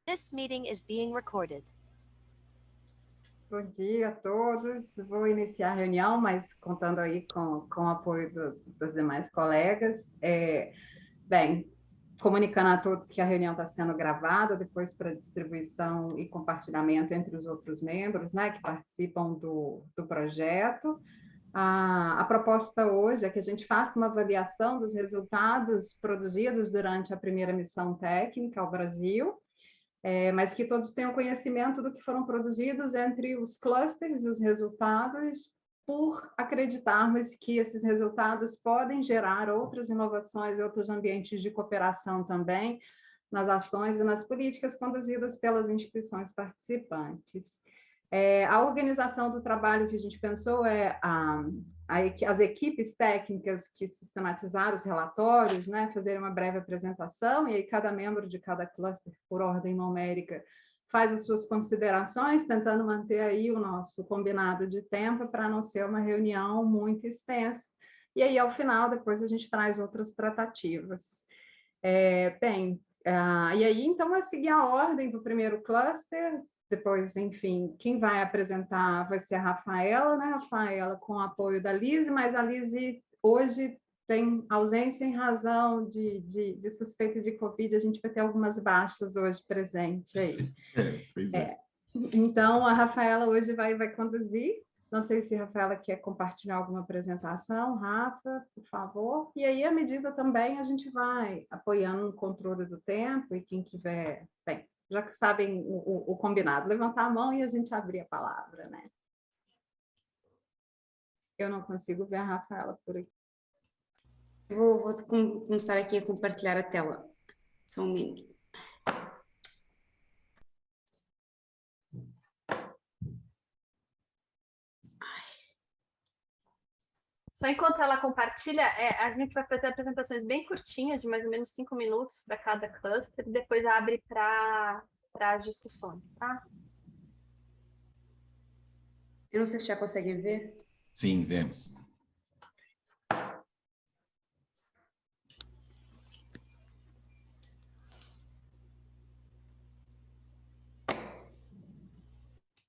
This meeting is being recorded. Bom dia a todos. Vou iniciar a reunião, mas contando aí com o apoio dos demais colegas. Bem, comunicando a todos que a reunião está sendo gravada, depois para distribuição e compartilhamento entre os outros membros, né, que participam do projeto. A proposta hoje é que a gente faça uma avaliação dos resultados produzidos durante a primeira missão técnica ao Brasil, mas que todos tenham conhecimento do que foram produzidos entre os clusters e os resultados, por acreditarmos que esses resultados podem gerar outras inovações, outros ambientes de cooperação também, nas ações e nas políticas conduzidas pelas instituições participantes. A organização do trabalho que a gente pensou as equipes técnicas que sistematizaram os relatórios, né, fazerem uma breve apresentação, e aí cada membro de cada cluster, por ordem numérica, faz as suas considerações, tentando manter aí o nosso combinado de tempo para não ser uma reunião muito extensa. E aí, ao final, depois a gente traz outras tratativas. E aí, então, a seguir a ordem do primeiro cluster. Depois, enfim, quem vai apresentar vai ser a Rafaela, né? Rafaela com o apoio da Lise, mas a Lise hoje tem ausência em razão de suspeita de Covid, a gente vai ter algumas baixas hoje presente aí. Pois é. Então, a Rafaela hoje vai conduzir. Não sei se a Rafaela quer compartilhar alguma apresentação. Rafa, por favor. E aí, à medida também, a gente vai apoiando o controle do tempo, e quem tiver... Bem, já que sabem o combinado, levantar a mão e a gente abrir a palavra, né? Eu não consigo ver a Rafaela por aqui. Vou começar aqui a compartilhar a tela. Só um minuto. Só enquanto ela compartilha, a gente vai fazer apresentações bem curtinhas, de mais ou menos 5 minutos para cada cluster, e depois abre para as discussões, tá? Eu não sei se já conseguem ver. Sim, vemos.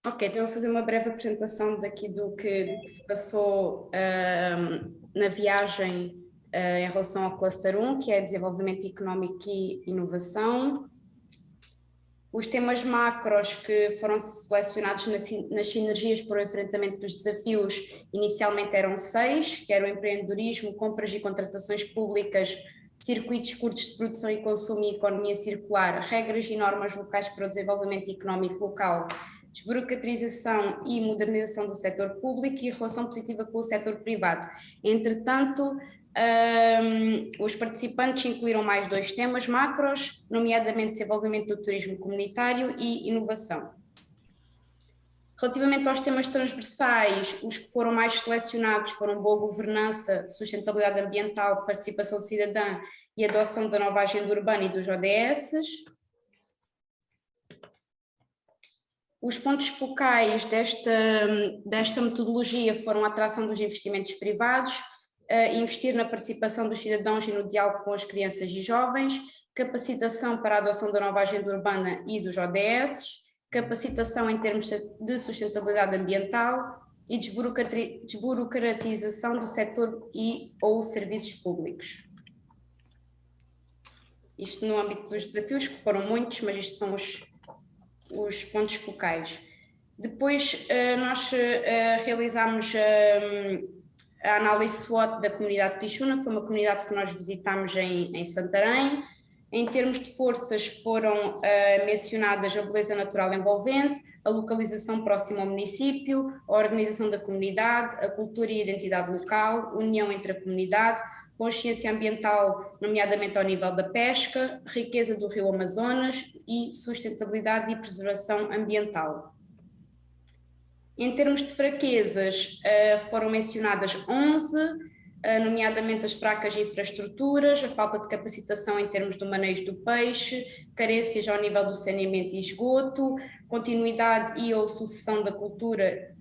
Ok, então vou fazer uma breve apresentação daqui do que se passou na viagem em relação ao Cluster 1, que é Desenvolvimento Económico e Inovação. Os temas macros que foram selecionados nas sinergias para o enfrentamento dos desafios inicialmente eram 6, que eram empreendedorismo, compras e contratações públicas, circuitos curtos de produção e consumo e economia circular, regras e normas locais para o desenvolvimento económico local, desburocratização e modernização do setor público e relação positiva com o setor privado. Entretanto, os participantes incluíram mais 2 temas macros, nomeadamente desenvolvimento do turismo comunitário e inovação. Relativamente aos temas transversais, os que foram mais selecionados foram boa governança, sustentabilidade ambiental, participação cidadã e adoção da nova agenda urbana e dos ODS. Os pontos focais desta metodologia foram a atração dos investimentos privados, investir na participação dos cidadãos e no diálogo com as crianças e jovens, capacitação para a adoção da nova agenda urbana e dos ODS, capacitação em termos de sustentabilidade ambiental e desburocratização do setor ou serviços públicos. Isto no âmbito dos desafios, que foram muitos, mas estes são os pontos focais. Depois nós realizámos a análise SWOT da comunidade de Pichuna, que foi uma comunidade que nós visitámos em Santarém. Em termos de forças foram mencionadas a beleza natural envolvente, a localização próxima ao município, a organização da comunidade, a cultura e a identidade local, união entre a comunidade, consciência ambiental, nomeadamente ao nível da pesca, riqueza do rio Amazonas e sustentabilidade e preservação ambiental. Em termos de fraquezas, foram mencionadas 11, nomeadamente as fracas infraestruturas, a falta de capacitação em termos do manejo do peixe, carências ao nível do saneamento e esgoto, continuidade e ou sucessão da cultura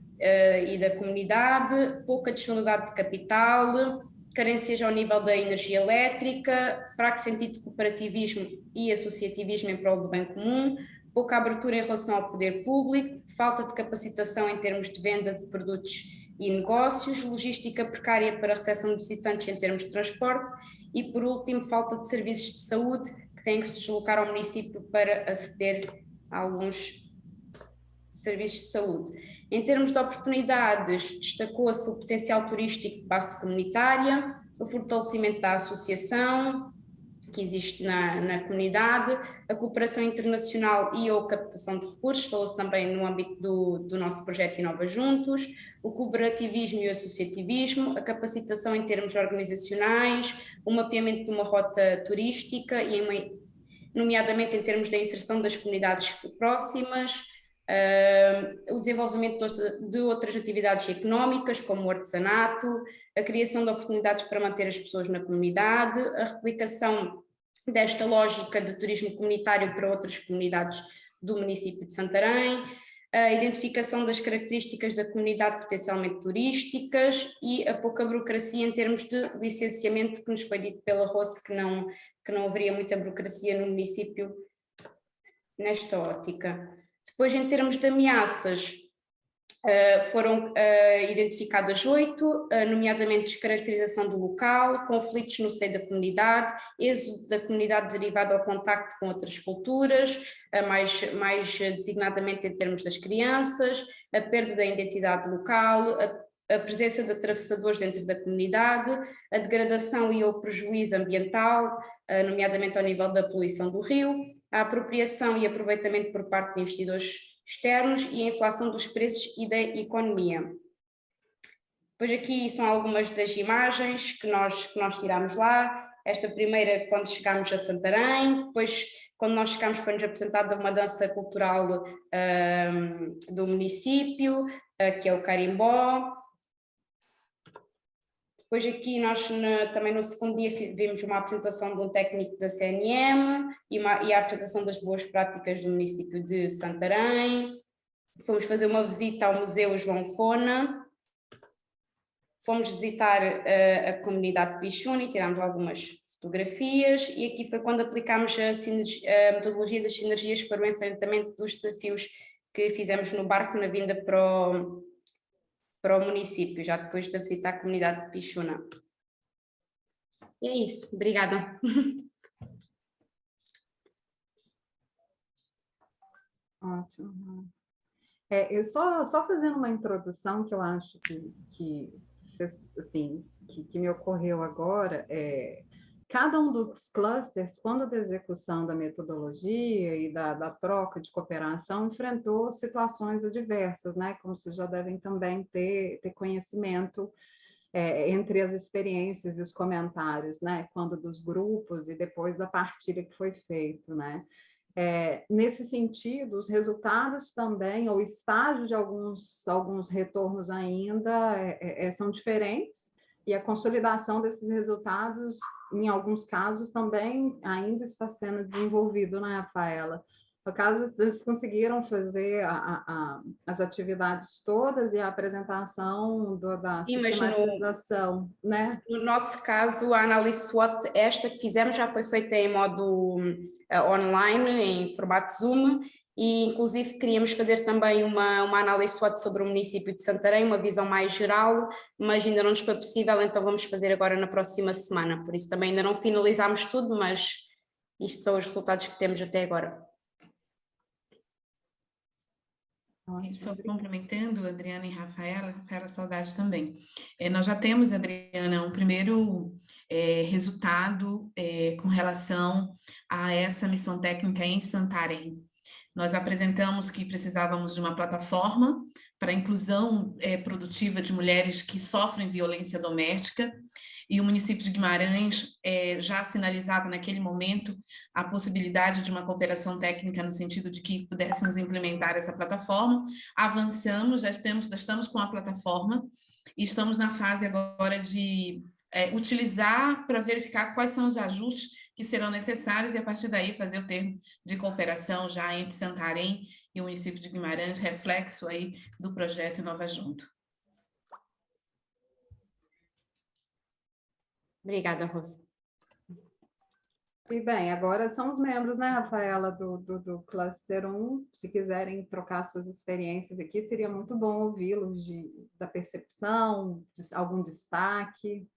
e da comunidade, pouca disponibilidade de capital, carências ao nível da energia elétrica, fraco sentido de cooperativismo e associativismo em prol do bem comum, pouca abertura em relação ao poder público, falta de capacitação em termos de venda de produtos e negócios, logística precária para a recepção de visitantes em termos de transporte e, por último, falta de serviços de saúde que têm que se deslocar ao município para aceder a alguns serviços de saúde. Em termos de oportunidades, destacou-se o potencial turístico de base comunitária, o fortalecimento da associação que existe na comunidade, a cooperação internacional e ou captação de recursos, falou-se também no âmbito do nosso projeto Inova Juntos, o cooperativismo e o associativismo, a capacitação em termos organizacionais, o mapeamento de uma rota turística, nomeadamente em termos da inserção das comunidades próximas, o desenvolvimento de outras atividades económicas, como o artesanato, a criação de oportunidades para manter as pessoas na comunidade, a replicação desta lógica de turismo comunitário para outras comunidades do município de Santarém, a identificação das características da comunidade potencialmente turísticas e a pouca burocracia em termos de licenciamento, que nos foi dito pela Rose que não haveria muita burocracia no município nesta ótica. Depois, em termos de ameaças, foram identificadas 8, nomeadamente descaracterização do local, conflitos no seio da comunidade, êxodo da comunidade derivado ao contacto com outras culturas, mais designadamente em termos das crianças, a perda da identidade local, a presença de atravessadores dentro da comunidade, a degradação e o prejuízo ambiental, nomeadamente ao nível da poluição do rio, a apropriação e aproveitamento por parte de investidores externos e a inflação dos preços e da economia. Depois aqui são algumas das imagens que nós tirámos lá. Esta primeira quando chegámos a Santarém, depois quando nós chegámos foi-nos apresentada uma dança cultural do município, que é o carimbó. Depois aqui nós também no segundo dia vimos uma apresentação de um técnico da CNM e a apresentação das boas práticas do município de Santarém. Fomos fazer uma visita ao Museu João Fona. Fomos visitar a comunidade de Pichuna e tirámos algumas fotografias e aqui foi quando aplicámos a metodologia das sinergias para o enfrentamento dos desafios que fizemos no barco na vinda para o município, já depois da visita à comunidade de Pichuna. E é isso, obrigada. Ótimo. Eu só fazendo uma introdução que eu acho que me ocorreu agora, cada um dos clusters, quando da execução da metodologia e da troca de cooperação, enfrentou situações adversas, né? Como vocês já devem também ter conhecimento entre as experiências e os comentários, né? Quando dos grupos e depois da partilha que foi feito, né? Nesse sentido, os resultados também, ou estágio de alguns retornos ainda são diferentes, e a consolidação desses resultados, em alguns casos, também ainda está sendo desenvolvido, né, Rafaela? No caso, eles conseguiram fazer as atividades todas e a apresentação da sistematização, né? No nosso caso, a análise SWOT, esta que fizemos, já foi feita em modo online, em formato Zoom, e inclusive queríamos fazer também uma análise SWOT sobre o município de Santarém, uma visão mais geral, mas ainda não nos foi possível, então vamos fazer agora na próxima semana, por isso também ainda não finalizámos tudo, mas isto são os resultados que temos até agora. Só complementando, Adriana e Rafaela, saudade também. Nós já temos, Adriana, um primeiro resultado com relação a essa missão técnica em Santarém. Nós apresentamos que precisávamos de uma plataforma para a inclusão produtiva de mulheres que sofrem violência doméstica, e o município de Guimarães já sinalizava naquele momento a possibilidade de uma cooperação técnica no sentido de que pudéssemos implementar essa plataforma. Avançamos, já estamos com a plataforma e estamos na fase agora de utilizar para verificar quais são os ajustes que serão necessários e a partir daí fazer o termo de cooperação já entre Santarém e o município de Guimarães, reflexo aí do projeto Inova Junto. Obrigada, Rosa. E bem, agora são os membros, né, Rafaela, do Cluster 1, se quiserem trocar suas experiências aqui, seria muito bom ouvi-los da percepção, algum destaque.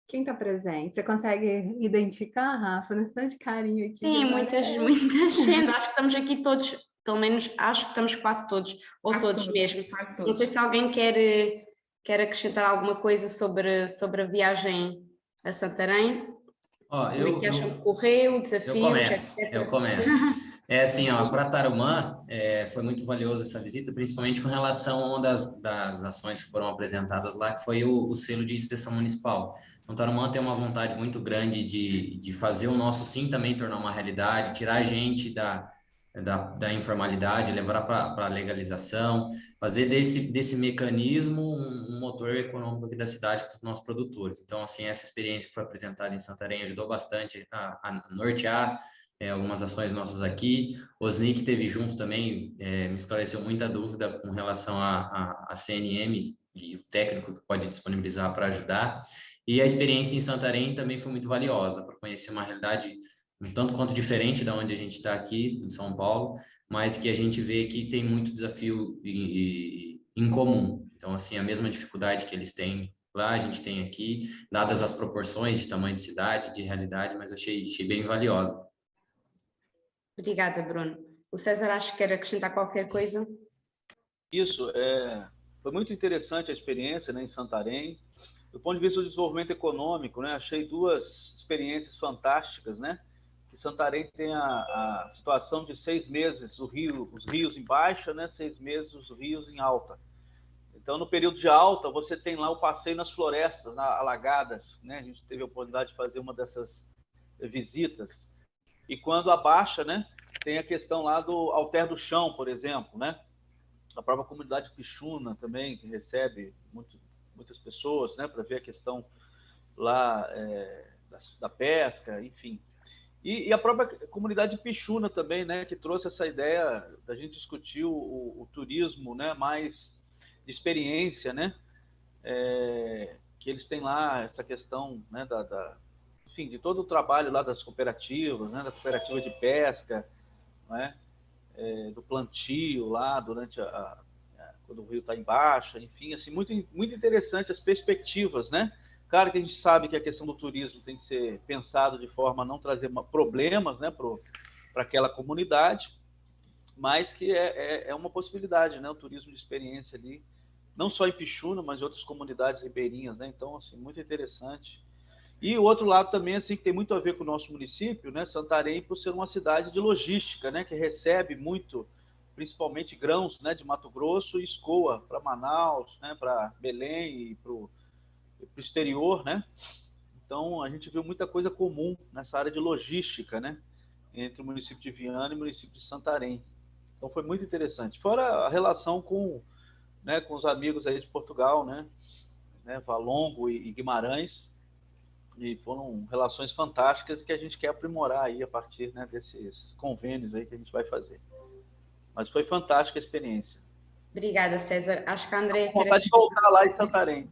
Quem está presente? Você consegue identificar, Rafa, nesse tanto de carinho aqui? Sim, muita gente. Acho que estamos aqui todos, pelo menos acho que estamos quase todos, ou Quase todos todos, mesmo. quase Não todos. sei se alguém quer acrescentar alguma coisa sobre a viagem a Santarém. Ó, Como é que acham que correu, o desafio? eu começo. É assim, ó, para Tarumã, foi muito valioso essa visita, principalmente com relação a uma das ações que foram apresentadas lá, que foi o selo de inspeção municipal. Então, Tarumã tem uma vontade muito grande de fazer o nosso sim também tornar uma realidade, tirar a gente da informalidade, levar para a legalização, fazer desse mecanismo um motor econômico aqui da cidade para os nossos produtores. Então, assim, essa experiência que foi apresentada em Santarém ajudou bastante a nortear algumas ações nossas aqui. O Osni, que esteve junto também, me esclareceu muita dúvida com relação à CNM e o técnico que pode disponibilizar para ajudar. E a experiência em Santarém também foi muito valiosa, para conhecer uma realidade um tanto quanto diferente da onde a gente está aqui, em São Paulo, mas que a gente vê que tem muito desafio em comum. Então, assim, a mesma dificuldade que eles têm lá, a gente tem aqui, dadas as proporções de tamanho de cidade, de realidade, mas eu achei bem valiosa. Obrigada, Bruno. O César, acho que quer acrescentar qualquer coisa. Isso, foi muito interessante a experiência, né, em Santarém. Do ponto de vista do desenvolvimento econômico, né, achei duas experiências fantásticas, né? Que Santarém tem a situação de 6 meses os rios em baixa, né, 6 meses os rios em alta. Então, no período de alta, você tem lá o passeio nas florestas, alagadas, né? A gente teve a oportunidade de fazer uma dessas visitas. E quando abaixa, né, tem a questão lá do alter do chão, por exemplo, né? A própria comunidade Pixuna também, que recebe muitas pessoas, né, para ver a questão lá da pesca, enfim. E a própria comunidade Pixuna também, né, que trouxe essa ideia da gente discutir o turismo, né, mais de experiência, né, que eles têm lá essa questão, né, enfim, de todo o trabalho lá das cooperativas, né, da cooperativa de pesca, né, do plantio lá durante quando o rio está em baixa, enfim, assim, muito interessante as perspectivas, né? Claro que a gente sabe que a questão do turismo tem que ser pensado de forma a não trazer problemas, né, para aquela comunidade, mas que é uma possibilidade, né? O turismo de experiência ali, não só em Pixuna, mas em outras comunidades ribeirinhas, né? Então, assim, muito interessante. E o outro lado também, assim, que tem muito a ver com o nosso município, né? Santarém, por ser uma cidade de logística, né? Que recebe muito, principalmente grãos, né? De Mato Grosso e escoa para Manaus, né? Para Belém e para o exterior, né? Então, a gente viu muita coisa comum nessa área de logística, né? Entre o município de Viana e o município de Santarém. Então, foi muito interessante. Fora a relação com os amigos aí de Portugal, né? Valongo e Guimarães. E foram relações fantásticas que a gente quer aprimorar aí a partir, né, desses convênios aí que a gente vai fazer. Mas foi fantástica a experiência. Obrigada, César. Acho que a André... Vontade de voltar lá em Santarém.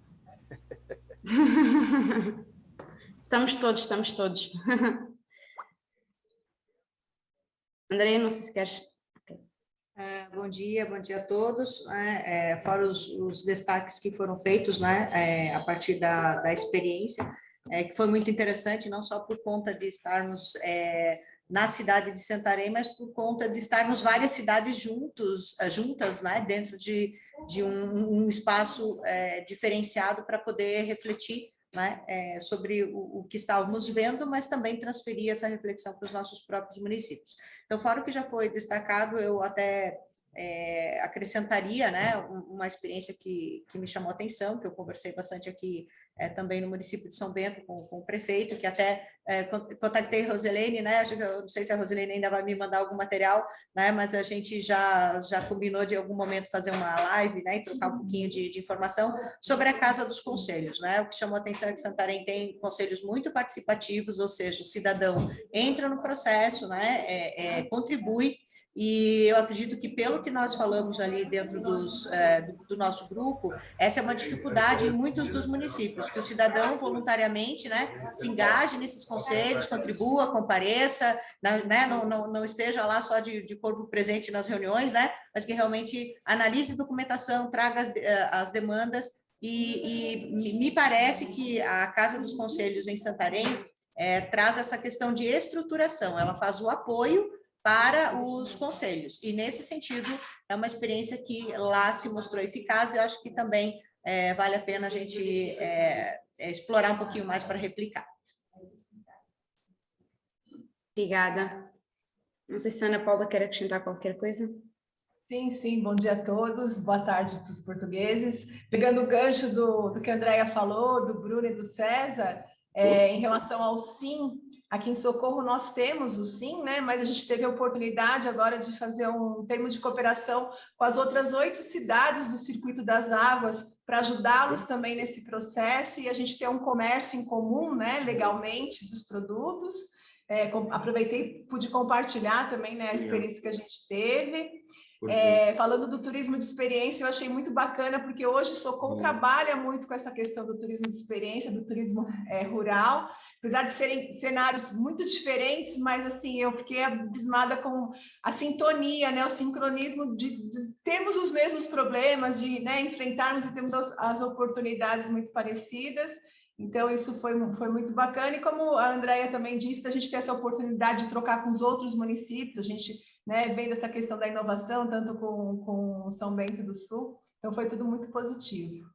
Estamos todos. André, não sei se queres... Bom dia a todos. Fora os destaques que foram feitos, né, a partir da experiência, que foi muito interessante, não só por conta de estarmos na cidade de Santarém, mas por conta de estarmos várias cidades juntas, né, dentro de um espaço diferenciado para poder refletir, né, sobre o que estávamos vendo, mas também transferir essa reflexão para os nossos próprios municípios. Então, fora o que já foi destacado, eu até acrescentaria, né, uma experiência que me chamou a atenção, que eu conversei bastante aqui também no município de São Bento com o prefeito, que até contactei a Roselene, né, eu não sei se a Roselene ainda vai me mandar algum material, né, mas a gente já combinou de algum momento fazer uma live, né, e trocar um pouquinho de informação sobre a Casa dos Conselhos, né. O que chamou a atenção é que Santarém tem conselhos muito participativos, ou seja, o cidadão entra no processo, né, contribui, e eu acredito que, pelo que nós falamos ali dentro do nosso grupo, essa é uma dificuldade em muitos dos municípios, que o cidadão voluntariamente, né, se engaje nesses conselhos, contribua, compareça, né, não esteja lá só de corpo presente nas reuniões, né, mas que realmente analise documentação, traga as demandas, e me parece que a Casa dos Conselhos em Santarém traz essa questão de estruturação, ela faz o apoio para os conselhos, e nesse sentido é uma experiência que lá se mostrou eficaz, e eu acho que também vale a pena a gente explorar um pouquinho mais para replicar. Obrigada. Não sei se a Ana Paula quer acrescentar qualquer coisa. Sim, bom dia a todos, boa tarde para os portugueses. Pegando o gancho do que a Andrea falou, do Bruno e do César, em relação ao SIM, aqui em Socorro nós temos o SIM, né? Mas a gente teve a oportunidade agora de fazer um termo de cooperação com as outras 8 cidades do Circuito das Águas, para ajudá-los também nesse processo, e a gente ter um comércio em comum, né, legalmente, dos produtos. Aproveitei, pude compartilhar também, né, a experiência que a gente teve. Falando do turismo de experiência, eu achei muito bacana, porque hoje Socorro trabalha muito com essa questão do turismo de experiência, do turismo rural, apesar de serem cenários muito diferentes, mas assim, eu fiquei abismada com a sintonia, né, o sincronismo de termos os mesmos problemas, de, né, enfrentarmos e termos as oportunidades muito parecidas. Então, isso foi muito bacana, e como a Andrea também disse, a gente ter essa oportunidade de trocar com os outros municípios, a gente, né, vendo essa questão da inovação, tanto com São Bento do Sul, então foi tudo muito positivo.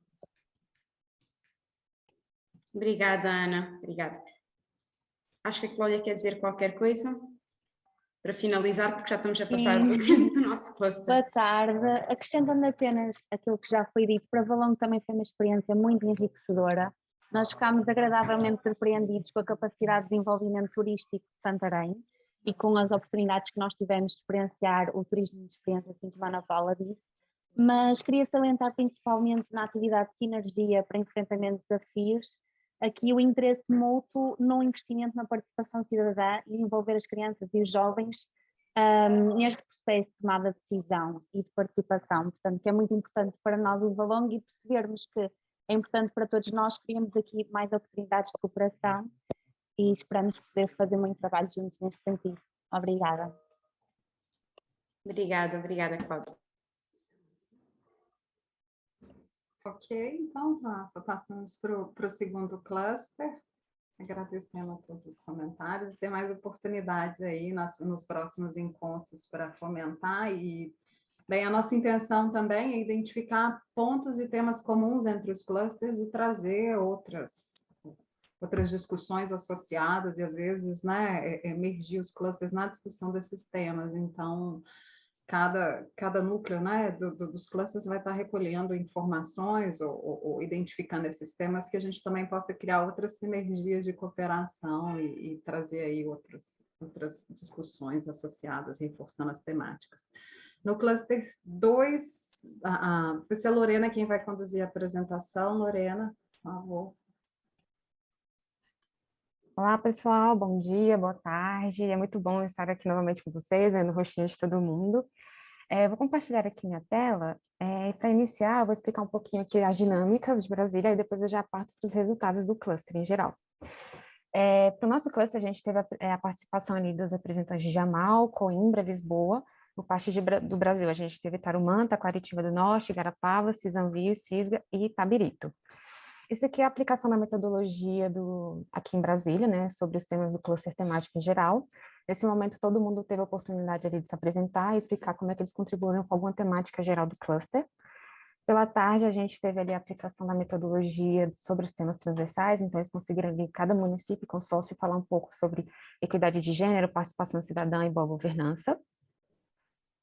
Obrigada, Ana. Obrigada. Acho que a Cláudia quer dizer qualquer coisa para finalizar, porque já estamos a passar do tempo do nosso cluster. Boa tarde. Acrescentando apenas aquilo que já foi dito, para Valongo também foi uma experiência muito enriquecedora. Nós ficámos agradavelmente surpreendidos com a capacidade de desenvolvimento turístico de Santarém e com as oportunidades que nós tivemos de experienciar o turismo de experiência, assim como a Ana Paula disse, mas queria salientar principalmente na atividade de sinergia para enfrentamento de desafios, aqui o interesse mútuo no investimento na participação cidadã e envolver as crianças e os jovens neste processo de tomada de decisão e de participação, portanto, que é muito importante para nós o Valongo, e percebermos que é importante para todos nós, queríamos aqui mais oportunidades de cooperação e esperamos poder fazer muito trabalho juntos neste sentido. Obrigada. Obrigada, Cláudia. Ok, então, Rafa, passamos para o segundo cluster, agradecendo a todos os comentários, ter mais oportunidades aí nos próximos encontros para fomentar. E, bem, a nossa intenção também é identificar pontos e temas comuns entre os clusters e trazer outras discussões associadas e, às vezes, né, emergir os clusters na discussão desses temas. Então, cada núcleo, né, dos clusters vai estar recolhendo informações ou identificando esses temas, que a gente também possa criar outras sinergias de cooperação e trazer aí outras discussões associadas, reforçando as temáticas. No cluster 2, vai ser a Lorena quem vai conduzir a apresentação. Lorena, por favor. Olá, pessoal, bom dia, boa tarde. É muito bom estar aqui novamente com vocês, vendo o rostinho de todo mundo. Vou compartilhar aqui minha tela. Para iniciar, eu vou explicar um pouquinho aqui as dinâmicas de Brasília e depois eu já parto para os resultados do cluster em geral. Para o nosso cluster, a gente teve a participação ali dos representantes de Jamal, Coimbra, Lisboa. Por parte do Brasil, a gente teve Tarumã, Taquaritinga do Norte, Igarapava, Cisanvio, Cisga e Itabirito. Isso aqui é a aplicação da metodologia aqui em Brasília, né, sobre os temas do cluster temático em geral. Nesse momento, todo mundo teve a oportunidade ali de se apresentar e explicar como é que eles contribuíram com alguma temática geral do cluster. Pela tarde, a gente teve ali a aplicação da metodologia sobre os temas transversais, então eles conseguiram ali, cada município e consórcio, falar um pouco sobre equidade de gênero, participação cidadã e boa governança.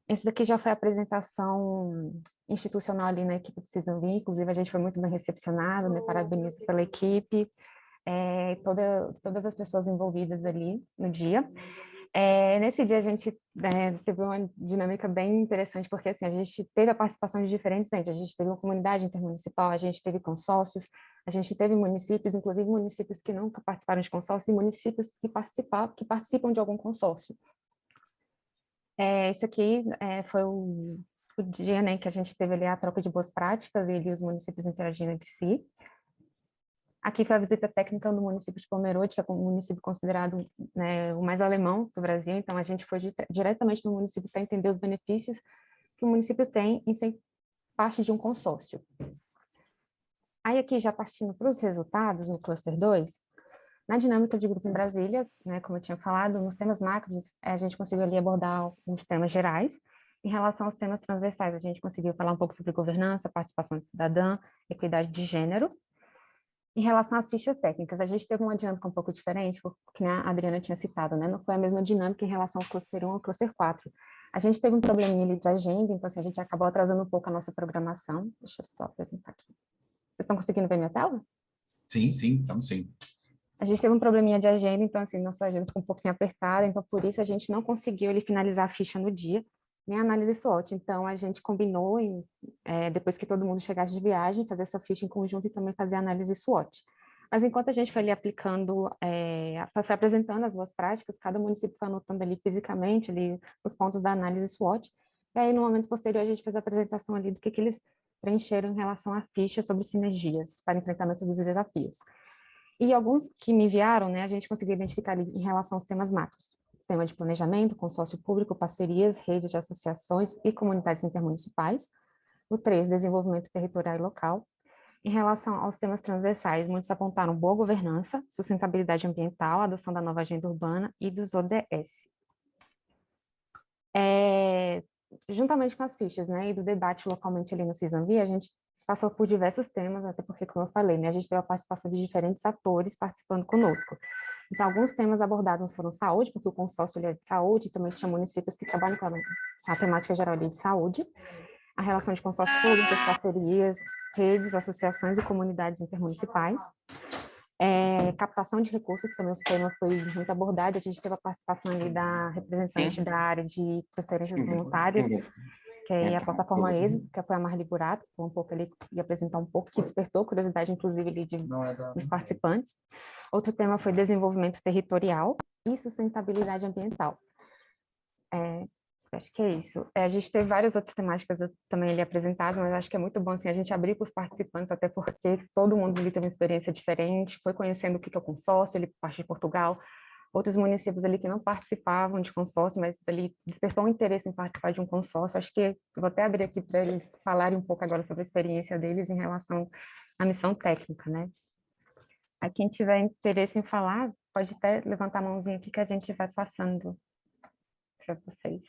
Esse daqui já foi a apresentação institucional ali na equipe do Cisanvio, inclusive a gente foi muito bem recepcionado, né? Parabenizo pela equipe, todas as pessoas envolvidas ali no dia. Nesse dia a gente teve uma dinâmica bem interessante, porque assim, a gente teve a participação de diferentes entes, a gente teve uma comunidade intermunicipal, a gente teve consórcios, a gente teve municípios, inclusive municípios que nunca participaram de consórcio e municípios que participam de algum consórcio. Esse aqui foi o dia, né, que a gente teve ali a troca de boas práticas e ali os municípios interagindo entre si. Aqui foi a visita técnica do município de Pomerode, que é um município considerado, né, o mais alemão do Brasil, então a gente foi diretamente no município para entender os benefícios que o município tem em ser parte de um consórcio. Aí aqui, já partindo para os resultados, no Cluster 2, na dinâmica de grupo em Brasília, né, como eu tinha falado, nos temas macros, a gente conseguiu ali abordar os temas gerais. Em relação aos temas transversais, a gente conseguiu falar um pouco sobre governança, participação cidadã, equidade de gênero. Em relação às fichas técnicas, a gente teve uma dinâmica um pouco diferente, porque a Adriana tinha citado, né? Não foi a mesma dinâmica em relação ao Cluster 1 ao Cluster 4. A gente teve um probleminha ali de agenda, então assim, a gente acabou atrasando um pouco a nossa programação. Deixa eu só apresentar aqui. Vocês estão conseguindo ver minha tela? Sim, estamos sim. A gente teve um probleminha de agenda, então assim, nossa agenda ficou um pouquinho apertada, então por isso a gente não conseguiu ele finalizar a ficha no dia, nem a análise SWOT. Então a gente combinou, depois que todo mundo chegasse de viagem, fazer essa ficha em conjunto e também fazer a análise SWOT. Mas enquanto a gente foi ali aplicando, foi apresentando as boas práticas, cada município foi anotando ali fisicamente ali, os pontos da análise SWOT, e aí no momento posterior a gente fez a apresentação ali do que eles preencheram em relação à ficha sobre sinergias para enfrentamento dos desafios. E alguns que me enviaram, né, a gente conseguiu identificar ali em relação aos temas macros. Tema de planejamento, consórcio público, parcerias, redes de associações e comunidades intermunicipais. O 3, desenvolvimento territorial e local. Em relação aos temas transversais, muitos apontaram boa governança, sustentabilidade ambiental, adoção da nova agenda urbana e dos ODS. Juntamente com as fichas, né, e do debate localmente ali no CISAMV, a gente passou por diversos temas, até porque, como eu falei, né, a gente teve a participação de diferentes atores participando conosco. Então, alguns temas abordados foram saúde, porque o consórcio ele é de saúde, e também tinha municípios que trabalham com a temática geral ali de saúde, a relação de consórcios públicos, parcerias, redes, associações e comunidades intermunicipais, captação de recursos, que também o tema foi muito abordado, a gente teve a participação ali da representante da área de transferências voluntárias, que é a plataforma Êxito, que foi a Marli Burato, que foi um pouco ali, e apresentar um pouco, que despertou curiosidade, inclusive, ali dos participantes. Outro tema foi desenvolvimento territorial e sustentabilidade ambiental. Acho que é isso. A gente teve várias outras temáticas também ali apresentadas, mas acho que é muito bom assim, a gente abrir para os participantes, até porque todo mundo ali teve uma experiência diferente, foi conhecendo o que é o consórcio, ele parte de Portugal, outros municípios ali que não participavam de consórcio, mas ali despertou um interesse em participar de um consórcio. Acho que vou até abrir aqui para eles falarem um pouco agora sobre a experiência deles em relação à missão técnica, né? A quem tiver interesse em falar, pode até levantar a mãozinha aqui que a gente vai passando para vocês.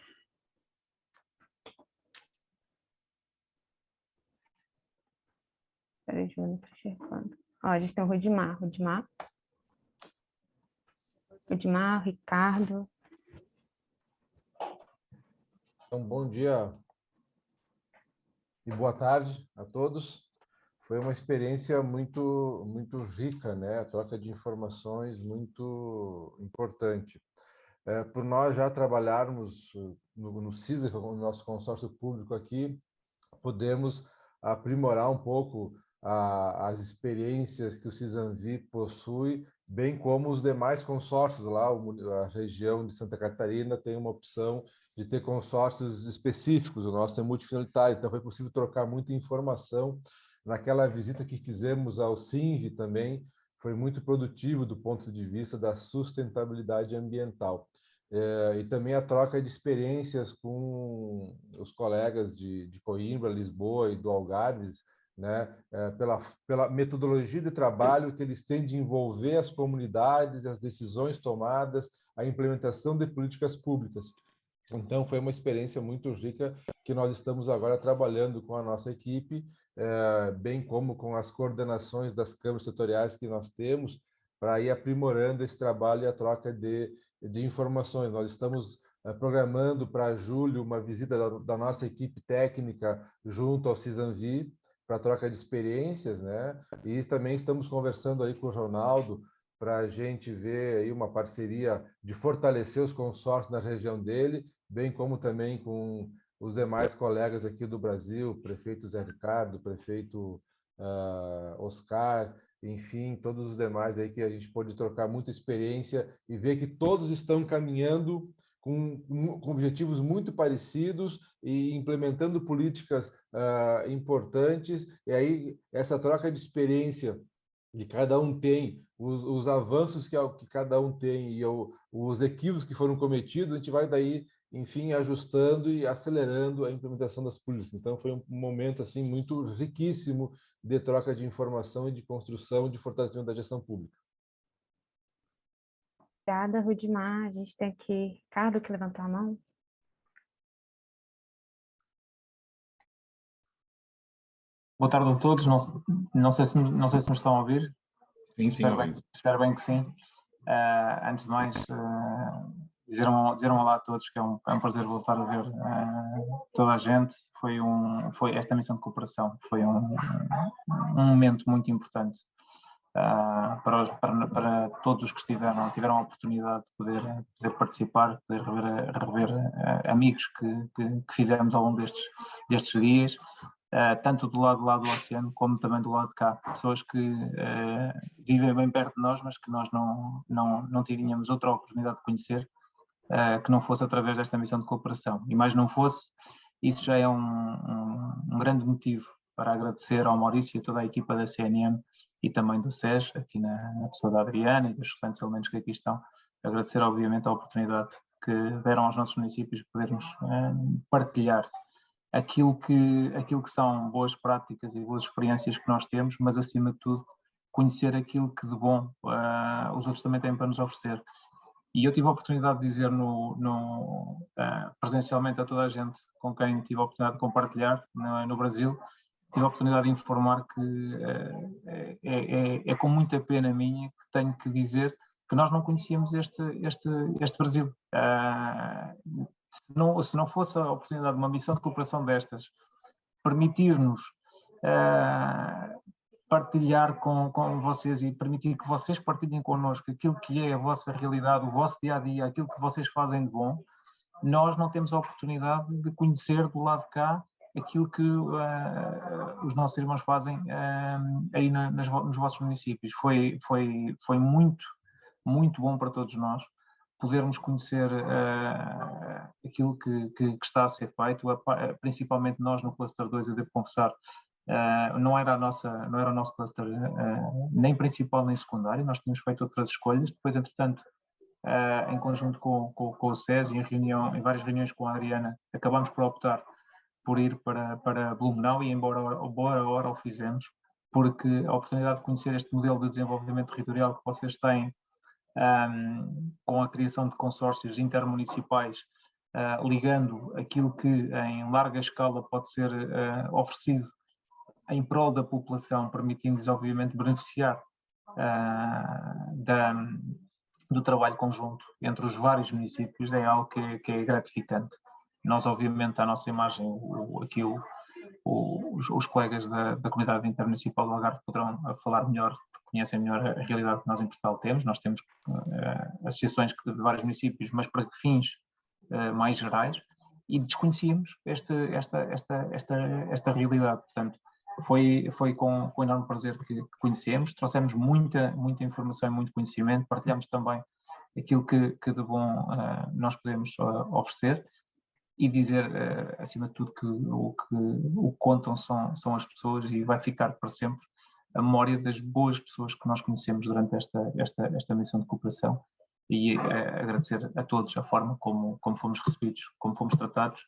Peraí, Joana, não estou enxergando. Ó, a gente tem o Rudimar, Ricardo. Então, bom dia e boa tarde a todos. Foi uma experiência muito rica, né? A troca de informações muito importante. Por nós já trabalharmos no CISA, com o nosso consórcio público aqui, podemos aprimorar um pouco as experiências que o CISAMV possui, bem como os demais consórcios lá. A região de Santa Catarina tem uma opção de ter consórcios específicos, o nosso é multifinalitário, então foi possível trocar muita informação. Naquela visita que fizemos ao CINV também, foi muito produtivo do ponto de vista da sustentabilidade ambiental. E também a troca de experiências com os colegas de Coimbra, Lisboa e do Algarves, né, pela metodologia de trabalho que eles têm de envolver as comunidades, as decisões tomadas, a implementação de políticas públicas. Então, foi uma experiência muito rica que nós estamos agora trabalhando com a nossa equipe, bem como com as coordenações das câmaras setoriais que nós temos, para ir aprimorando esse trabalho e a troca de informações. Nós estamos programando para julho uma visita da nossa equipe técnica junto ao CISAMV, para troca de experiências, né? E também estamos conversando aí com o Ronaldo para a gente ver aí uma parceria de fortalecer os consórcios na região dele, bem como também com os demais colegas aqui do Brasil, prefeito Zé Ricardo, prefeito Oscar, enfim, todos os demais aí que a gente pode trocar muita experiência e ver que todos estão caminhando com objetivos muito parecidos e implementando políticas importantes. E aí essa troca de experiência que cada um tem, os avanços que cada um tem e os equívocos que foram cometidos, a gente vai daí, enfim, ajustando e acelerando a implementação das políticas. Então, foi um momento assim muito riquíssimo de troca de informação e de construção, de fortalecimento da gestão pública. Obrigada, Rudimar. A gente tem aqui Ricardo que levantou a mão. Boa tarde a todos. Não sei se me estão a ouvir. Sim, sim. Espero bem que sim. Antes de mais, dizer um olá a todos, que é um prazer voltar a ver toda a gente. Foi esta missão de cooperação. Foi um momento muito importante para todos os que tiveram a oportunidade de poder participar, poder rever amigos que fizemos ao longo destes dias, tanto do lado lá do oceano como também do lado de cá. Pessoas que vivem bem perto de nós, mas que nós não tínhamos outra oportunidade de conhecer que não fosse através desta missão de cooperação. E mais não fosse, isso já é um grande motivo para agradecer ao Maurício e a toda a equipa da CNM e também do SES, aqui na pessoa da Adriana e dos restantes elementos que aqui estão. Agradecer, obviamente, a oportunidade que deram aos nossos municípios de podermos partilhar aquilo que são boas práticas e boas experiências que nós temos, mas, acima de tudo, conhecer aquilo que de bom os outros também têm para nos oferecer. E eu tive a oportunidade de dizer presencialmente a toda a gente com quem tive a oportunidade de compartilhar no Brasil, tive a oportunidade de informar que é com muita pena minha que tenho que dizer que nós não conhecíamos este Brasil. Se não fosse a oportunidade de uma missão de cooperação destas, permitir-nos partilhar com vocês e permitir que vocês partilhem connosco aquilo que é a vossa realidade, o vosso dia-a-dia, aquilo que vocês fazem de bom, nós não temos a oportunidade de conhecer do lado de cá aquilo que os nossos irmãos fazem aí nos vossos municípios. Foi muito, muito bom para todos nós podermos conhecer aquilo que está a ser feito, principalmente nós no Cluster 2, eu devo confessar, não era o nosso cluster nem principal nem secundário, nós tínhamos feito outras escolhas, depois entretanto em conjunto com o SES e em várias reuniões com a Adriana, acabámos por optar por ir para Blumenau e embora o fizemos, porque a oportunidade de conhecer este modelo de desenvolvimento territorial que vocês têm com a criação de consórcios intermunicipais, ligando aquilo que em larga escala pode ser oferecido em prol da população, permitindo-lhes obviamente beneficiar do trabalho conjunto entre os vários municípios, é algo que é gratificante. Nós obviamente, a nossa imagem, os colegas da comunidade intermunicipal do Algarve poderão falar melhor, conhecem melhor a realidade que nós em Portugal temos. Nós temos associações de vários municípios, mas para fins mais gerais, e desconhecíamos esta realidade. Portanto, foi com enorme prazer que conhecemos, trouxemos muita informação e muito conhecimento, partilhamos também aquilo que de bom nós podemos oferecer e dizer, acima de tudo, que o que contam são as pessoas e vai ficar para sempre a memória das boas pessoas que nós conhecemos durante esta missão de cooperação e agradecer a todos a forma como fomos recebidos, como fomos tratados,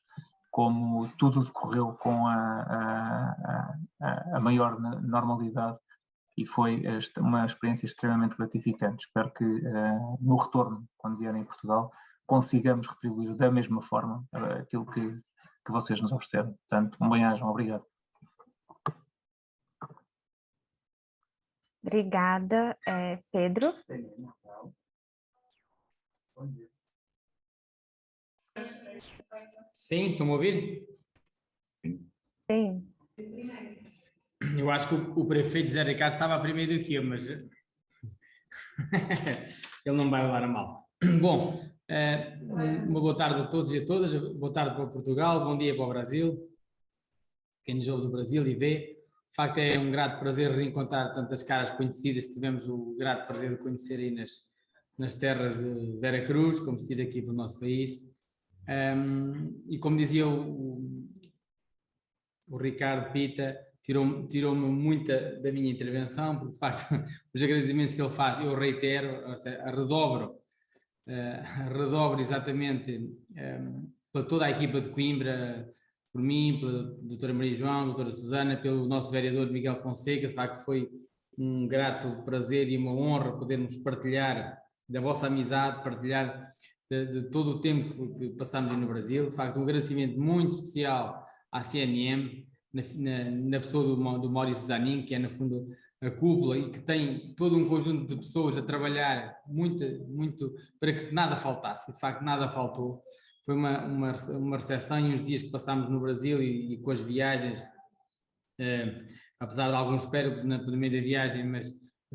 como tudo decorreu com a maior normalidade e foi uma experiência extremamente gratificante. Espero que no retorno, quando vierem em Portugal, consigamos retribuir da mesma forma aquilo que vocês nos ofereceram. Portanto, um bem-ajam, obrigado. Obrigada, Pedro. Sim, estão a ouvir? Sim. Eu acho que o prefeito Zé Ricardo estava primeiro do que eu, mas ele não vai levar a mal. Bom, uma boa tarde a todos e a todas, boa tarde para Portugal, bom dia para o Brasil, quem nos ouve do Brasil e vê. De facto é um grato prazer reencontrar tantas caras conhecidas, tivemos o grato prazer de conhecer aí nas terras de Vera Cruz, como se diz aqui do nosso país. E como dizia o Ricardo Pita, tirou-me muita da minha intervenção, porque de facto os agradecimentos que ele faz, eu reitero, redobro exatamente para toda a equipa de Coimbra, por mim, pela doutora Maria João, doutora Susana, pelo nosso vereador Miguel Fonseca. De facto foi um grato prazer e uma honra podermos partilhar da vossa amizade, partilhar de todo o tempo que passamos no Brasil. De facto, um agradecimento muito especial à CNM, na pessoa do Maurício Zanin, que é no fundo a cúpula e que tem todo um conjunto de pessoas a trabalhar muito para que nada faltasse. De facto, nada faltou. Foi uma recepção e uns dias que passámos no Brasil e com as viagens, apesar de alguns périplos na primeira viagem, mas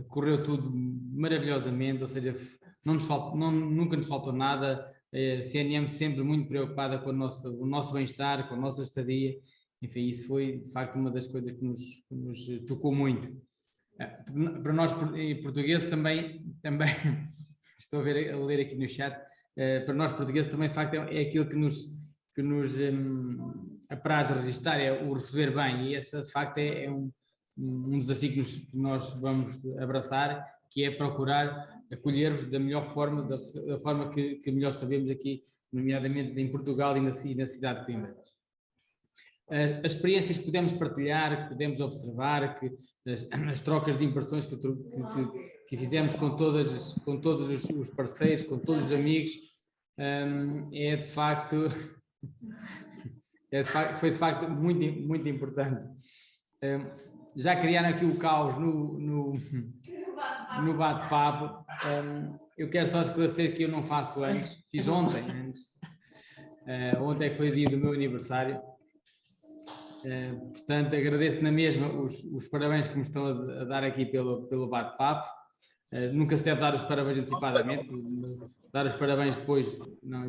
correu tudo maravilhosamente, ou seja, nunca nos faltou nada. A CNM sempre muito preocupada com o nosso bem-estar, com a nossa estadia. Enfim, isso foi de facto uma das coisas que nos tocou muito. Para nós portugueses também estou a ler aqui no chat, para nós portugueses também de facto é aquilo que nos apraz de registrar, é o receber bem, e esse de facto é um desafio que nós vamos abraçar, que é procurar acolher-vos da melhor forma, da forma que melhor sabemos aqui, nomeadamente em Portugal e na cidade de Coimbra. As experiências que podemos partilhar, que podemos observar, que as trocas de impressões que fizemos com todos os parceiros, com todos os amigos, foi de facto muito importante. Já criaram aqui o caos no bate-papo. Eu quero só esclarecer que eu não faço anos, fiz ontem anos. Ontem é que foi o dia do meu aniversário. Portanto, agradeço na mesma os parabéns que me estão a dar aqui pelo bate-papo. Nunca se deve dar os parabéns antecipadamente, dar os parabéns depois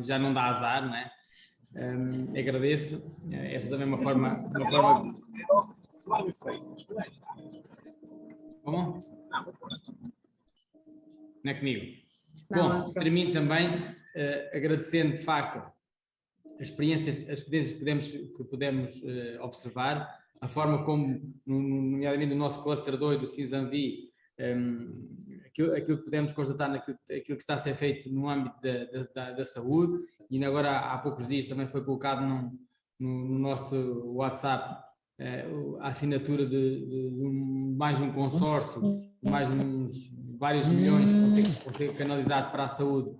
já não dá azar, não é? Agradeço. Esta também é uma forma... Como? Não é comigo? Bom, termino também agradecendo de facto as experiências que podemos observar, a forma como, nomeadamente no nosso cluster 2 do CISANVI, aquilo que podemos constatar naquilo que está a ser feito no âmbito da saúde, e agora há poucos dias também foi colocado no nosso WhatsApp a assinatura de mais um consórcio, mais uns vários milhões que ser canalizados para a saúde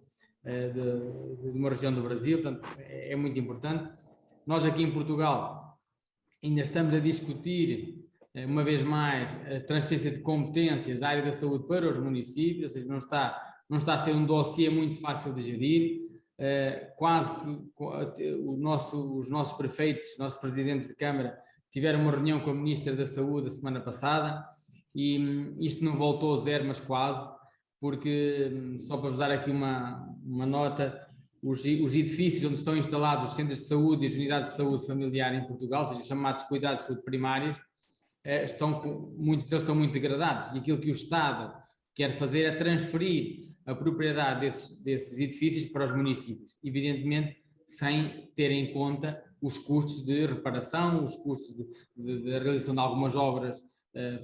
de uma região do Brasil. Portanto, é muito importante. Nós aqui em Portugal ainda estamos a discutir, uma vez mais, a transferência de competências da área da saúde para os municípios, ou seja, não está a ser um dossiê muito fácil de gerir. Quase que os nossos prefeitos, os nossos presidentes de Câmara tiveram uma reunião com a Ministra da Saúde a semana passada e isto não voltou a zero, mas quase, porque, só para vos dar aqui uma nota, os edifícios onde estão instalados os centros de saúde e as unidades de saúde familiar em Portugal, ou seja, os chamados cuidados de saúde primários, muitos deles estão muito degradados, e aquilo que o Estado quer fazer é transferir a propriedade desses edifícios para os municípios, evidentemente sem ter em conta os custos de reparação, os custos de realização de algumas obras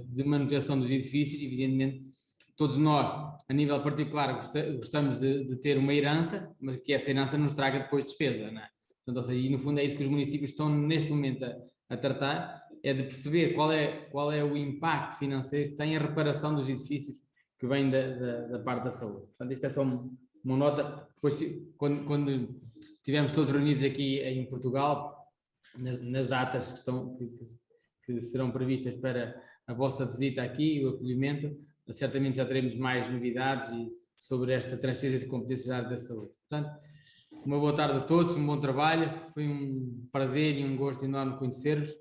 de manutenção dos edifícios. Evidentemente, todos nós, a nível particular, gostamos de ter uma herança, mas que essa herança nos traga depois despesa, não é? Portanto, ou seja, e no fundo é isso que os municípios estão neste momento a tratar, é de perceber qual é o impacto financeiro que tem a reparação dos edifícios que vem da parte da saúde. Portanto, isto é só uma nota. Depois, quando estivermos todos reunidos aqui em Portugal, nas datas que serão previstas para a vossa visita aqui, o acolhimento, certamente já teremos mais novidades sobre esta transferência de competências da área da saúde. Portanto, uma boa tarde a todos, um bom trabalho, foi um prazer e um gosto enorme conhecer-vos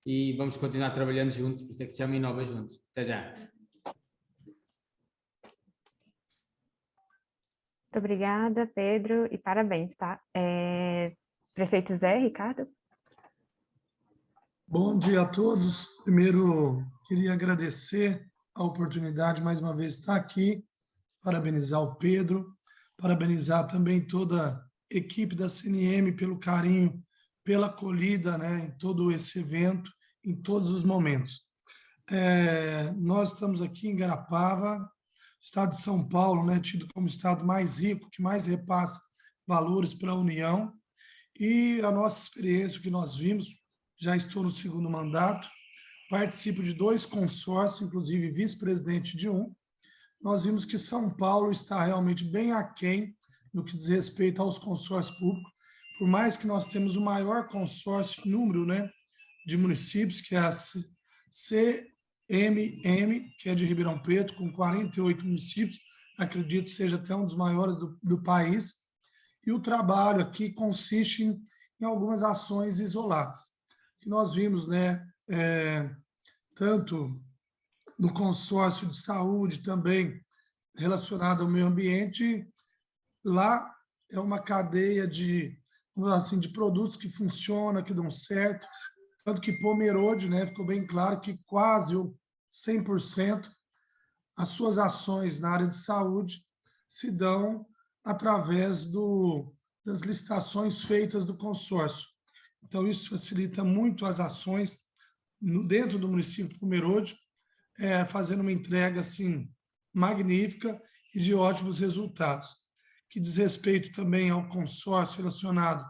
e vamos continuar trabalhando juntos, por isso é que se chama Inova Juntos. Até já. Muito obrigada, Pedro, e parabéns, tá? Prefeito Zé, Ricardo? Bom dia a todos. Primeiro, queria agradecer a oportunidade, mais uma vez, de estar aqui, parabenizar o Pedro, parabenizar também toda a equipe da CNM pelo carinho, pela acolhida, né, em todo esse evento, em todos os momentos. Nós estamos aqui em Garapava, estado de São Paulo, né, tido como o estado mais rico, que mais repassa valores para a União, e a nossa experiência, o que nós vimos, já estou no segundo mandato, participo de 2 consórcios, inclusive vice-presidente de um. Nós vimos que São Paulo está realmente bem aquém no que diz respeito aos consórcios públicos, por mais que nós temos o maior consórcio em número, né, de municípios, que é a CMM, que é de Ribeirão Preto, com 48 municípios, acredito que seja até um dos maiores do país, e o trabalho aqui consiste em algumas ações isoladas, que nós vimos, né, tanto no consórcio de saúde, também relacionado ao meio ambiente. Lá é uma cadeia de, vamos dizer assim, de produtos que funcionam, que dão certo, tanto que Pomerode, né, ficou bem claro que quase 100% as suas ações na área de saúde se dão através das licitações feitas do consórcio. Então, isso facilita muito as ações dentro do município de Pomerode, fazendo uma entrega assim, magnífica e de ótimos resultados. Que diz respeito também ao consórcio relacionado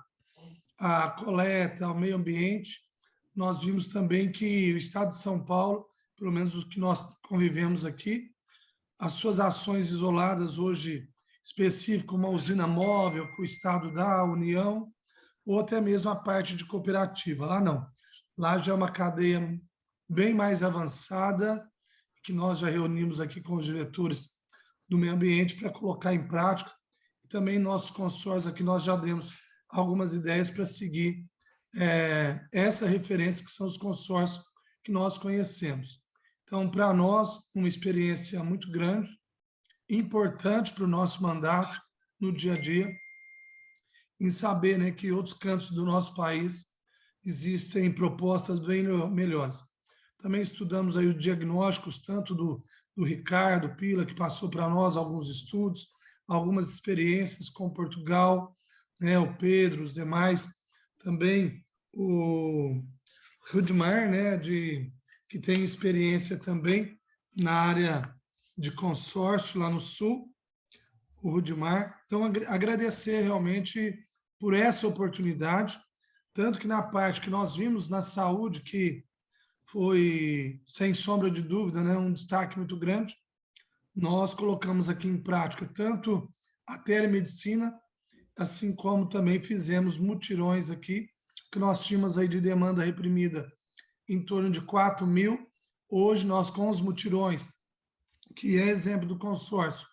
à coleta, ao meio ambiente, nós vimos também que o Estado de São Paulo, pelo menos os que nós convivemos aqui, as suas ações isoladas hoje, específico, como a usina móvel, que o Estado dá, a União, ou até mesmo a parte de cooperativa. Lá não. Lá já é uma cadeia bem mais avançada, que nós já reunimos aqui com os diretores do meio ambiente para colocar em prática. E também nossos consórcios aqui, nós já demos algumas ideias para seguir essa referência, que são os consórcios que nós conhecemos. Então, para nós, uma experiência muito grande, importante para o nosso mandato no dia a dia, em saber, né, que em outros cantos do nosso país existem propostas bem melhores. Também estudamos aí os diagnósticos, tanto do Ricardo Pila, que passou para nós alguns estudos, algumas experiências com Portugal, né, o Pedro, os demais, também o Rudmar, né, que tem experiência também na área de consórcio lá no Sul, o Rudmar. Então, agradecer realmente por essa oportunidade, tanto que na parte que nós vimos na saúde, que foi, sem sombra de dúvida, né, um destaque muito grande, nós colocamos aqui em prática tanto a telemedicina, assim como também fizemos mutirões aqui, que nós tínhamos aí de demanda reprimida em torno de 4.000. Hoje, nós com os mutirões, que é exemplo do consórcio,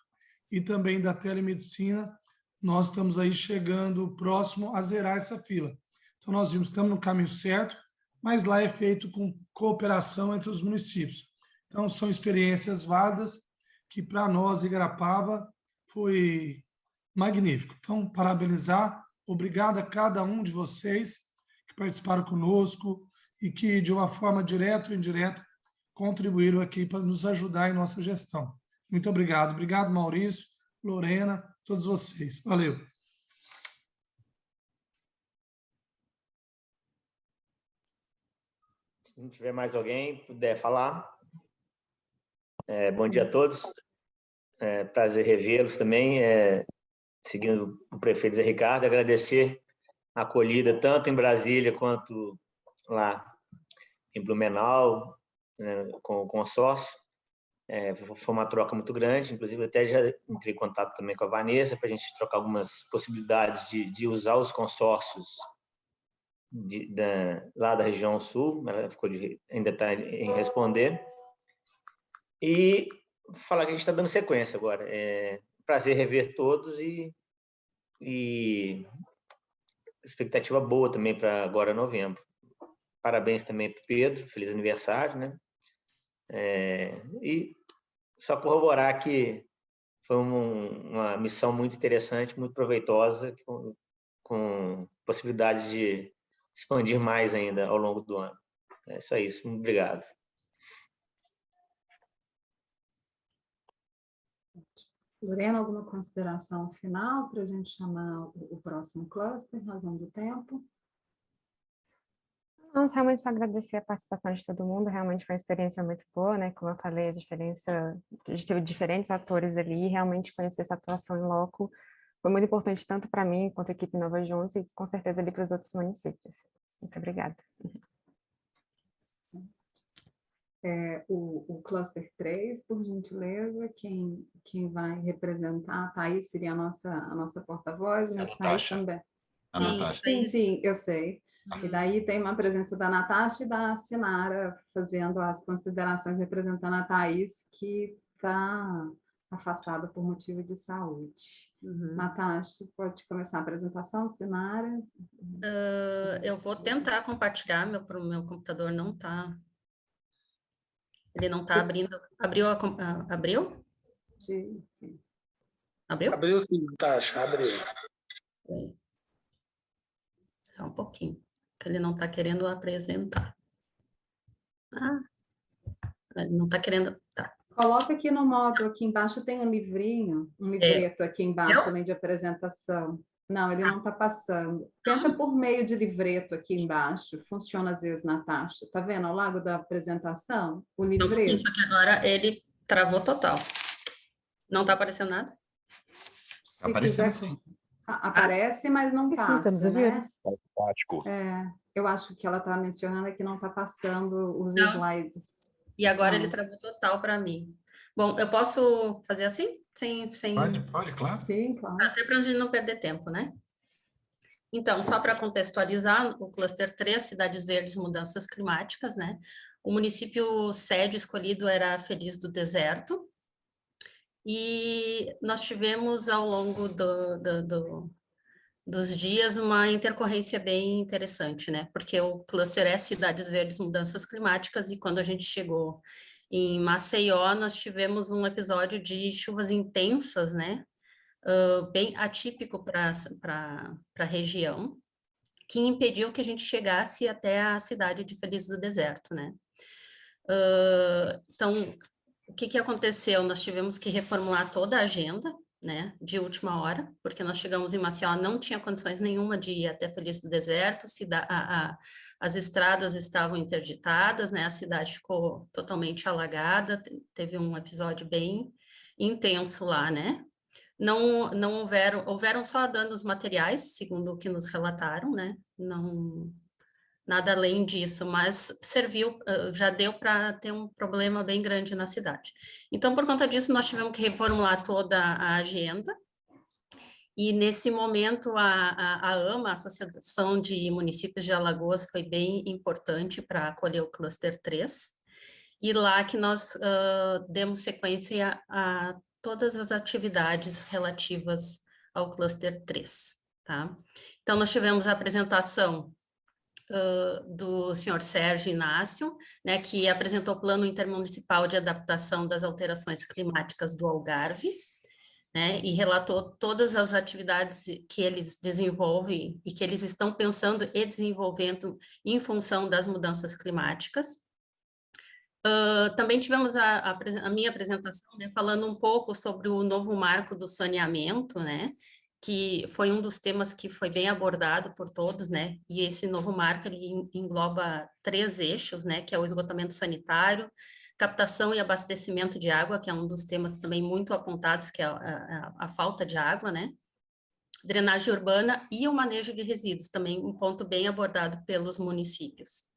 e também da telemedicina, nós estamos aí chegando próximo a zerar essa fila. Então, nós vimos que estamos no caminho certo, mas lá é feito com cooperação entre os municípios. Então, são experiências válidas que, para nós, Igarapava, foi magnífico. Então, parabenizar, obrigado a cada um de vocês que participaram conosco e que, de uma forma direta ou indireta, contribuíram aqui para nos ajudar em nossa gestão. Muito obrigado. Obrigado, Maurício, Lorena, todos vocês. Valeu. Se não tiver mais alguém puder falar. Bom dia a todos. Prazer revê-los também. Seguindo o prefeito Zé Ricardo, agradecer a acolhida tanto em Brasília quanto lá em Blumenau, com o consórcio. Foi uma troca muito grande, inclusive até já entrei em contato também com a Vanessa para a gente trocar algumas possibilidades de usar os consórcios lá da região sul. Ela ainda está em responder. E falar que a gente está dando sequência agora. Prazer rever todos e expectativa boa também para agora novembro. Parabéns também para o Pedro, feliz aniversário, né? E só corroborar que foi uma missão muito interessante, muito proveitosa, com possibilidades de expandir mais ainda ao longo do ano. É só isso, muito obrigado. Lorena, alguma consideração final para a gente chamar o próximo cluster, em razão do tempo? Não, realmente só agradecer a participação de todo mundo, realmente foi uma experiência muito boa, né? Como eu falei, a gente teve diferentes atores ali, e realmente conhecer essa atuação em loco foi muito importante tanto para mim, quanto a equipe Nova Juntos, e com certeza ali para os outros municípios. Muito obrigada. O Cluster 3, por gentileza, quem vai representar, a Thaís seria a nossa porta-voz, mas Thaís também. A Natasha. Sim, eu sei. E daí tem uma presença da Natasha e da Sinara fazendo as considerações representando a Thaís, que está afastada por motivo de saúde. Natasha, pode começar a apresentação, Sinara? Eu vou tentar compartilhar, meu computador não está... Ele não está abrindo. Abriu? Sim. Abriu? Abriu sim, Natasha, abriu. Só um pouquinho, que ele não está querendo apresentar. Ele não está querendo... Tá. Coloca aqui no modo, aqui embaixo tem um livrinho, um livreto aqui embaixo, além de apresentação. Não, ele não está passando. Tenta por meio de livreto aqui embaixo. Funciona às vezes, Natasha. Tá vendo ao lado da apresentação? O livreto. Isso aqui agora ele travou total. Não está aparecendo nada? Está aparecendo sim. Aparece, mas não passa, né? Automático. Eu acho que ela está mencionando é que não está passando os slides. E agora ele travou total para mim. Bom, eu posso fazer assim? Sem... Pode, claro. Sim, claro. Até para a gente não perder tempo, né? Então, só para contextualizar, o Cluster 3, Cidades Verdes, Mudanças Climáticas, né? O município sede escolhido era Feliz do Deserto, e nós tivemos ao longo dos dias uma intercorrência bem interessante, né? Porque o Cluster é Cidades Verdes, Mudanças Climáticas, e quando a gente chegou em Maceió, nós tivemos um episódio de chuvas intensas, né? Bem atípico para a região, que impediu que a gente chegasse até a cidade de Feliz do Deserto, né? Então, o que aconteceu? Nós tivemos que reformular toda a agenda, né, de última hora, porque nós chegamos em Maceió, não tinha condições nenhuma de ir até Feliz do Deserto, as estradas estavam interditadas, né, a cidade ficou totalmente alagada, teve um episódio bem intenso lá, né? Não houveram só danos materiais, segundo o que nos relataram, né? Não, nada além disso, mas serviu, já deu para ter um problema bem grande na cidade. Então, por conta disso, nós tivemos que reformular toda a agenda, e nesse momento a AMA, a Associação de Municípios de Alagoas, foi bem importante para acolher o Cluster 3, e lá que nós demos sequência a todas as atividades relativas ao Cluster 3, tá? Então, nós tivemos a apresentação do senhor Sérgio Inácio, né, que apresentou o Plano Intermunicipal de Adaptação das Alterações Climáticas do Algarve, né, e relatou todas as atividades que eles desenvolvem e que eles estão pensando e desenvolvendo em função das mudanças climáticas. Também tivemos a minha apresentação, né, falando um pouco sobre o novo marco do saneamento, né, que foi um dos temas que foi bem abordado por todos, né, e esse novo marco ele engloba 3 eixos, né, que é o esgotamento sanitário, captação e abastecimento de água, que é um dos temas também muito apontados, que é a falta de água, né, drenagem urbana e o manejo de resíduos, também um ponto bem abordado pelos municípios.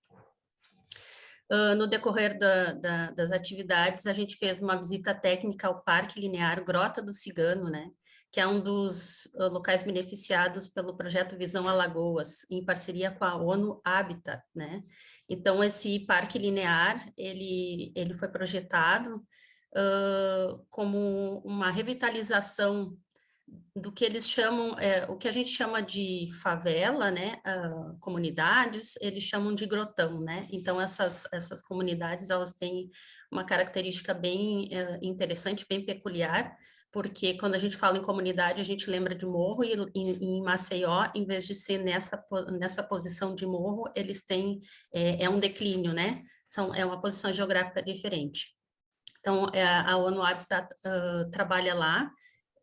No decorrer das atividades, a gente fez uma visita técnica ao Parque Linear Grota do Cigano, né, que é um dos locais beneficiados pelo projeto Visão Alagoas, em parceria com a ONU Habitat, né? Então, esse parque linear, ele foi projetado como uma revitalização do que eles chamam, o que a gente chama de favela, né, comunidades, eles chamam de grotão, né, então essas comunidades, elas têm uma característica bem interessante, bem peculiar, porque quando a gente fala em comunidade, a gente lembra de morro, e em Maceió, em vez de ser nessa posição de morro, eles têm, é um declínio, né, é uma posição geográfica diferente. Então, a ONU Habitat trabalha lá,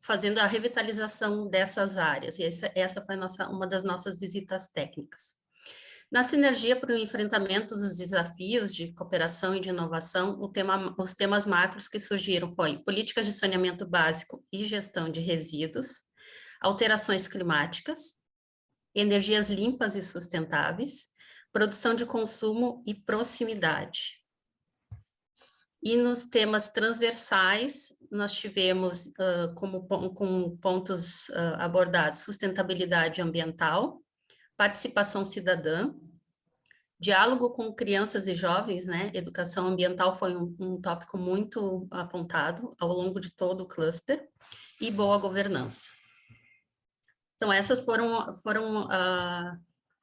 fazendo a revitalização dessas áreas, e essa foi uma das nossas visitas técnicas. Na sinergia para o enfrentamento dos desafios de cooperação e de inovação, os temas macros que surgiram foi políticas de saneamento básico e gestão de resíduos, alterações climáticas, energias limpas e sustentáveis, produção de consumo e proximidade. E nos temas transversais, nós tivemos como pontos abordados sustentabilidade ambiental, participação cidadã, diálogo com crianças e jovens, né? Educação ambiental foi um tópico muito apontado ao longo de todo o cluster, e boa governança. Então, essas foram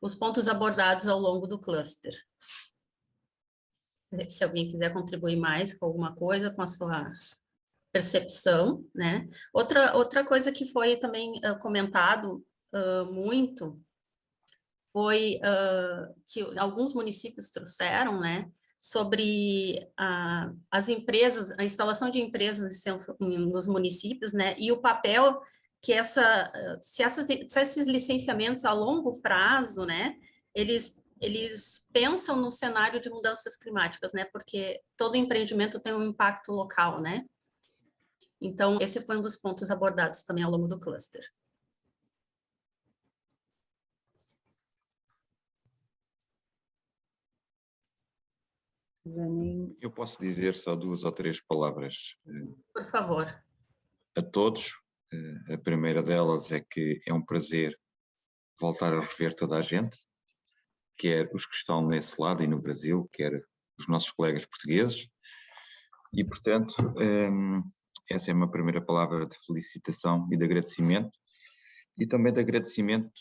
os pontos abordados ao longo do cluster. Se alguém quiser contribuir mais com alguma coisa, com a sua percepção, né? Outra coisa que foi também comentado muito foi que alguns municípios trouxeram, né, sobre as empresas, a instalação de empresas nos municípios, né, e o papel que se esses licenciamentos a longo prazo, né, eles pensam no cenário de mudanças climáticas, né, porque todo empreendimento tem um impacto local, né. Então, esse foi um dos pontos abordados também ao longo do cluster. Eu posso dizer só 2 ou 3 palavras. Por favor. A todos. A primeira delas é que é um prazer voltar a rever toda a gente, quer os que estão nesse lado e no Brasil, quer os nossos colegas portugueses. E, portanto, essa é uma primeira palavra de felicitação e de agradecimento. E também de agradecimento,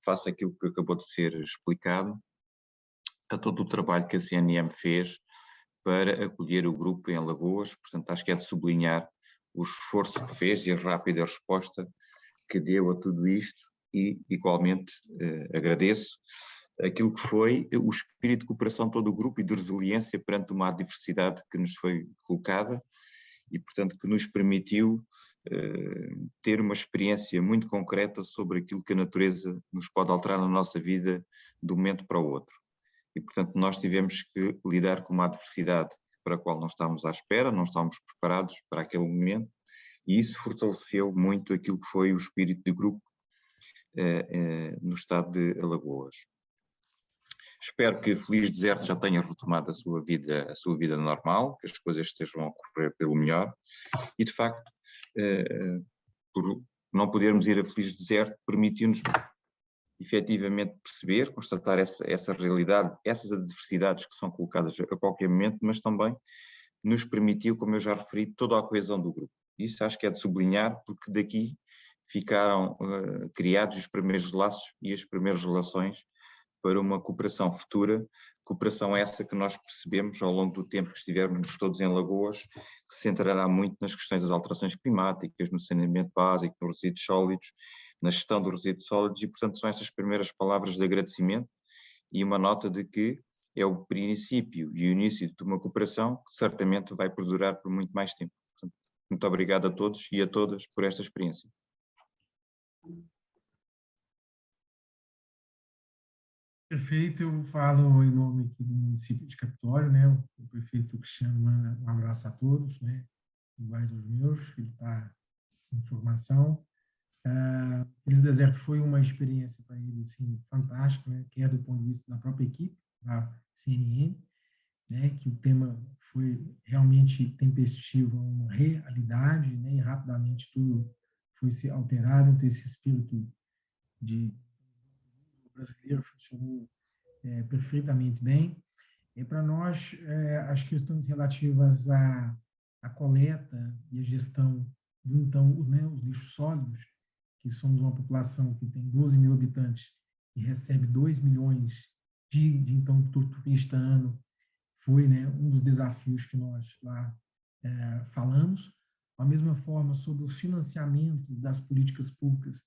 face àquilo que acabou de ser explicado, a todo o trabalho que a CNM fez para acolher o grupo em Alagoas. Portanto, acho que é de sublinhar o esforço que fez e a rápida resposta que deu a tudo isto, e igualmente agradeço aquilo que foi o espírito de cooperação de todo o grupo e de resiliência perante uma adversidade que nos foi colocada e, portanto, que nos permitiu ter uma experiência muito concreta sobre aquilo que a natureza nos pode alterar na nossa vida de um momento para o outro. E, portanto, nós tivemos que lidar com uma adversidade para a qual não estávamos à espera, não estávamos preparados para aquele momento, e isso fortaleceu muito aquilo que foi o espírito de grupo no estado de Alagoas. Espero que Feliz Deserto já tenha retomado a sua vida normal, que as coisas estejam a ocorrer pelo melhor, e de facto, por não podermos ir a Feliz Deserto, permitiu-nos efetivamente perceber, constatar essa realidade, essas adversidades que são colocadas a qualquer momento, mas também nos permitiu, como eu já referi, toda a coesão do grupo. Isso acho que é de sublinhar, porque daqui ficaram criados os primeiros laços e as primeiras relações para uma cooperação futura, cooperação essa que nós percebemos ao longo do tempo que estivermos todos em Alagoas, que se centrará muito nas questões das alterações climáticas, no saneamento básico, nos resíduos sólidos, na gestão dos resíduos sólidos, e portanto são estas primeiras palavras de agradecimento e uma nota de que é o princípio e o início de uma cooperação que certamente vai perdurar por muito mais tempo. Portanto, muito obrigado a todos e a todas por esta experiência. Perfeito, eu falo em nome aqui do município de Capitólio, né? O prefeito Cristiano manda um abraço a todos, né? Iguais aos meus, ele está em formação. Feliz Deserto foi uma experiência para ele assim, fantástica, né? Quer do ponto de vista da própria equipe, da CNN, né? Que o tema foi realmente tempestivo a uma realidade, né? E rapidamente tudo foi se alterado, então esse espírito de brasileiro funcionou perfeitamente bem. E para nós, as questões relativas à coleta e à gestão do então, né, os lixos sólidos, que somos uma população que tem 12 mil habitantes e recebe 2 milhões de então turista ano, foi, né, um dos desafios que nós lá falamos. Da mesma forma, sobre o financiamento das políticas públicas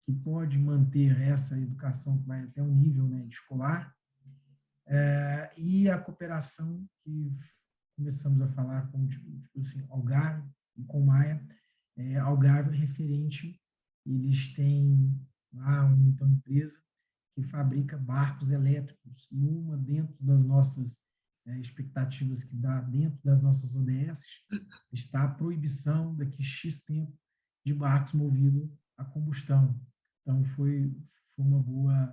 que pode manter essa educação que vai até um nível, né, escolar, e a cooperação que começamos a falar com tipo assim, Algarve e com Maia. Algarve referente, eles têm lá uma empresa que fabrica barcos elétricos, e uma dentro das nossas expectativas que dá dentro das nossas ODS está a proibição daqui X tempo de barcos movidos a combustão. Então, foi uma boa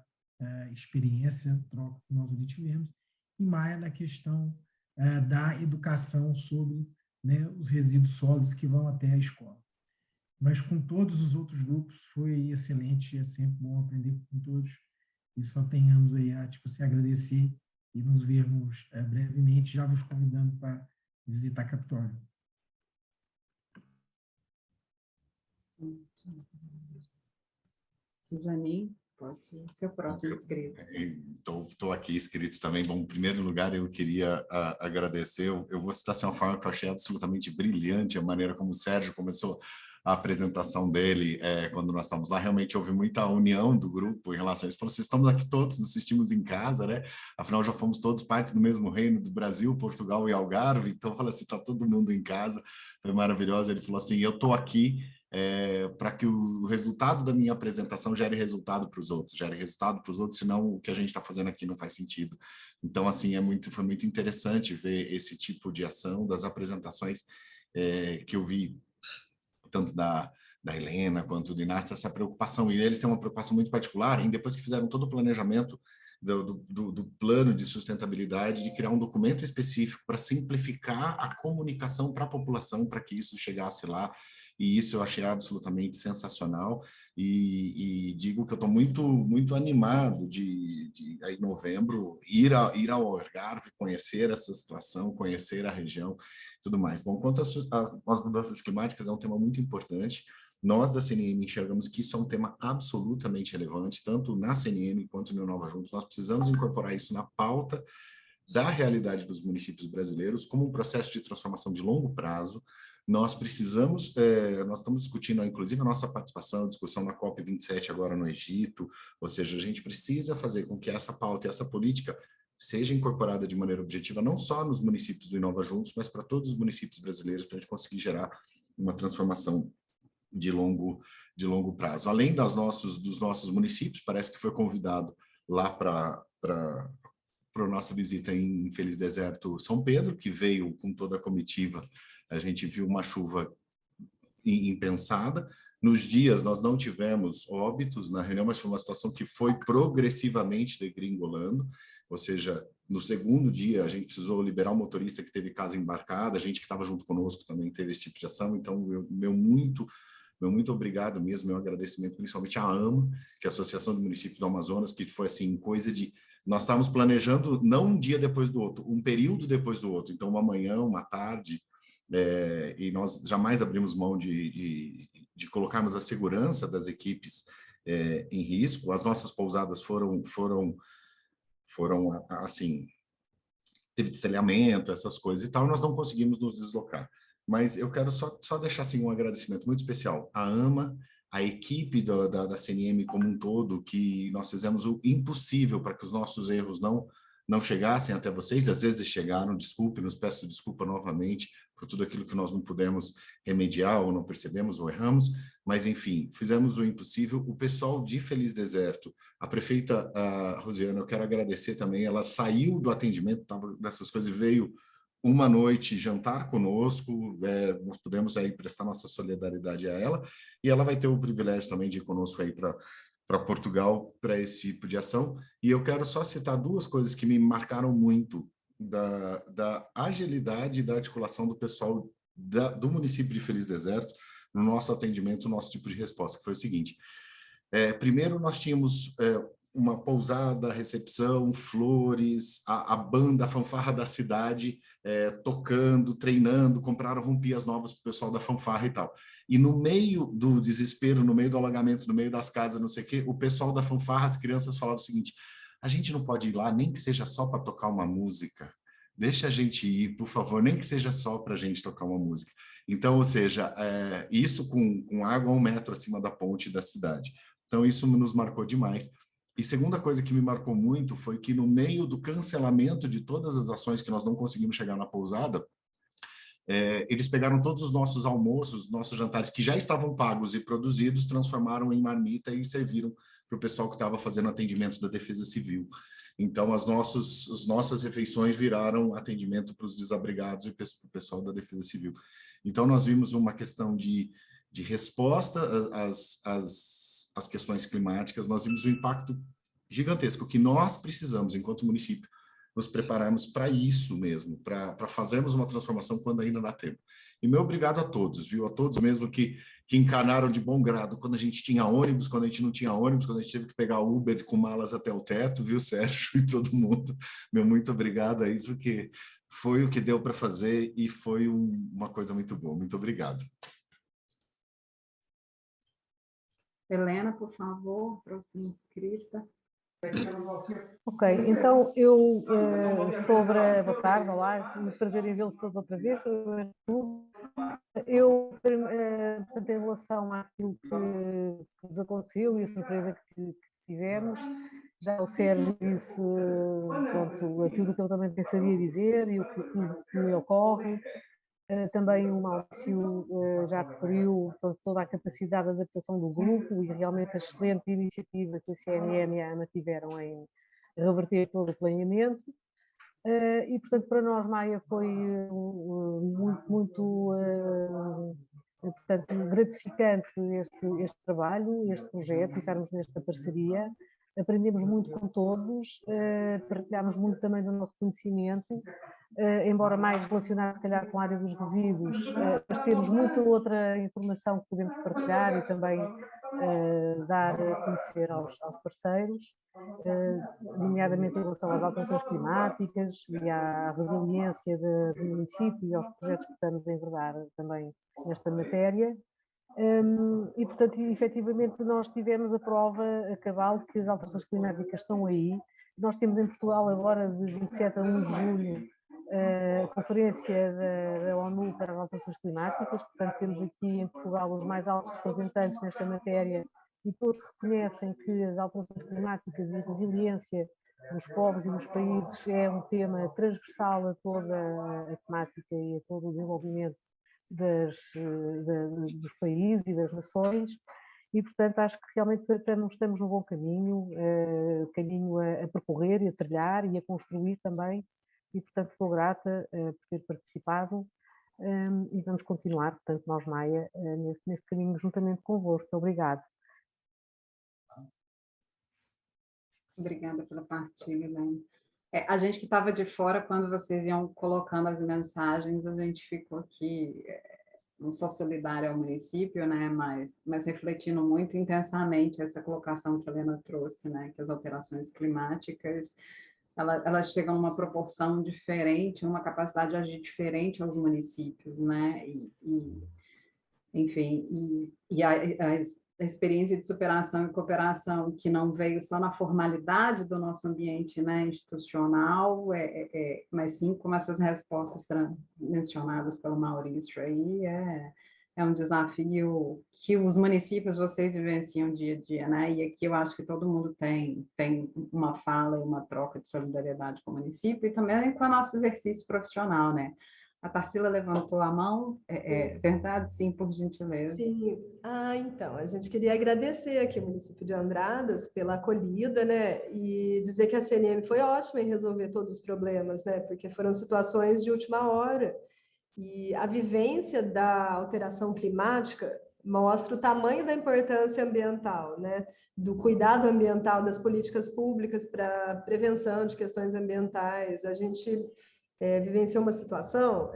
experiência, troca que nós ali tivemos, e mais na questão da educação sobre, né, os resíduos sólidos que vão até a escola. Mas com todos os outros grupos foi excelente, é sempre bom aprender com todos, e só tenhamos aí a agradecer e nos vermos brevemente, já vos convidando para visitar a Capitólio. Zanin, pode ser o próximo inscrito. Estou aqui inscrito também. Bom, em primeiro lugar, eu queria agradecer. Eu vou citar assim, uma forma que eu achei absolutamente brilhante, a maneira como o Sérgio começou a apresentação dele quando nós estávamos lá. Realmente houve muita união do grupo em relação a isso. Falou assim, estamos aqui todos, nos assistimos em casa, né? Afinal, já fomos todos parte do mesmo reino, do Brasil, Portugal e Algarve. Então, falou assim, está todo mundo em casa. Foi maravilhoso. Ele falou assim, eu estou aqui para que o resultado da minha apresentação gere resultado para os outros, senão o que a gente está fazendo aqui não faz sentido. Então, assim, foi muito interessante ver esse tipo de ação, das apresentações que eu vi, tanto da Helena quanto do Inácio, essa preocupação, e eles têm uma preocupação muito particular, em depois que fizeram todo o planejamento do plano de sustentabilidade, de criar um documento específico para simplificar a comunicação para a população, para que isso chegasse lá, e isso eu achei absolutamente sensacional, e digo que eu estou muito animado de em novembro ir ao Algarve, conhecer essa situação, conhecer a região, tudo mais. Bom, quanto às mudanças climáticas, é um tema muito importante. Nós da CNM enxergamos que isso é um tema absolutamente relevante, tanto na CNM quanto no Nova Juntos. Nós precisamos incorporar isso na pauta da realidade dos municípios brasileiros como um processo de transformação de longo prazo. Nós precisamos, nós estamos discutindo, inclusive, a nossa participação, discussão na COP27 agora no Egito, ou seja, a gente precisa fazer com que essa pauta e essa política seja incorporada de maneira objetiva, não só nos municípios do Inova Juntos, mas para todos os municípios brasileiros, para a gente conseguir gerar uma transformação de longo prazo. Além dos nossos municípios, parece que foi convidado lá para a nossa visita em Feliz Deserto São Pedro, que veio com toda a comitiva. A gente viu uma chuva impensada. Nos dias, nós não tivemos óbitos na reunião, mas foi uma situação que foi progressivamente degringolando, ou seja, no segundo dia, a gente precisou liberar o motorista que teve casa embarcada, a gente que estava junto conosco também teve esse tipo de ação, então, meu muito obrigado mesmo, meu agradecimento principalmente à AMA, que é a Associação do Município do Amazonas, que foi assim, coisa de... Nós estávamos planejando não um dia depois do outro, um período depois do outro, então uma manhã, uma tarde, e nós jamais abrimos mão de colocarmos a segurança das equipes em risco. As nossas pousadas foram assim, teve destelhamento, essas coisas e tal, nós não conseguimos nos deslocar. Mas eu quero só deixar assim, um agradecimento muito especial à AMA, à equipe da CNM como um todo, que nós fizemos o impossível para que os nossos erros não chegassem até vocês. Às vezes chegaram, desculpe, nos peço desculpa novamente por tudo aquilo que nós não pudemos remediar, ou não percebemos, ou erramos, mas enfim, fizemos o impossível. O pessoal de Feliz Deserto, a prefeita Rosiana, eu quero agradecer também, ela saiu do atendimento, estava nessas coisas, e veio uma noite jantar conosco, nós pudemos aí prestar nossa solidariedade a ela, e ela vai ter o privilégio também de ir conosco aí para Portugal, para esse tipo de ação. E eu quero só citar duas coisas que me marcaram muito da agilidade e da articulação do pessoal do município de Feliz Deserto no nosso atendimento, no nosso tipo de resposta, que foi o seguinte. Primeiro, nós tínhamos uma pousada, recepção, flores, a banda, a fanfarra da cidade tocando, treinando, compraram rompias novas para o pessoal da fanfarra e tal. E no meio do desespero, no meio do alagamento, no meio das casas, não sei o quê, o pessoal da fanfarra, as crianças falavam o seguinte: a gente não pode ir lá, nem que seja só para tocar uma música. Deixa a gente ir, por favor, nem que seja só para a gente tocar uma música. Então, ou seja, isso com água 1 metro acima da ponte da cidade. Então, isso nos marcou demais. E segunda coisa que me marcou muito foi que no meio do cancelamento de todas as ações que nós não conseguimos chegar na pousada, eles pegaram todos os nossos almoços, nossos jantares que já estavam pagos e produzidos, transformaram em marmita e serviram para o pessoal que estava fazendo atendimento da Defesa Civil. Então, as nossas refeições viraram atendimento para os desabrigados e para o pessoal da Defesa Civil. Então, nós vimos uma questão de resposta às questões climáticas, nós vimos um impacto gigantesco que nós precisamos, enquanto município, nos prepararmos para isso mesmo, para fazermos uma transformação quando ainda dá tempo. E meu obrigado a todos, viu? A todos mesmo que encanaram de bom grado quando a gente tinha ônibus, quando a gente não tinha ônibus, quando a gente teve que pegar Uber com malas até o teto, viu, Sérgio e todo mundo. Meu muito obrigado aí, porque foi o que deu para fazer e foi uma coisa muito boa. Muito obrigado. Helena, por favor, próxima inscrita. Ok, então boa tarde, olá, muito prazer em vê-los todos outra vez. Portanto, em relação àquilo que nos aconteceu e a surpresa que tivemos, já o Sérgio disse pronto, aquilo que eu também pensaria dizer e o que me ocorre. Também o Maurício já referiu toda a capacidade de adaptação do grupo e realmente a excelente iniciativa que a CNM e a AMA tiveram em reverter todo o planeamento. E, portanto, para nós, Maia, foi muito portanto, gratificante este trabalho, este projeto, estarmos nesta parceria. Aprendemos muito com todos, partilhámos muito também do nosso conhecimento, embora mais relacionado, se calhar, com a área dos resíduos, mas temos muita outra informação que podemos partilhar e também dar a conhecer aos parceiros, nomeadamente em relação às alterações climáticas e à resiliência do município e aos projetos que estamos a enverdar também nesta matéria. E, portanto, efetivamente, nós tivemos a prova a cabal que as alterações climáticas estão aí. Nós temos em Portugal agora, de 27 a 1 de julho, a Conferência da ONU para as Alterações Climáticas, portanto, temos aqui em Portugal os mais altos representantes nesta matéria e todos reconhecem que as alterações climáticas e a resiliência dos povos e dos países é um tema transversal a toda a temática e a todo o desenvolvimento dos países e das nações, e portanto acho que realmente estamos no bom caminho, caminho a percorrer e a trilhar e a construir também, e portanto estou grata por ter participado e vamos continuar, portanto nós, Maia, neste caminho juntamente convosco. Obrigado. Obrigada pela partilha, Helena. A gente que estava de fora, quando vocês iam colocando as mensagens, a gente ficou aqui, não só solidária ao município, né, mas refletindo muito intensamente essa colocação que a Helena trouxe, né, que as alterações climáticas, elas chegam a uma proporção diferente, uma capacidade de agir diferente aos municípios, né, enfim, a experiência de superação e cooperação que não veio só na formalidade do nosso ambiente, né, institucional, mas sim como essas respostas mencionadas pelo Maurício aí, é um desafio que os municípios, vocês vivenciam dia a dia, né, e aqui eu acho que todo mundo tem uma fala e uma troca de solidariedade com o município e também com o nosso exercício profissional, né. A Tarsila levantou a mão, verdade? Sim, por gentileza. Sim, então, a gente queria agradecer aqui ao município de Andradas pela acolhida, né, e dizer que a CNM foi ótima em resolver todos os problemas, né, porque foram situações de última hora, e a vivência da alteração climática mostra o tamanho da importância ambiental, né, do cuidado ambiental, das políticas públicas para prevenção de questões ambientais. A gente vivenciou uma situação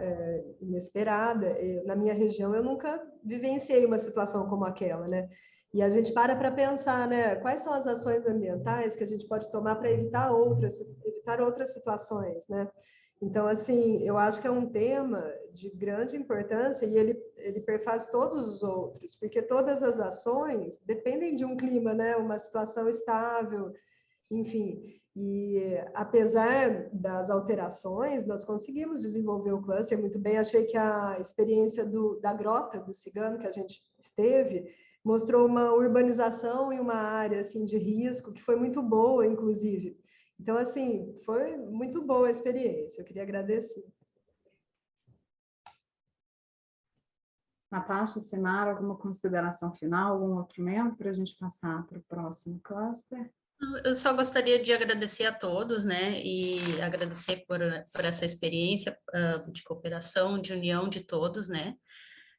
inesperada. Na minha região, eu nunca vivenciei uma situação como aquela, né? E a gente para pensar, né? Quais são as ações ambientais que a gente pode tomar para evitar outras situações, né? Então, assim, eu acho que é um tema de grande importância e ele perfaz todos os outros, porque todas as ações dependem de um clima, né? Uma situação estável, enfim. E, apesar das alterações, nós conseguimos desenvolver o cluster muito bem. Achei que a experiência da Grota do Cigano, que a gente esteve, mostrou uma urbanização e uma área assim, de risco, que foi muito boa, inclusive. Então, assim, foi muito boa a experiência. Eu queria agradecer. Natasha, Sinara, alguma consideração final, algum outro membro para a gente passar para o próximo cluster? Eu só gostaria de agradecer a todos, né, e agradecer por essa experiência de cooperação, de união de todos, né,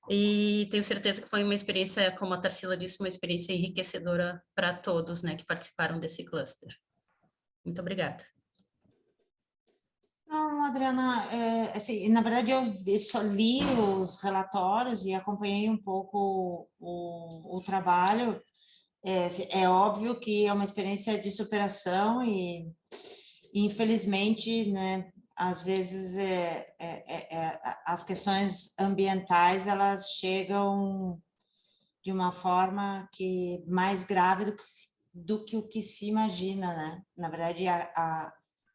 e tenho certeza que foi uma experiência, como a Tarsila disse, uma experiência enriquecedora para todos, né, que participaram desse cluster. Muito obrigada. Não, Adriana, assim, na verdade eu só li os relatórios e acompanhei um pouco o trabalho. É óbvio que é uma experiência de superação e infelizmente, né, às vezes as questões ambientais elas chegam de uma forma que mais grave do que o que se imagina, né? Na verdade,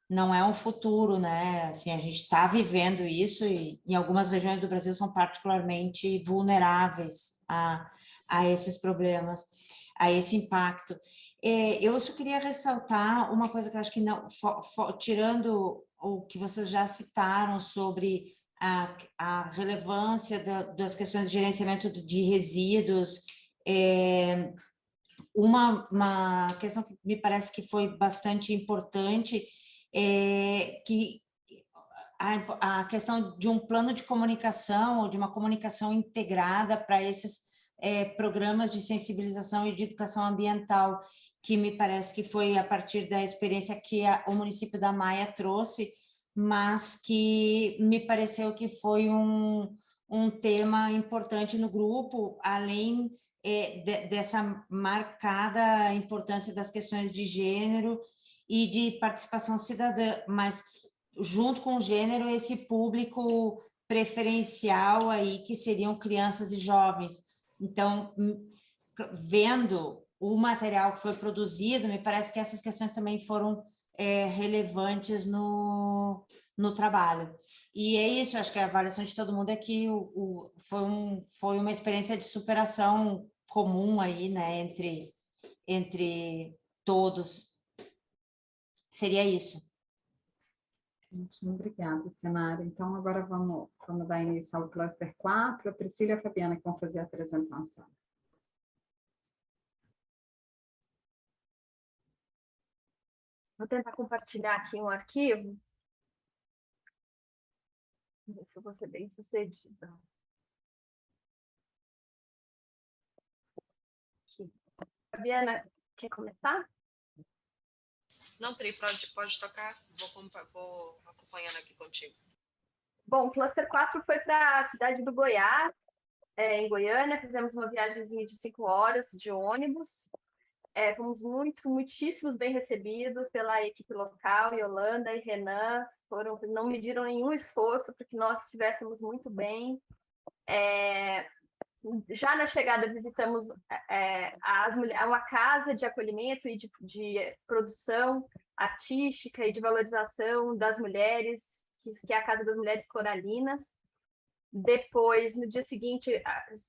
não é um futuro, né? Assim, a gente está vivendo isso e em algumas regiões do Brasil são particularmente vulneráveis a esses problemas, a esse impacto. Eu só queria ressaltar uma coisa que eu acho que não, tirando o que vocês já citaram sobre a relevância das questões de gerenciamento de resíduos, uma questão que me parece que foi bastante importante é que a questão de um plano de comunicação ou de uma comunicação integrada para esses programas de sensibilização e de educação ambiental, que me parece que foi a partir da experiência que o município da Maia trouxe, mas que me pareceu que foi um tema importante no grupo, além dessa marcada importância das questões de gênero e de participação cidadã, mas junto com o gênero, esse público preferencial aí, que seriam crianças e jovens. Então, vendo o material que foi produzido, me parece que essas questões também foram relevantes no trabalho. E é isso, acho que a avaliação de todo mundo é que foi uma experiência de superação comum aí, né, entre todos. Seria isso. Muito obrigada, Sinara. Então, agora vamos dar início ao cluster 4. A Priscila e a Fabiana que vão fazer a apresentação. Vou tentar compartilhar aqui um arquivo. Vamos ver se eu vou ser bem sucedida. Aqui. Fabiana, quer começar? Não, Pri, pode tocar. Vou acompanhando aqui contigo. Bom, o Cluster 4 foi para a cidade do Goiás, em Goiânia. Fizemos uma viagemzinha de 5 horas de ônibus. Fomos muitíssimos bem recebidos pela equipe local, Yolanda e Renan. Não mediram nenhum esforço para que nós estivéssemos muito bem. Já na chegada visitamos uma casa de acolhimento e de produção artística e de valorização das mulheres, que é a Casa das Mulheres Coralinas. Depois, no dia seguinte,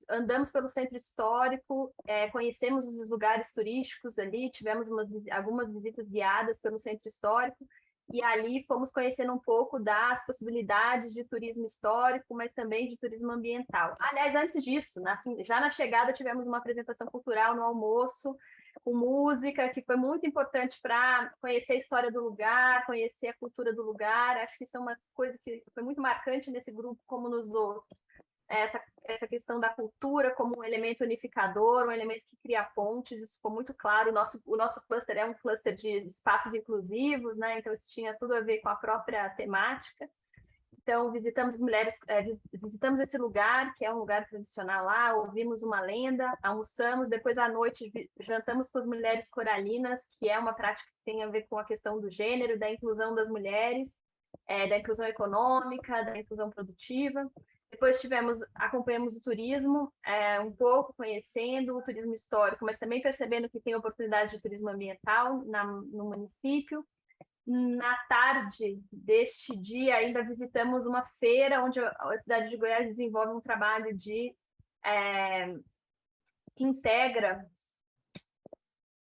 andamos pelo centro histórico, conhecemos os lugares turísticos ali, tivemos algumas visitas guiadas pelo centro histórico, e ali fomos conhecendo um pouco das possibilidades de turismo histórico, mas também de turismo ambiental. Aliás, antes disso, já na chegada tivemos uma apresentação cultural no almoço, com música, que foi muito importante para conhecer a história do lugar, conhecer a cultura do lugar. Acho que isso é uma coisa que foi muito marcante nesse grupo, como nos outros. Essa questão da cultura como um elemento unificador, um elemento que cria pontes, isso ficou muito claro. O nosso cluster é um cluster de espaços inclusivos, né? Então isso tinha tudo a ver com a própria temática. Então visitamos visitamos esse lugar, que é um lugar tradicional lá, ouvimos uma lenda, almoçamos, depois à noite jantamos com as mulheres coralinas, que é uma prática que tem a ver com a questão do gênero, da inclusão das mulheres, da inclusão econômica, da inclusão produtiva. Depois acompanhamos o turismo, um pouco conhecendo o turismo histórico, mas também percebendo que tem oportunidade de turismo ambiental no município. Na tarde deste dia, ainda visitamos uma feira onde a cidade de Goiás desenvolve um trabalho que integra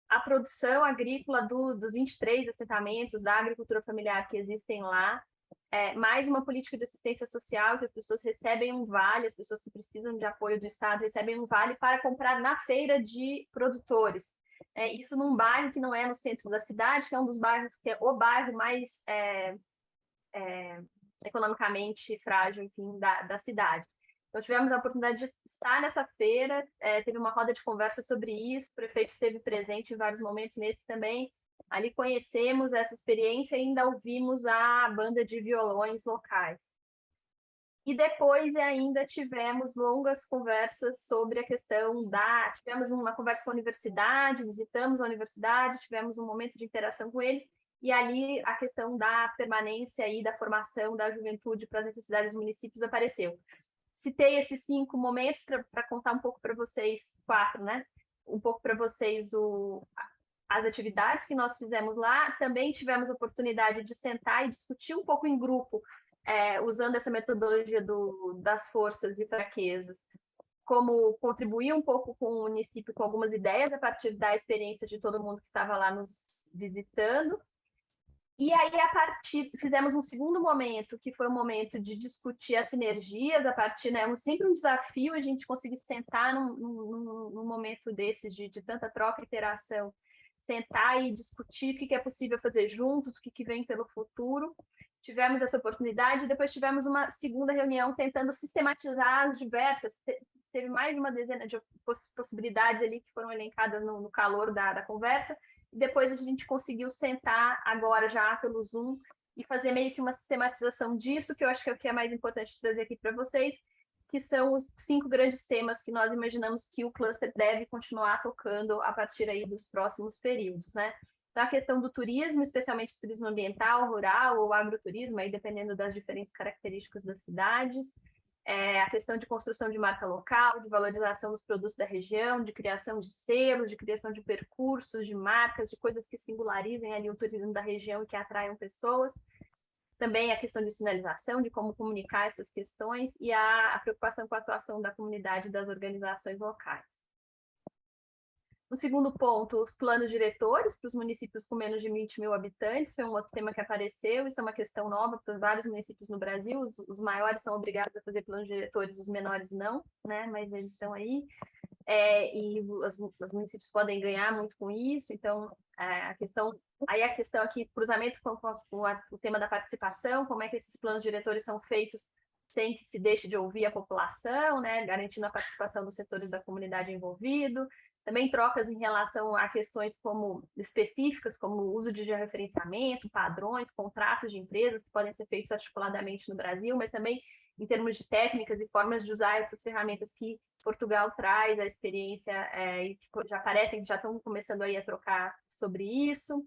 a produção agrícola dos 23 assentamentos da agricultura familiar que existem lá, mais uma política de assistência social, que as pessoas recebem um vale, as pessoas que precisam de apoio do Estado recebem um vale para comprar na feira de produtores. Isso num bairro que não é no centro da cidade, que é um dos bairros, que é o bairro mais economicamente frágil, enfim, da cidade. Então, tivemos a oportunidade de estar nessa feira, teve uma roda de conversa sobre isso, o prefeito esteve presente em vários momentos nesse também. Ali conhecemos essa experiência e ainda ouvimos a banda de violões locais. E depois ainda tivemos longas conversas sobre a questão tivemos uma conversa com a universidade, visitamos a universidade, tivemos um momento de interação com eles, e ali a questão da permanência e da formação da juventude para as necessidades dos municípios apareceu. Citei esses 5 momentos para contar um pouco para vocês, 4, né? Um pouco para vocês as atividades que nós fizemos lá. Também tivemos a oportunidade de sentar e discutir um pouco em grupo, usando essa metodologia das forças e fraquezas, como contribuir um pouco com o município com algumas ideias a partir da experiência de todo mundo que estava lá nos visitando. E aí, fizemos um segundo momento, que foi o momento de discutir as sinergias, a partir, né, sempre um desafio a gente conseguir sentar num momento desses de tanta troca e interação, sentar e discutir o que é possível fazer juntos, o que vem pelo futuro. Tivemos essa oportunidade, e depois tivemos uma segunda reunião tentando sistematizar as diversas, teve mais de uma dezena de possibilidades ali que foram elencadas no calor da conversa. Depois a gente conseguiu sentar agora já pelo Zoom e fazer meio que uma sistematização disso, que eu acho que é o que é mais importante trazer aqui para vocês, que são os 5 grandes temas que nós imaginamos que o cluster deve continuar tocando a partir aí dos próximos períodos, né? Então, a questão do turismo, especialmente turismo ambiental, rural ou agroturismo, aí dependendo das diferentes características das cidades, a questão de construção de marca local, de valorização dos produtos da região, de criação de selos, de criação de percursos, de marcas, de coisas que singularizem ali o turismo da região e que atraiam pessoas. Também a questão de sinalização, de como comunicar essas questões e a preocupação com a atuação da comunidade e das organizações locais. O segundo ponto, os planos diretores para os municípios com menos de 20 mil habitantes, foi um outro tema que apareceu, isso é uma questão nova para vários municípios no Brasil, os maiores são obrigados a fazer planos diretores, os menores não, né? Mas eles estão aí, e os municípios podem ganhar muito com isso, então a questão aqui, cruzamento com o tema da participação, como é que esses planos diretores são feitos sem que se deixe de ouvir a população, né? Garantindo a participação dos setores da comunidade envolvido. Também trocas em relação a questões específicas, como o uso de georreferenciamento, padrões, contratos de empresas que podem ser feitos articuladamente no Brasil, mas também em termos de técnicas e formas de usar essas ferramentas que Portugal traz, a experiência, e que já parecem que já estão começando aí a trocar sobre isso.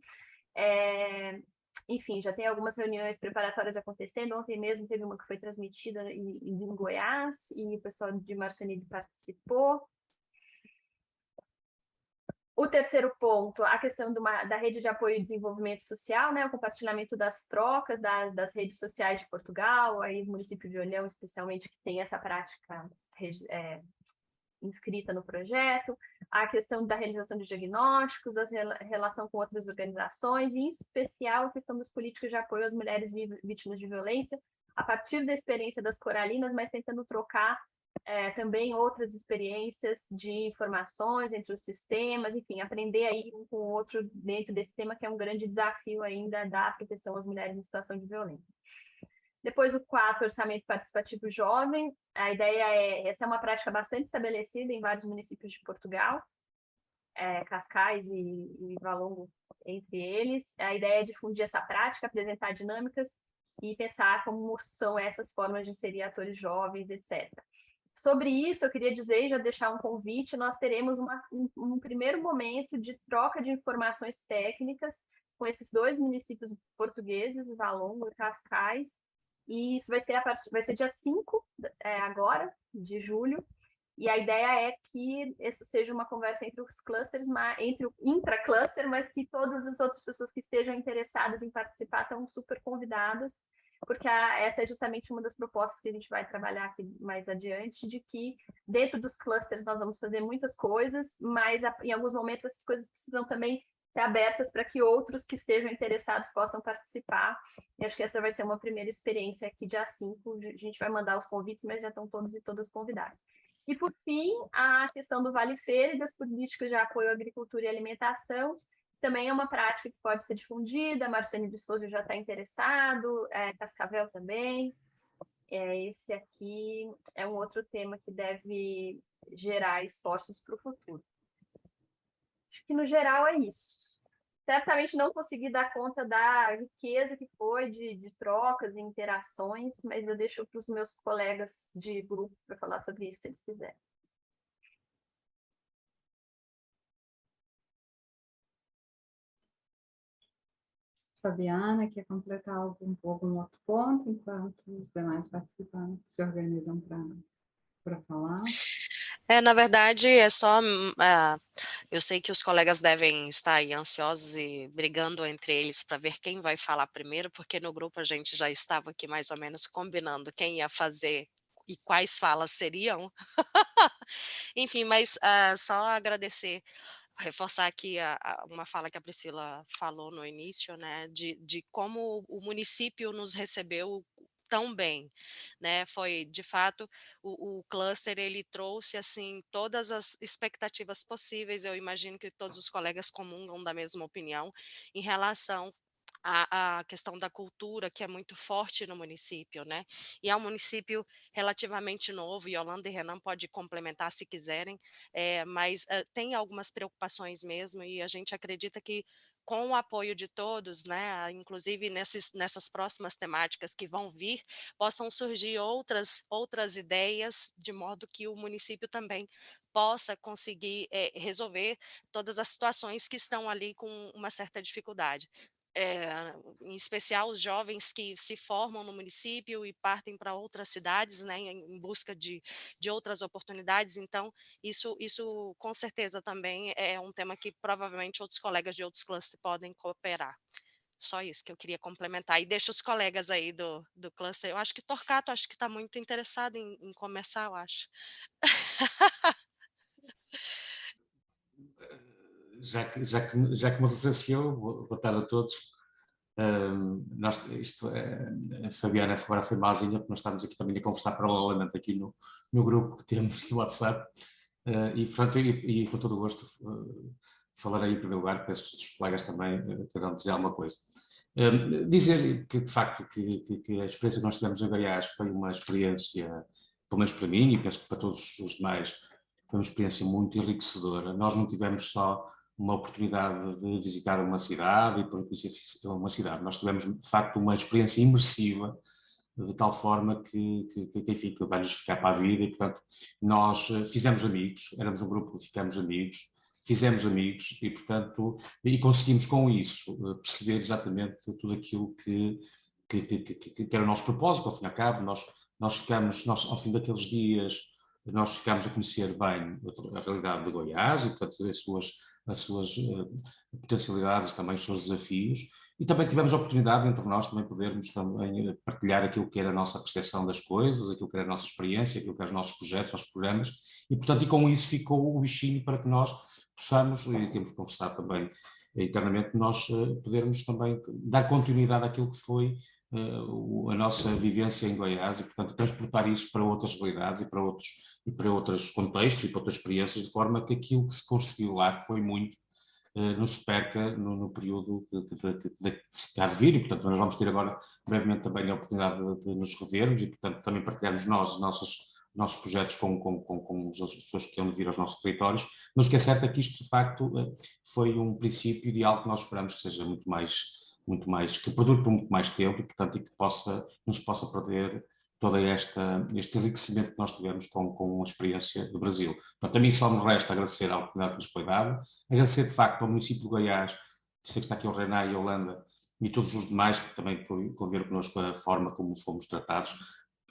Enfim, já tem algumas reuniões preparatórias acontecendo. Ontem mesmo teve uma que foi transmitida em Goiás, e o pessoal de Marcionide participou. O terceiro ponto, a questão da rede de apoio e desenvolvimento social, né, o compartilhamento das trocas das redes sociais de Portugal, aí o município de Olhão, especialmente, que tem essa prática inscrita no projeto, a questão da realização de diagnósticos, a relação com outras organizações, e, em especial, a questão das políticas de apoio às mulheres vítimas de violência, a partir da experiência das coralinas, mas tentando trocar também outras experiências de informações entre os sistemas, enfim, aprender aí um com o outro dentro desse tema, que é um grande desafio ainda da proteção às mulheres em situação de violência. Depois, o 4, orçamento participativo jovem. A ideia essa é uma prática bastante estabelecida em vários municípios de Portugal, Cascais e Valongo entre eles. A ideia é difundir essa prática, apresentar dinâmicas e pensar como são essas formas de inserir atores jovens, etc. Sobre isso, eu queria dizer e já deixar um convite, nós teremos um primeiro momento de troca de informações técnicas com esses 2 municípios portugueses, Valongo e Cascais, e isso vai ser dia 5 agora, de julho, e a ideia é que isso seja uma conversa entre os clusters, entre o intra-cluster, mas que todas as outras pessoas que estejam interessadas em participar estão super convidadas, porque essa é justamente uma das propostas que a gente vai trabalhar aqui mais adiante, de que dentro dos clusters nós vamos fazer muitas coisas, mas em alguns momentos essas coisas precisam também ser abertas para que outros que estejam interessados possam participar. E acho que essa vai ser uma primeira experiência aqui, dia 5. A gente vai mandar os convites, mas já estão todos e todas convidados. E, por fim, a questão do Vale Feira e das políticas de apoio à agricultura e alimentação. Também é uma prática que pode ser difundida. Marciane de Souza já está interessado, Cascavel também. Esse aqui é um outro tema que deve gerar esforços para o futuro. Acho que, no geral, é isso. Certamente não consegui dar conta da riqueza que foi de trocas e interações, mas eu deixo para os meus colegas de grupo para falar sobre isso, se eles quiserem. Fabiana, quer completar algum outro ponto, enquanto os demais participantes se organizam para falar? Na verdade, é só... eu sei que os colegas devem estar aí ansiosos e brigando entre eles para ver quem vai falar primeiro, porque no grupo a gente já estava aqui mais ou menos combinando quem ia fazer e quais falas seriam. Enfim, mas só agradecer, reforçar aqui uma fala que a Priscila falou no início, né, de como o município nos recebeu tão bem, né? Foi, de fato, o cluster, ele trouxe, assim, todas as expectativas possíveis. Eu imagino que todos os colegas comungam da mesma opinião em relação à questão da cultura, que é muito forte no município, né? E é um município relativamente novo, e Yolanda e Renan podem complementar se quiserem, mas tem algumas preocupações mesmo, e a gente acredita que com o apoio de todos, né, inclusive nessas próximas temáticas que vão vir, possam surgir outras ideias, de modo que o município também possa conseguir resolver todas as situações que estão ali com uma certa dificuldade. Em especial os jovens que se formam no município e partem para outras cidades, né, em busca de outras oportunidades. Então, isso com certeza também é um tema que provavelmente outros colegas de outros clusters podem cooperar. Só isso que eu queria complementar. E deixo os colegas aí do cluster. Eu acho que Torquato está muito interessado em começar, eu acho. Já que me referenciou, boa tarde a todos. A Fabiana agora foi malzinha, porque nós estamos aqui também a conversar paralelamente aqui no grupo que temos no WhatsApp, e portanto, com todo o gosto falarei em primeiro lugar, peço que os colegas também terão de dizer alguma coisa. Dizer que, de facto, que a experiência que nós tivemos em Goiás foi uma experiência, pelo menos para mim e penso que para todos os demais, foi uma experiência muito enriquecedora. Nós não tivemos só uma oportunidade de visitar uma cidade e para conhecer uma cidade. Nós tivemos, de facto, uma experiência imersiva, de tal forma que enfim, que vai-nos ficar para a vida e, portanto, nós fizemos amigos, éramos um grupo que ficamos amigos, fizemos amigos e, portanto, e conseguimos com isso perceber exatamente tudo aquilo que era o nosso propósito, ao fim e ao cabo. Nós, ao fim daqueles dias, nós ficámos a conhecer bem a realidade de Goiás e, portanto, as suas potencialidades, também os seus desafios, e também tivemos a oportunidade entre nós também podermos também partilhar aquilo que era a nossa percepção das coisas, aquilo que era a nossa experiência, aquilo que eram os nossos projetos, os nossos programas, e portanto, e com isso ficou o bichinho para que nós possamos, e temos conversado também internamente, nós podermos também dar continuidade àquilo que foi a nossa vivência em Goiás e, portanto, transportar isso para outras realidades e para outros contextos e para outras experiências, de forma que aquilo que se construiu lá, que foi muito, não se perca no período que há de vir, e, portanto, nós vamos ter agora, brevemente, também a oportunidade de nos revermos e, portanto, também partilharmos os nossos projetos com as pessoas que hão de vir aos nossos territórios, mas o que é certo é que isto, de facto, foi um princípio de algo que nós esperamos que seja muito mais, que perdure por muito mais tempo e, portanto, e que não se possa perder todo este enriquecimento que nós tivemos com a experiência do Brasil. Portanto, a mim só me resta agradecer a oportunidade que nos foi dada, agradecer, de facto, ao município de Goiás, sei que está aqui o Renan e a Yolanda, e todos os demais que também conviveram connosco a forma como fomos tratados,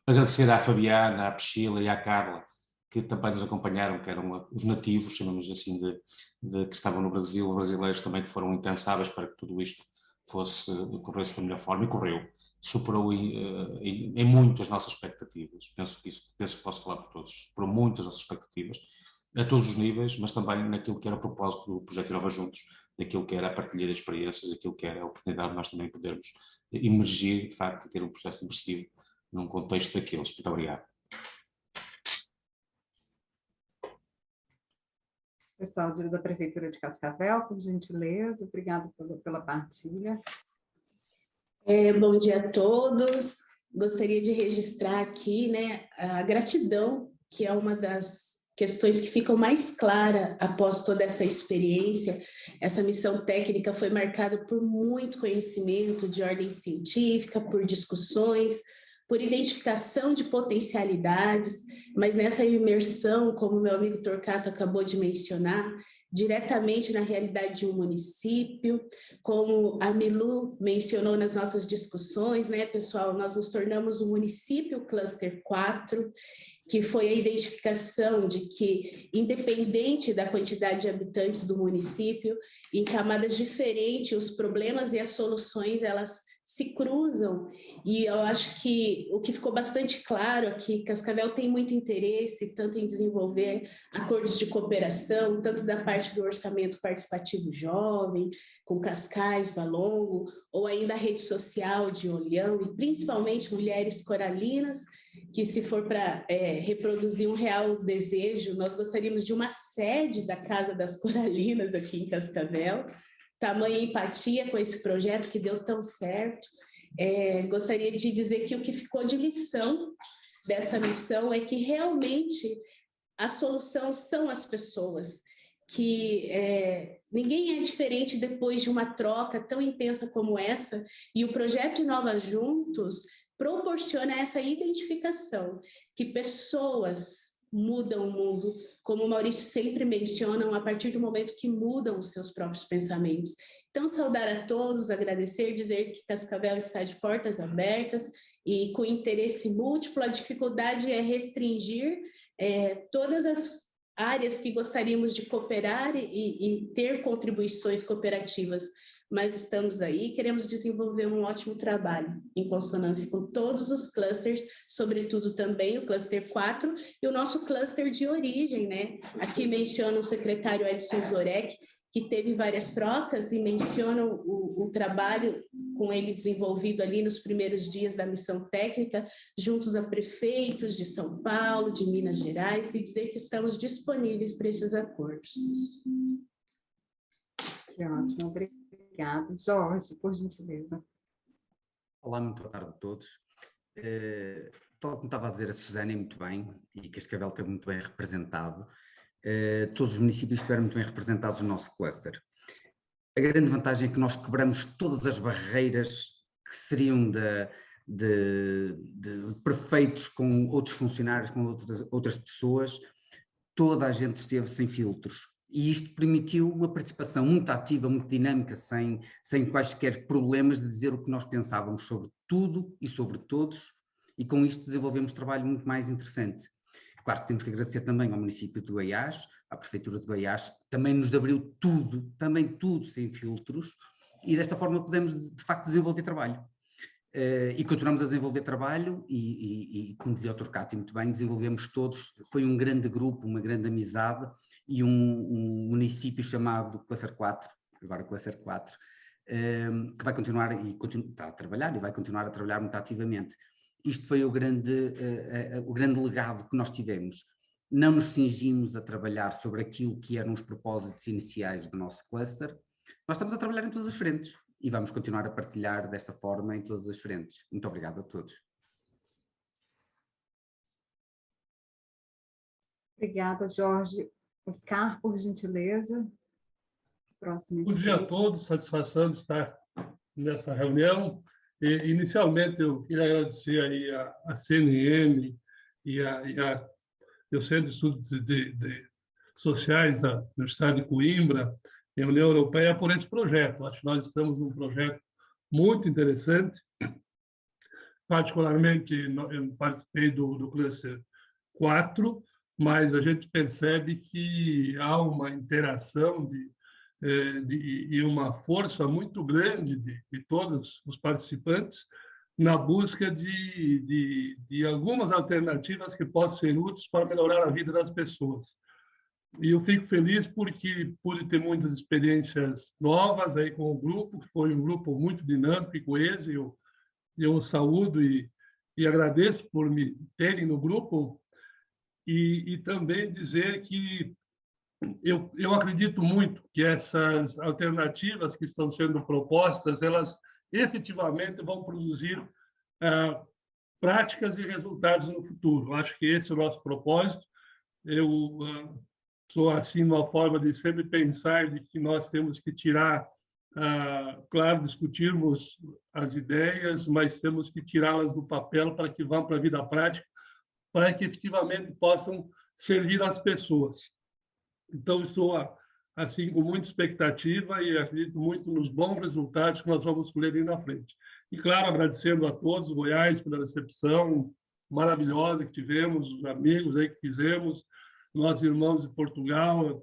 agradecer à Fabiana, à Priscila e à Carla, que também nos acompanharam, que eram os nativos, chamamos assim, que estavam no Brasil, os brasileiros também que foram incansáveis para que tudo isto corresse da melhor forma, e correu. Superou em muitas nossas expectativas. Penso que posso falar por todos. Superou muitas nossas expectativas, a todos os níveis, mas também naquilo que era o propósito do projeto Inova Juntos, daquilo que era a partilha de experiências, daquilo que era a oportunidade de nós também podermos emergir, de facto, e ter um processo imersivo num contexto daqueles. Muito obrigado. Pessoal da Prefeitura de Cascavel, por gentileza, obrigada pela partilha. Bom dia a todos. Gostaria de registrar aqui, né, a gratidão, que é uma das questões que ficam mais claras após toda essa experiência. Essa missão técnica foi marcada por muito conhecimento de ordem científica, por discussões, por identificação de potencialidades, mas nessa imersão, como meu amigo Torquato acabou de mencionar, diretamente na realidade de um município, como a Milu mencionou nas nossas discussões, né, pessoal, nós nos tornamos um município Cluster 4, que foi a identificação de que, independente da quantidade de habitantes do município, em camadas diferentes, os problemas e as soluções, elas se cruzam, e eu acho que o que ficou bastante claro aqui, Cascavel tem muito interesse tanto em desenvolver acordos de cooperação, tanto da parte do orçamento participativo jovem, com Cascais, Valongo, ou ainda a rede social de Olhão, e principalmente mulheres coralinas, que se for para reproduzir um real desejo, nós gostaríamos de uma sede da Casa das Coralinas aqui em Cascavel, tamanha empatia com esse projeto que deu tão certo. Gostaria de dizer que o que ficou de lição dessa missão é que realmente a solução são as pessoas, que ninguém é diferente depois de uma troca tão intensa como essa, e o projeto Inova Juntos proporciona essa identificação, que pessoas mudam o mundo, como o Maurício sempre menciona, a partir do momento que mudam os seus próprios pensamentos. Então, saudar a todos, agradecer, dizer que Cascavel está de portas abertas e com interesse múltiplo. A dificuldade é restringir todas as áreas que gostaríamos de cooperar e ter contribuições cooperativas, mas estamos aí, queremos desenvolver um ótimo trabalho, em consonância com todos os clusters, sobretudo também o cluster 4 e o nosso cluster de origem, né? Aqui menciona o secretário Edson Zorek, que teve várias trocas e menciona o trabalho com ele desenvolvido ali nos primeiros dias da missão técnica, juntos a prefeitos de São Paulo, de Minas Gerais, e dizer que estamos disponíveis para esses acordos. Que ótimo, obrigada. Jorge, por gentileza. Olá, muito boa tarde a todos. Como estava a dizer a Susana, muito bem, e Cascavel esteve muito bem representado. Todos os municípios estiveram muito bem representados no nosso cluster. A grande vantagem é que nós quebramos todas as barreiras que seriam de prefeitos com outros funcionários, com outras pessoas. Toda a gente esteve sem filtros. E isto permitiu uma participação muito ativa, muito dinâmica, sem quaisquer problemas de dizer o que nós pensávamos sobre tudo e sobre todos, e com isto desenvolvemos um trabalho muito mais interessante. Claro que temos que agradecer também ao município de Goiás, à Prefeitura de Goiás, também nos abriu tudo, também tudo sem filtros, e desta forma podemos de facto desenvolver trabalho. E continuamos a desenvolver trabalho e como dizia o Torquato muito bem, desenvolvemos todos, foi um grande grupo, uma grande amizade, e um município chamado Cluster 4, agora Cluster 4, que vai continuar está a trabalhar e vai continuar a trabalhar muito ativamente. Isto foi o grande legado que nós tivemos. Não nos cingimos a trabalhar sobre aquilo que eram os propósitos iniciais do nosso cluster, nós estamos a trabalhar em todas as frentes e vamos continuar a partilhar desta forma em todas as frentes. Muito obrigado a todos. Obrigada, Jorge. Oscar, por gentileza. Próximo. Bom dia a todos, satisfação de estar nessa reunião. Inicialmente, eu queria agradecer aí a CNN e o Centro de Estudos Sociais da Universidade de Coimbra e a União Europeia por esse projeto. Acho que nós estamos num projeto muito interessante. Particularmente, eu participei do Cluster 4, mas a gente percebe que há uma interação e uma força muito grande de todos os participantes na busca de algumas alternativas que possam ser úteis para melhorar a vida das pessoas. E eu fico feliz porque pude ter muitas experiências novas aí com o grupo, que foi um grupo muito dinâmico e coeso. Eu saúdo e agradeço por me terem no grupo e também dizer que eu acredito muito que essas alternativas que estão sendo propostas, elas efetivamente vão produzir práticas e resultados no futuro. Acho que esse é o nosso propósito. Eu sou assim uma forma de sempre pensar de que nós temos que tirar, claro, discutirmos as ideias, mas temos que tirá-las do papel para que vão para a vida prática, para que efetivamente possam servir as pessoas. Então, estou assim com muita expectativa e acredito muito nos bons resultados que nós vamos colher ali na frente. E, claro, agradecendo a todos, Goiás, pela recepção maravilhosa que tivemos, os amigos aí que fizemos, nossos irmãos de Portugal, a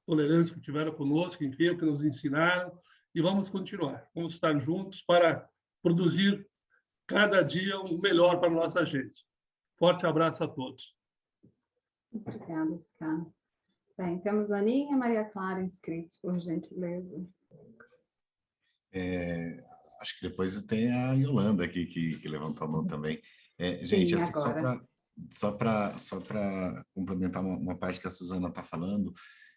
tolerância que tiveram conosco, enfim, o que nos ensinaram, e vamos continuar. Vamos estar juntos para produzir cada dia o melhor para a nossa gente. Forte abraço a todos. Obrigada, Oscar. Bem, temos a Aninha e a Maria Clara inscritos, por gentileza. Acho que depois tem a Yolanda aqui, que levantou a mão também. Gente, Sim, assim, agora. só para complementar uma parte que a Suzana está falando,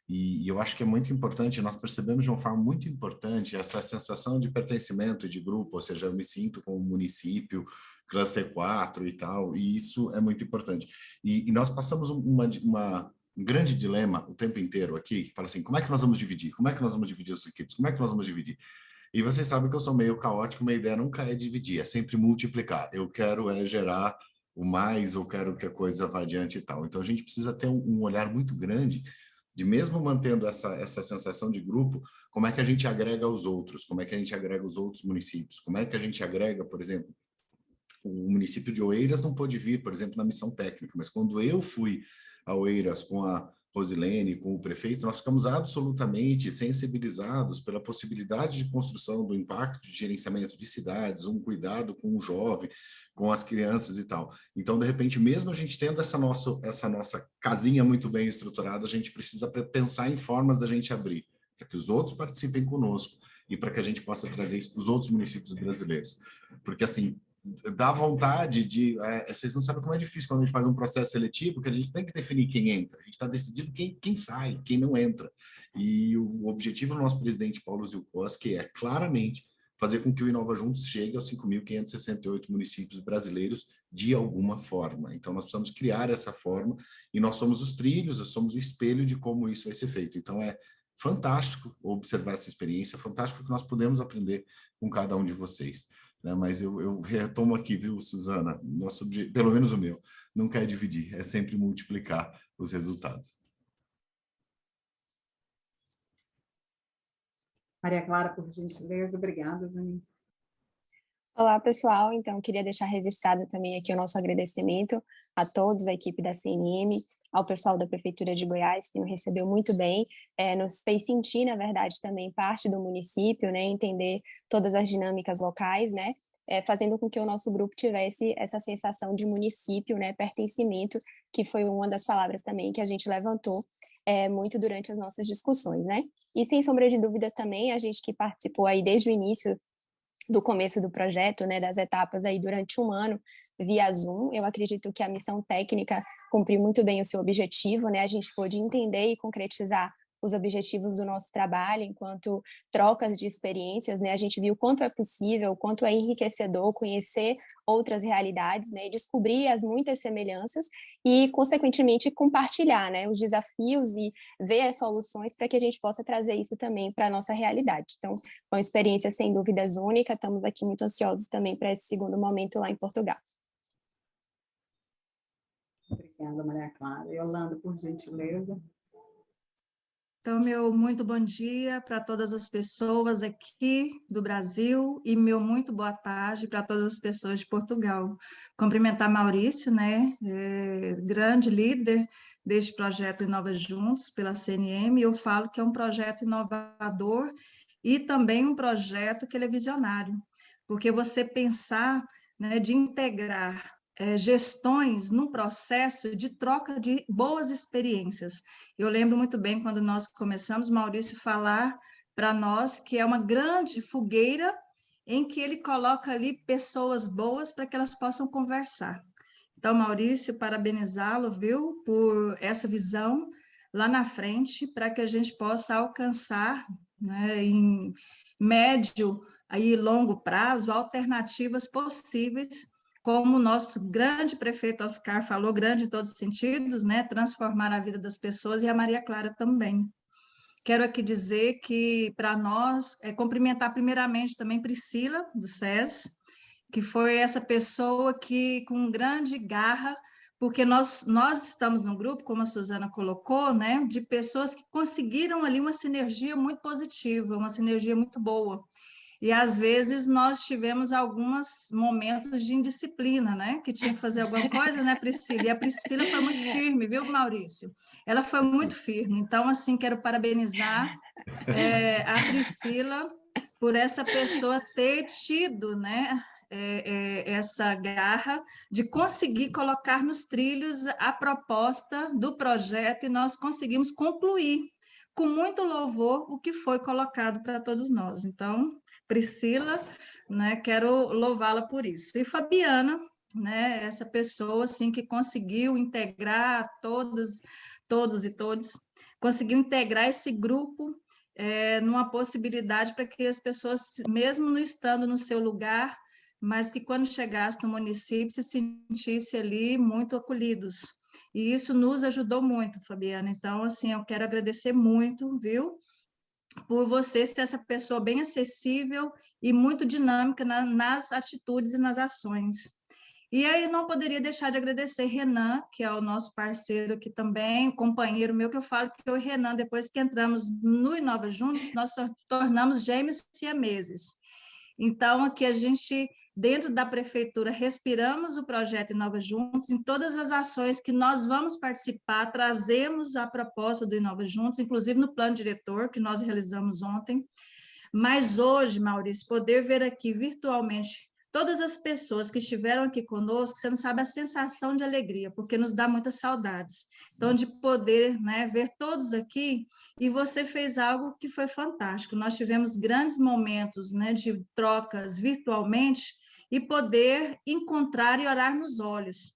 e eu acho que é muito importante, nós percebemos de uma forma muito importante essa sensação de pertencimento de grupo, ou seja, eu me sinto como município, cluster 4 e tal, e isso é muito importante. E nós passamos um grande dilema o tempo inteiro aqui, que fala assim, como é que nós vamos dividir? Como é que nós vamos dividir as equipes? Como é que nós vamos dividir? E vocês sabem que eu sou meio caótico, minha ideia nunca é dividir, é sempre multiplicar. Eu quero gerar o mais, ou quero que a coisa vá adiante e tal. Então, a gente precisa ter um olhar muito grande de, mesmo mantendo essa sensação de grupo, como é que a gente agrega os outros, como é que a gente agrega os outros municípios, como é que a gente agrega, por exemplo, o município de Oeiras não pôde vir, por exemplo, na missão técnica, mas quando eu fui a Oeiras com a Rosilene, com o prefeito, nós ficamos absolutamente sensibilizados pela possibilidade de construção do impacto de gerenciamento de cidades, um cuidado com o jovem, com as crianças e tal. Então, de repente, mesmo a gente tendo essa nossa casinha muito bem estruturada, a gente precisa pensar em formas da gente abrir, para que os outros participem conosco e para que a gente possa trazer isso para os outros municípios brasileiros. Porque, assim, dá vontade de... vocês não sabem como é difícil quando a gente faz um processo seletivo, que a gente tem que definir quem entra. A gente está decidindo quem sai, quem não entra. E o objetivo do nosso presidente Paulo Zielkowski é claramente fazer com que o Inova Juntos chegue aos 5.568 municípios brasileiros de alguma forma. Então, nós precisamos criar essa forma e nós somos os trilhos, nós somos o espelho de como isso vai ser feito. Então, é fantástico observar essa experiência, fantástico que nós podemos aprender com cada um de vocês. Mas eu retomo aqui, viu, Suzana? Nosso objetivo, pelo menos o meu, nunca é dividir, é sempre multiplicar os resultados. Maria Clara, por gentileza. Obrigada, Zanin. Olá, pessoal. Então, queria deixar registrado também aqui o nosso agradecimento a todos, a equipe da CNM, ao pessoal da Prefeitura de Goiás, que nos recebeu muito bem, nos fez sentir, na verdade, também parte do município, né, entender todas as dinâmicas locais, né, fazendo com que o nosso grupo tivesse essa sensação de município, né, pertencimento, que foi uma das palavras também que a gente levantou muito durante as nossas discussões, né. E, sem sombra de dúvidas também, a gente que participou aí desde o início do começo do projeto, né, das etapas aí durante um ano via Zoom, eu acredito que a missão técnica cumpriu muito bem o seu objetivo, né, a gente pôde entender e concretizar os objetivos do nosso trabalho enquanto trocas de experiências, né, a gente viu o quanto é possível, o quanto é enriquecedor conhecer outras realidades, né, descobrir as muitas semelhanças e, consequentemente, compartilhar, né, os desafios e ver as soluções para que a gente possa trazer isso também para a nossa realidade. Então, foi uma experiência, sem dúvidas, única, estamos aqui muito ansiosos também para esse segundo momento lá em Portugal. Obrigada, Maria Clara. Yolanda, por gentileza. Então, meu muito bom dia para todas as pessoas aqui do Brasil e meu muito boa tarde para todas as pessoas de Portugal. Cumprimentar Maurício, né, grande líder deste projeto Inova Juntos pela CNM. Eu falo que é um projeto inovador e também um projeto que ele é visionário, porque você pensar, né, de integrar gestões num processo de troca de boas experiências. Eu lembro muito bem quando nós começamos, Maurício falar para nós que é uma grande fogueira em que ele coloca ali pessoas boas para que elas possam conversar. Então, Maurício, parabenizá-lo, viu, por essa visão lá na frente, para que a gente possa alcançar, né, em médio e longo prazo, alternativas possíveis, como o nosso grande prefeito Oscar falou, grande em todos os sentidos, né, transformar a vida das pessoas, e a Maria Clara também. Quero aqui dizer que, para nós, cumprimentar primeiramente também Priscila, do SES, que foi essa pessoa que, com grande garra, porque nós estamos num grupo, como a Suzana colocou, né, de pessoas que conseguiram ali uma sinergia muito positiva, uma sinergia muito boa. E, às vezes, nós tivemos alguns momentos de indisciplina, né? Que tinha que fazer alguma coisa, né, Priscila? E a Priscila foi muito firme, viu, Maurício? Ela foi muito firme. Então, assim, quero parabenizar a Priscila por essa pessoa ter tido, né, essa garra de conseguir colocar nos trilhos a proposta do projeto, e nós conseguimos concluir com muito louvor o que foi colocado para todos nós. Então, Priscila, né, quero louvá-la por isso. E Fabiana, né, essa pessoa assim, que conseguiu integrar todos e todas, conseguiu integrar esse grupo numa possibilidade para que as pessoas, mesmo não estando no seu lugar, mas que quando chegasse no município se sentisse ali muito acolhidos. E isso nos ajudou muito, Fabiana. Então, assim, eu quero agradecer muito, viu, por você ser essa pessoa bem acessível e muito dinâmica nas atitudes e nas ações. E aí não poderia deixar de agradecer Renan, que é o nosso parceiro aqui também, companheiro meu, que eu falo que eu e Renan, depois que entramos no Inova Juntos, nós tornamos gêmeos siameses. Então, aqui a gente, dentro da prefeitura, respiramos o projeto Inova Juntos, em todas as ações que nós vamos participar, trazemos a proposta do Inova Juntos, inclusive no plano diretor, que nós realizamos ontem. Mas hoje, Maurício, poder ver aqui virtualmente todas as pessoas que estiveram aqui conosco, você não sabe a sensação de alegria, porque nos dá muitas saudades. Então, de poder, né, ver todos aqui, e você fez algo que foi fantástico. Nós tivemos grandes momentos, né, de trocas virtualmente, e poder encontrar e olhar nos olhos.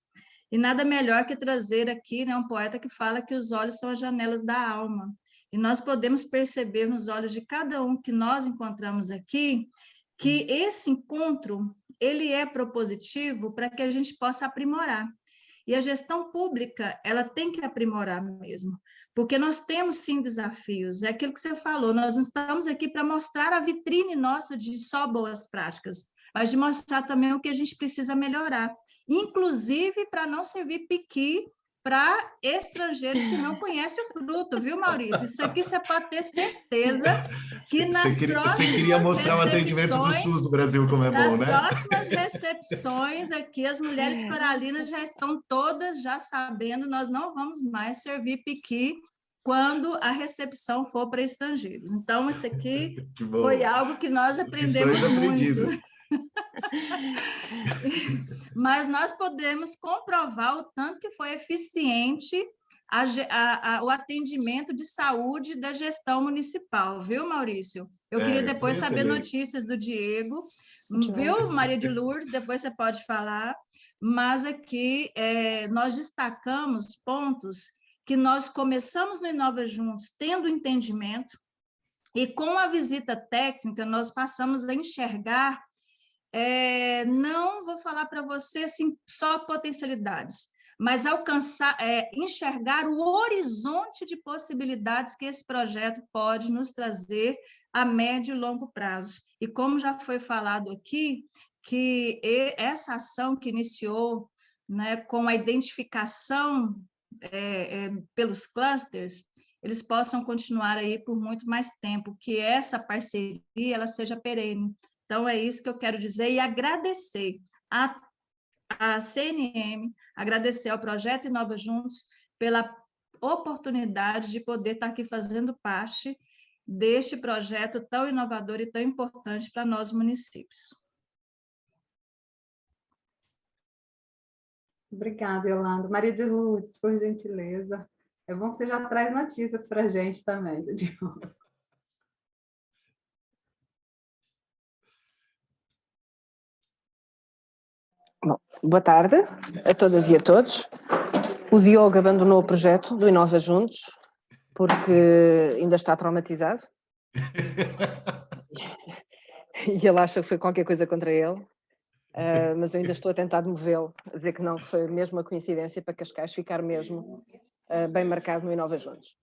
E nada melhor que trazer aqui, né, um poeta que fala que os olhos são as janelas da alma. E nós podemos perceber nos olhos de cada um que nós encontramos aqui, que esse encontro, ele é propositivo para que a gente possa aprimorar. E a gestão pública, ela tem que aprimorar mesmo, porque nós temos, sim, desafios. É aquilo que você falou, nós não estamos aqui para mostrar a vitrine nossa de só boas práticas, mas de mostrar também o que a gente precisa melhorar, inclusive para não servir piqui para estrangeiros que não conhecem o fruto, viu, Maurício? Isso aqui você pode ter certeza que nas próximas você queria mostrar o atendimento do SUS do Brasil como é bom, né? Nas próximas recepções aqui, as mulheres coralinas já estão todas já sabendo, nós não vamos mais servir piqui quando a recepção for para estrangeiros. Então, isso aqui foi algo que nós aprendemos muito. Mas nós podemos comprovar o tanto que foi eficiente o atendimento de saúde da gestão municipal, viu, Maurício? Eu queria depois saber notícias do Diego, viu, Maria de Lourdes? Depois você pode falar, mas aqui nós destacamos pontos que nós começamos no Inova Juntos tendo entendimento, e com a visita técnica nós passamos a enxergar, não vou falar para você assim, só potencialidades, mas enxergar o horizonte de possibilidades que esse projeto pode nos trazer a médio e longo prazo. E como já foi falado aqui, que essa ação que iniciou, né, com a identificação pelos clusters, eles possam continuar aí por muito mais tempo, que essa parceria ela seja perene. Então, é isso que eu quero dizer e agradecer a CNM, agradecer ao Projeto Inova Juntos pela oportunidade de poder estar aqui fazendo parte deste projeto tão inovador e tão importante para nós municípios. Obrigada, Yolanda. Maria de Lourdes, por gentileza. É bom que você já traz notícias para a gente também. Bom, boa tarde a todas e a todos. O Diogo abandonou o projeto do Inova Juntos porque ainda está traumatizado. E ele acha que foi qualquer coisa contra ele. Mas eu ainda estou a tentar movê-lo, a dizer que não, que foi mesmo uma coincidência para Cascais ficar mesmo bem marcado no Inova Juntos.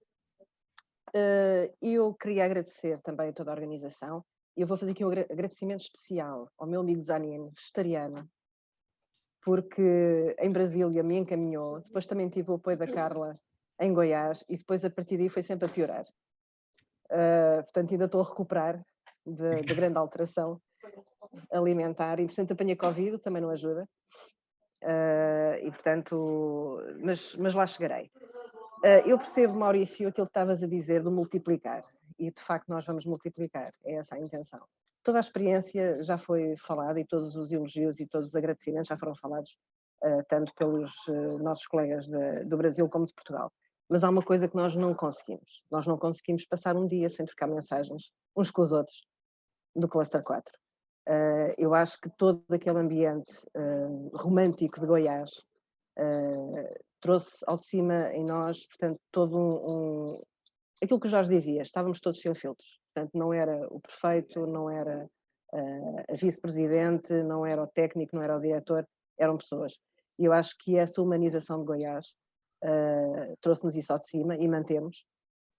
Eu queria agradecer também a toda a organização, e eu vou fazer aqui um agradecimento especial ao meu amigo Zanini, vegetariano, porque em Brasília me encaminhou, depois também tive o apoio da Carla em Goiás, e depois a partir daí foi sempre a piorar. Portanto, ainda estou a recuperar de grande alteração alimentar, e portanto apanhei Covid, também não ajuda, e portanto, mas lá chegarei. Eu percebo, Maurício, aquilo que estavas a dizer do multiplicar, e de facto nós vamos multiplicar, é essa a intenção. Toda a experiência já foi falada, e todos os elogios e todos os agradecimentos já foram falados, tanto pelos nossos colegas do Brasil como de Portugal. Mas há uma coisa que nós não conseguimos passar um dia sem trocar mensagens uns com os outros do Cluster 4. Eu acho que todo aquele ambiente romântico de Goiás trouxe ao de cima em nós, portanto, todo aquilo que o Jorge dizia, estávamos todos sem filtros, portanto, não era o prefeito, não era a vice-presidente, não era o técnico, não era o diretor, eram pessoas. E eu acho que essa humanização de Goiás trouxe-nos isso ao de cima e mantemos,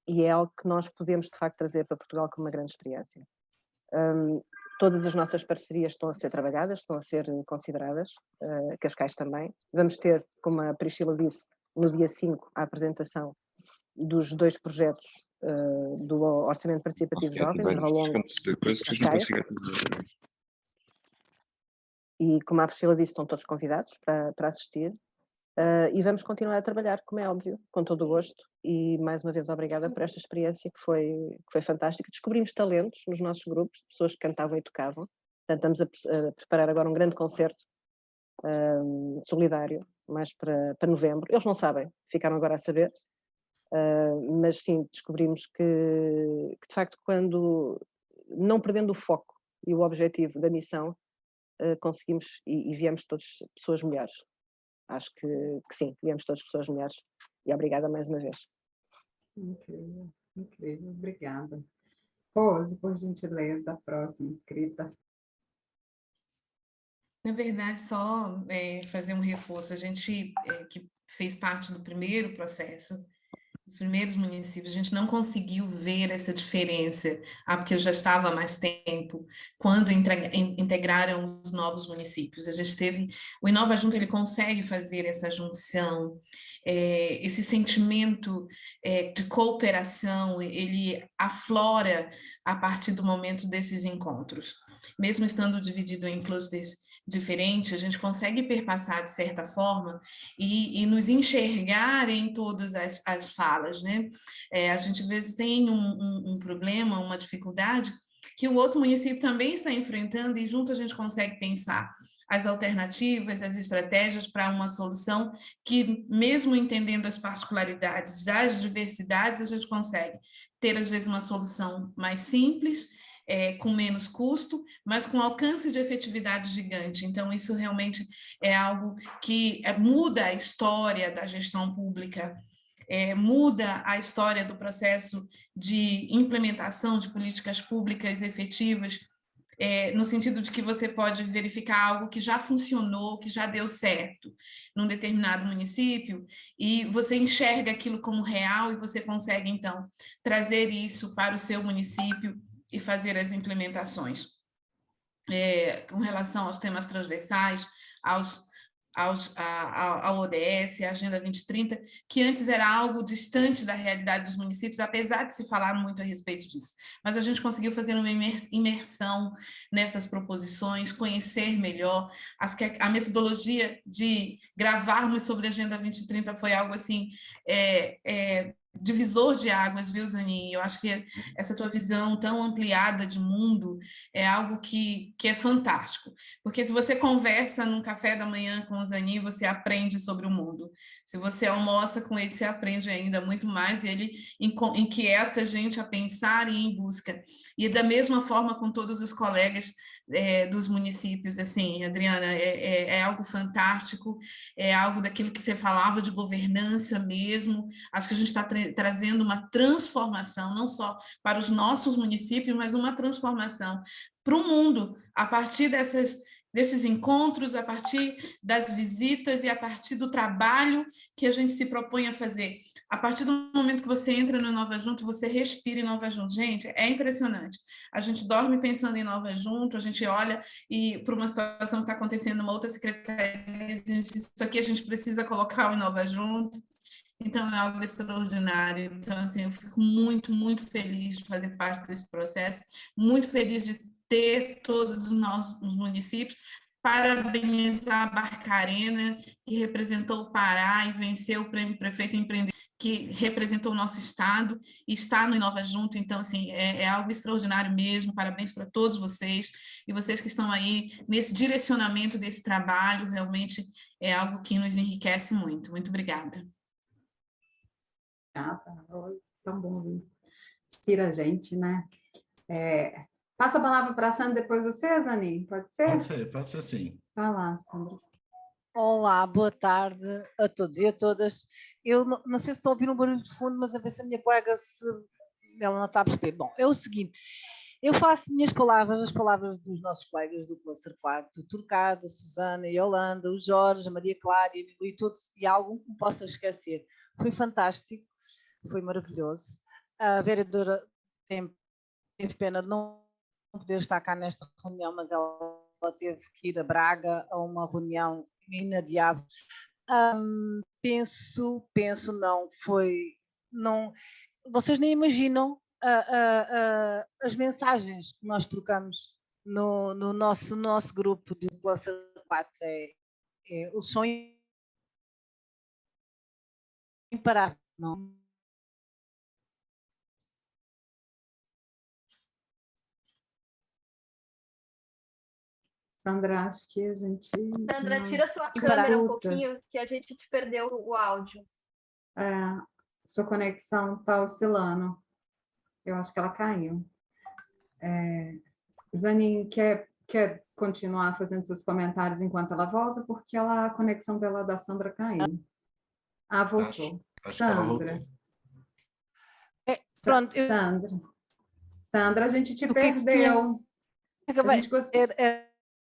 e é algo que nós podemos, de facto, trazer para Portugal como uma grande experiência. Todas as nossas parcerias estão a ser trabalhadas, estão a ser consideradas, Cascais também. Vamos ter, como a Priscila disse, no dia 5, a apresentação dos 2 projetos do Orçamento Participativo Jovem, de Valongo e Cascais. E, como a Priscila disse, estão todos convidados para assistir. E vamos continuar a trabalhar, como é óbvio, com todo o gosto, e mais uma vez obrigada por esta experiência que foi fantástica. Descobrimos talentos nos nossos grupos, pessoas que cantavam e tocavam, portanto estamos a preparar agora um grande concerto solidário, mais para novembro. Eles não sabem, ficaram agora a saber, mas sim, descobrimos que de facto, quando não perdendo o foco e o objetivo da missão, conseguimos e viemos todos pessoas melhores. Acho que sim, viemos todas pessoas melhores. E obrigada mais uma vez. Incrível, incrível. Obrigada. Rose, por gentileza, a próxima inscrita. Na verdade, só fazer um reforço. A gente que fez parte do primeiro processo, os primeiros municípios, a gente não conseguiu ver essa diferença, porque eu já estava há mais tempo, quando integraram os novos municípios. A gente teve, o Inova Junto, ele consegue fazer essa junção, esse sentimento de cooperação, ele aflora a partir do momento desses encontros. Mesmo estando dividido em clusters diferente, a gente consegue perpassar de certa forma e nos enxergar em todas as falas, né? A gente às vezes tem um problema, uma dificuldade que o outro município também está enfrentando, e junto a gente consegue pensar as alternativas, as estratégias para uma solução que, mesmo entendendo as particularidades das diversidades, a gente consegue ter às vezes uma solução mais simples, com menos custo, mas com alcance de efetividade gigante. Então, isso realmente é algo que muda a história da gestão pública, muda a história do processo de implementação de políticas públicas efetivas, no sentido de que você pode verificar algo que já funcionou, que já deu certo num determinado município, e você enxerga aquilo como real e você consegue, então, trazer isso para o seu município e fazer as implementações. Com relação aos temas transversais, ao ODS, a Agenda 2030, que antes era algo distante da realidade dos municípios, apesar de se falar muito a respeito disso. Mas a gente conseguiu fazer uma imersão nessas proposições, conhecer melhor. Acho que a metodologia de gravarmos sobre a Agenda 2030 foi algo assim divisor de águas, viu, Zanin? Eu acho que essa tua visão tão ampliada de mundo é algo que é fantástico, porque se você conversa num café da manhã com o Zanin, você aprende sobre o mundo. Se você almoça com ele, você aprende ainda muito mais, e ele inquieta a gente a pensar e ir em busca. E da mesma forma com todos os colegas dos municípios, assim, Adriana, é algo fantástico, é algo daquilo que você falava de governança mesmo. Acho que a gente está trazendo uma transformação, não só para os nossos municípios, mas uma transformação para o mundo, a partir desses encontros, a partir das visitas e a partir do trabalho que a gente se propõe a fazer. A partir do momento que você entra no Inova Junto, você respira em Inova Junto. Gente, é impressionante. A gente dorme pensando em Inova Junto, a gente olha e para uma situação que está acontecendo numa outra secretaria, isso aqui a gente precisa colocar o Inova Junto. Então, é algo extraordinário. Então, assim, eu fico muito, muito feliz de fazer parte desse processo, muito feliz de ter todos os nossos municípios. Parabenizar a Barcarena, que representou o Pará e venceu o Prêmio Prefeito Empreendedor, que representou o nosso estado e está no Inova Junto. Então, assim, é algo extraordinário mesmo. Parabéns para todos vocês e vocês que estão aí nesse direcionamento desse trabalho. Realmente é algo que nos enriquece muito. Muito obrigada. Tão bom isso. Inspira a gente, né? Passa a palavra para a Sandra, depois você, Zanin, pode ser? Pode ser sim. Vai lá, Sandra. Olá, boa tarde a todos e a todas. Eu não sei se estão a ouvir um barulho de fundo, mas a ver se a minha colega ela não está a perceber. Bom, é o seguinte, eu faço minhas palavras, as palavras dos nossos colegas do Cluster 4, o Turcado, a Susana, a Yolanda, o Jorge, a Maria Clara e todos, e algum que me possa esquecer. Foi fantástico, foi maravilhoso. A vereadora teve pena de não poder estar cá nesta reunião, mas ela teve que ir a Braga a uma reunião inadiável. Penso não, vocês nem imaginam as mensagens que nós trocamos no nosso grupo do Cluster 4. Eles são imparáveis, não? Sandra, acho que a gente... Sandra, tira sua câmera um pouquinho, que a gente te perdeu o áudio. Sua conexão está oscilando. Eu acho que ela caiu. Zanin, quer continuar fazendo seus comentários enquanto ela volta? Porque a conexão dela da Sandra caiu. Voltou. Acho que ela voltou. Pronto. Sandra, a gente te perdeu.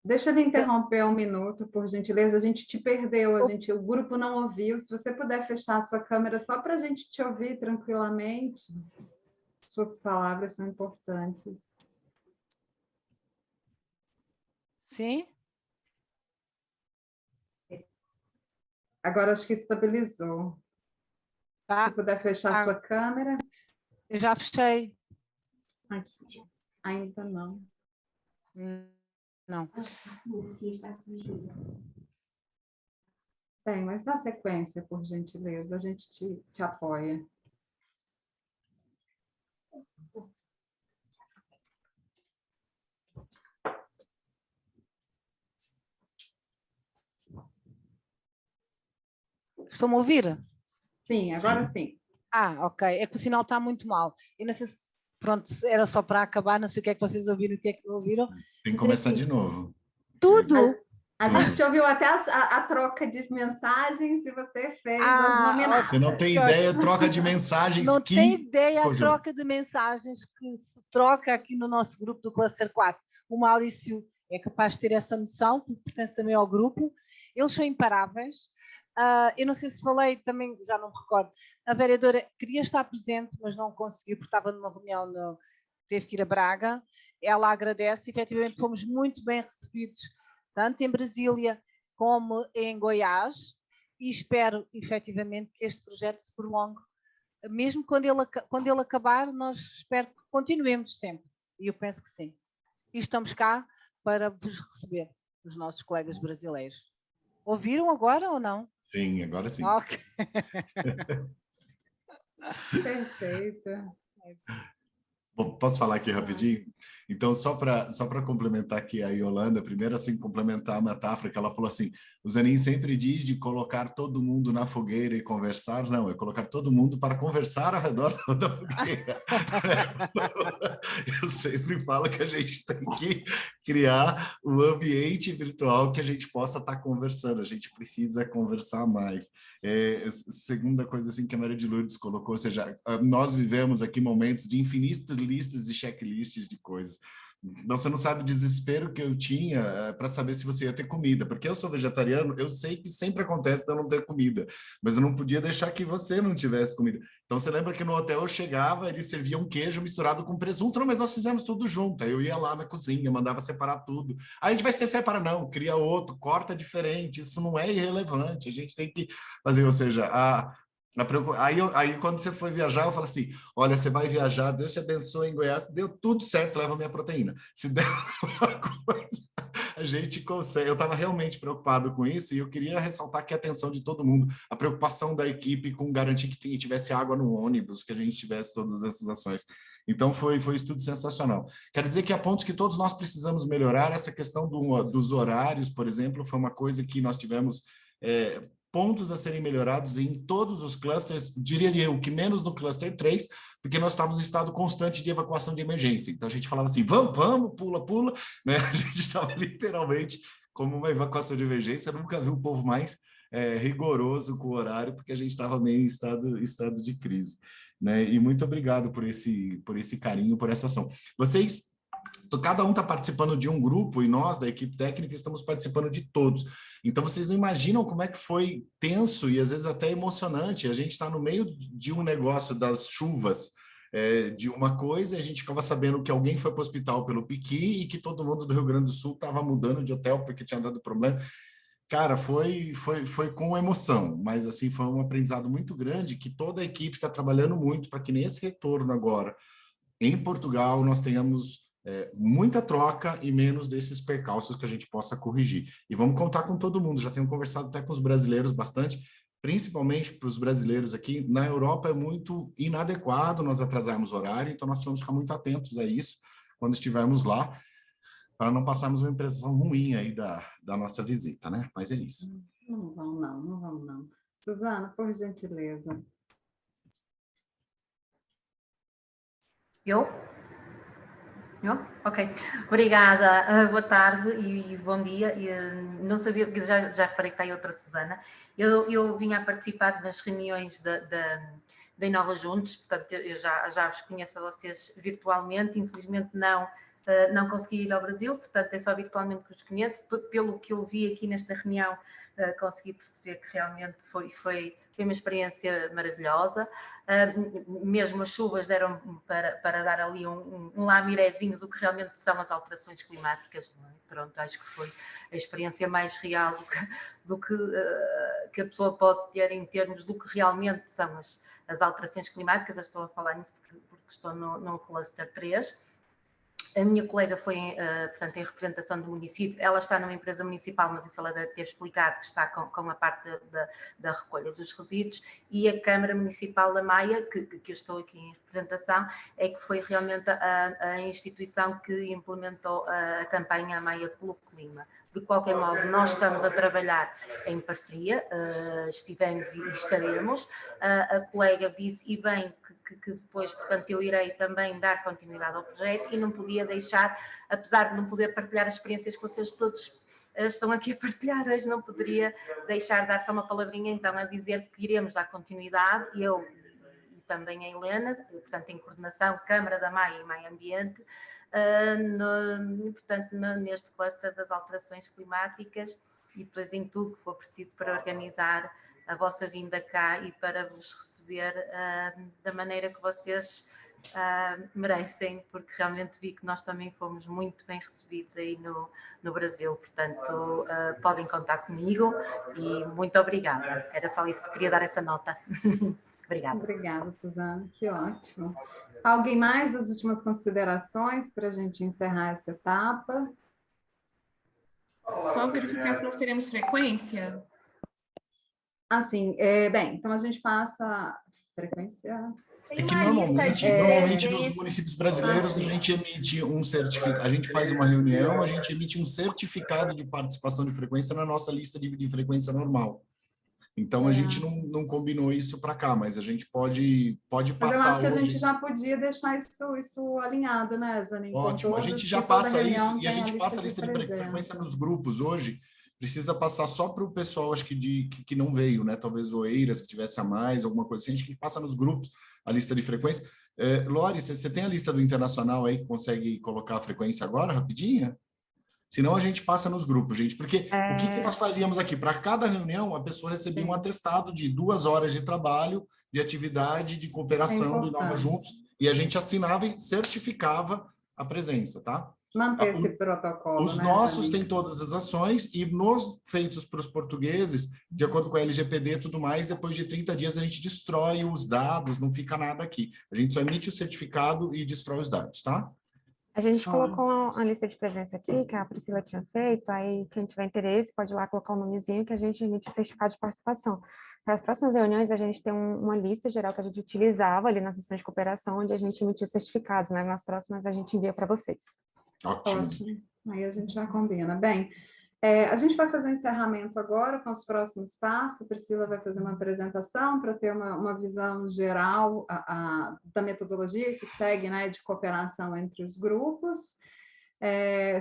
Deixa eu lhe interromper um minuto, por gentileza. A gente te perdeu, o grupo não ouviu. Se você puder fechar a sua câmera só para a gente te ouvir tranquilamente. Suas palavras são importantes. Sim? Agora acho que estabilizou. Se puder fechar a sua câmera. Eu já fechei. Aqui. Ainda não. Não. Bem, mas na sequência, por gentileza, a gente te apoia. Estão-me a ouvir? Sim, agora sim. Ok. É que o sinal está muito mal. Eu não sei se, pronto, era só para acabar, não sei o que é que vocês ouviram e o que é que não ouviram. Tem que começar de novo. Tudo! A gente te ouviu até a troca de mensagens e você fez as nominadas. Você não tem ideia, troca de mensagens. Não tem ideia a troca de mensagens que se troca aqui no nosso grupo do Cluster 4. O Maurício é capaz de ter essa noção, porque pertence também ao grupo. Eles são imparáveis. Eu não sei se falei também, já não me recordo. A vereadora queria estar presente, mas não conseguiu, porque estava numa reunião, teve que ir a Braga. Ela agradece, efetivamente fomos muito bem recebidos, tanto em Brasília como em Goiás, e espero efetivamente que este projeto se prolongue. Mesmo quando ele acabar, nós espero que continuemos sempre, e eu penso que sim. E estamos cá para vos receber, os nossos colegas brasileiros. Ouviram agora ou não? Sim, agora sim. Ok. Perfeito. Bom, posso falar aqui rapidinho? Então, só para complementar aqui a Yolanda, primeiro, assim, complementar a metáfora que ela falou assim, o Zanin sempre diz de colocar todo mundo na fogueira e conversar, não, é colocar todo mundo para conversar ao redor da fogueira. Eu sempre falo que a gente tem que criar um ambiente virtual que a gente possa estar conversando, a gente precisa conversar mais. Segunda coisa assim que a Maria de Lourdes colocou, ou seja, nós vivemos aqui momentos de infinitas listas e checklists de coisas. Você não sabe o desespero que eu tinha para saber se você ia ter comida, porque eu sou vegetariano, eu sei que sempre acontece de eu não ter comida, mas eu não podia deixar que você não tivesse comida. Então você lembra que no hotel eu chegava, eles serviam um queijo misturado com presunto, não, mas nós fizemos tudo junto. Aí eu ia lá na cozinha, mandava separar tudo. Aí a gente vai se separar, não, cria outro, corta diferente, isso não é irrelevante, a gente tem que fazer, ou seja, aí quando você foi viajar, eu falo assim, olha, você vai viajar, Deus te abençoe em Goiás, deu tudo certo, leva a minha proteína. Se der alguma coisa, a gente consegue. Eu estava realmente preocupado com isso e eu queria ressaltar aqui a atenção de todo mundo, a preocupação da equipe com garantir que tivesse água no ônibus, que a gente tivesse todas essas ações. Então, foi isso tudo sensacional. Quero dizer que há pontos que todos nós precisamos melhorar. Essa questão dos horários, por exemplo, foi uma coisa que nós tivemos pontos a serem melhorados em todos os clusters, diria eu que menos no cluster 3, porque nós estávamos em estado constante de evacuação de emergência. Então, a gente falava assim, vamos, pula, né? A gente estava literalmente como uma evacuação de emergência. Eu nunca vi um povo mais rigoroso com o horário, porque a gente estava meio em estado de crise. Né? E muito obrigado por esse carinho, por essa ação. Cada um está participando de um grupo e nós, da equipe técnica, estamos participando de todos. Então, vocês não imaginam como é que foi tenso e, às vezes, até emocionante. A gente está no meio de um negócio das chuvas, de uma coisa, e a gente ficava sabendo que alguém foi para o hospital pelo piqui e que todo mundo do Rio Grande do Sul estava mudando de hotel porque tinha dado problema. Cara, foi com emoção, mas assim foi um aprendizado muito grande que toda a equipe está trabalhando muito para que nesse retorno agora, em Portugal, nós tenhamos muita troca e menos desses percalços que a gente possa corrigir. E vamos contar com todo mundo, já tenho conversado até com os brasileiros bastante, principalmente para os brasileiros aqui. Na Europa é muito inadequado nós atrasarmos o horário, então nós precisamos ficar muito atentos a isso quando estivermos lá, para não passarmos uma impressão ruim aí da nossa visita, né? Mas é isso. Não vamos não. Suzana, por gentileza. Eu? Ok. Obrigada. Boa tarde e bom dia. Não sabia, já reparei que está aí outra Suzana. Eu vinha a participar nas reuniões da Inova Juntos, portanto, eu já vos conheço a vocês virtualmente, infelizmente não consegui ir ao Brasil, portanto, é só virtualmente que os conheço. Pelo que eu vi aqui nesta reunião, consegui perceber que realmente foi uma experiência maravilhosa. Mesmo as chuvas deram para dar ali um lamirezinho do que realmente são as alterações climáticas. Não é? Pronto, acho que foi a experiência mais real do que a pessoa pode ter em termos do que realmente são as alterações climáticas. Eu estou a falar nisso porque estou no cluster 3. A minha colega foi, portanto, em representação do município. Ela está numa empresa municipal, mas isso ela deve ter explicado, que está com a parte da recolha dos resíduos. E a Câmara Municipal da Maia, que eu estou aqui em representação, é que foi realmente a instituição que implementou a campanha Maia pelo Clima. De qualquer modo, nós estamos a trabalhar em parceria, estivemos e estaremos. A colega disse, e bem, que depois, portanto, eu irei também dar continuidade ao projeto e não podia deixar, apesar de não poder partilhar as experiências que vocês todos estão aqui a partilhar hoje, não poderia deixar de dar só uma palavrinha, então, a dizer que iremos dar continuidade, eu e também a Helena, portanto, em coordenação, Câmara da Maia e Maio Ambiente, portanto, neste cluster das alterações climáticas e depois em tudo que for preciso para organizar a vossa vinda cá e para vos receber da maneira que vocês merecem, porque realmente vi que nós também fomos muito bem recebidos aí no Brasil, portanto podem contar comigo e muito obrigada. Era só isso, queria dar essa nota. Obrigada. Obrigada, Suzana, que ótimo. Alguém mais? As últimas considerações para a gente encerrar essa etapa? Só verificar se nós teremos frequência. Assim, bem, então a gente passa a frequência. É que normalmente nos municípios brasileiros a gente emite um certificado, a gente faz uma reunião, a gente emite um certificado de participação de frequência na nossa lista de frequência normal. Então a gente não combinou isso para cá, mas a gente pode passar. Mas eu acho que a gente já podia deixar isso alinhado, né, Zanin? Ótimo, a gente já passa isso e a gente passa a lista de frequência nos grupos hoje. Precisa passar só para o pessoal, acho que não veio, né? Talvez o Eiras, que tivesse a mais, alguma coisa assim. A gente passa nos grupos a lista de frequência. Lori, você tem a lista do Internacional aí que consegue colocar a frequência agora, rapidinha? Senão a gente passa nos grupos, gente. Porque o que nós faríamos aqui? Para cada reunião, a pessoa recebia um atestado de 2 horas de trabalho, de atividade, de cooperação do Inova Juntos, e a gente assinava e certificava a presença, tá? Manter esse protocolo. Os nossos têm todas as ações e nos feitos para os portugueses, de acordo com a LGPD e tudo mais, depois de 30 dias a gente destrói os dados, não fica nada aqui. A gente só emite o certificado e destrói os dados, tá? A gente colocou a lista de presença aqui, que a Priscila tinha feito, aí quem tiver interesse pode ir lá colocar o nomezinho que a gente emite o certificado de participação. Para as próximas reuniões, a gente tem uma lista geral que a gente utilizava ali na sessão de cooperação, onde a gente emitia os certificados, mas nas próximas a gente envia para vocês. Ótimo. Aí a gente já combina. Bem, a gente vai fazer um encerramento agora com os próximos passos. A Priscila vai fazer uma apresentação para ter uma visão geral da metodologia que segue, né, de cooperação entre os grupos.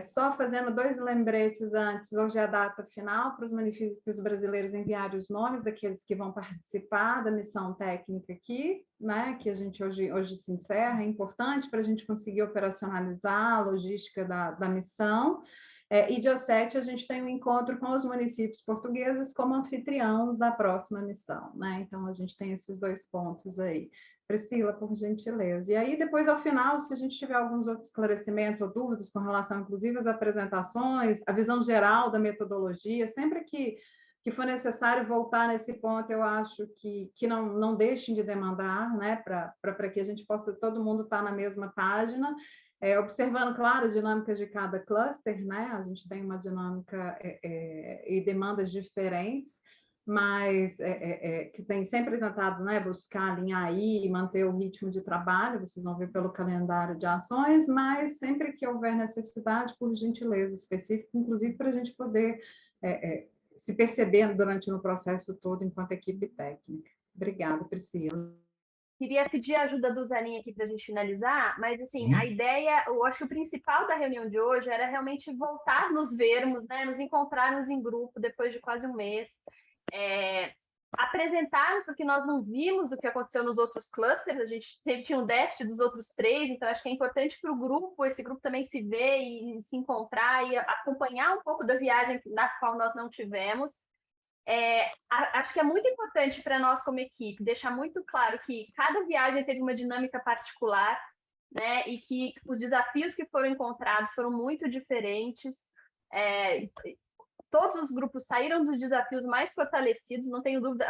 Só fazendo 2 lembretes antes, hoje é a data final para os municípios brasileiros enviarem os nomes daqueles que vão participar da missão técnica aqui, né, que a gente hoje se encerra. É importante para a gente conseguir operacionalizar a logística da missão. E dia 7 a gente tem um encontro com os municípios portugueses como anfitriãos da próxima missão, né? Então a gente tem esses 2 pontos aí. Priscila, por gentileza. E aí, depois, ao final, se a gente tiver alguns outros esclarecimentos ou dúvidas com relação, inclusive, às apresentações, a visão geral da metodologia, sempre que for necessário voltar nesse ponto, eu acho que não deixem de demandar, né, para que a gente possa, todo mundo estar na mesma página, observando, claro, as dinâmicas de cada cluster, né, a gente tem uma dinâmica e demandas diferentes, mas que tem sempre tentado, né, buscar alinhar aí e manter o ritmo de trabalho, vocês vão ver pelo calendário de ações, mas sempre que houver necessidade, por gentileza específica, inclusive para a gente poder se perceber durante o processo todo enquanto equipe técnica. Obrigada, Priscila. Queria pedir a ajuda do Zanin aqui para a gente finalizar, mas assim, a ideia, eu acho que o principal da reunião de hoje era realmente voltar a nos vermos, né, nos encontrarmos em grupo depois de quase um mês, apresentarmos, porque nós não vimos o que aconteceu nos outros clusters, a gente tinha um déficit dos outros 3, então acho que é importante para o grupo, esse grupo também se ver e se encontrar e acompanhar um pouco da viagem na qual nós não tivemos. Acho que é muito importante para nós como equipe deixar muito claro que cada viagem teve uma dinâmica particular, né, e que os desafios que foram encontrados foram muito diferentes. Todos os grupos saíram dos desafios mais fortalecidos, não tenho dúvida.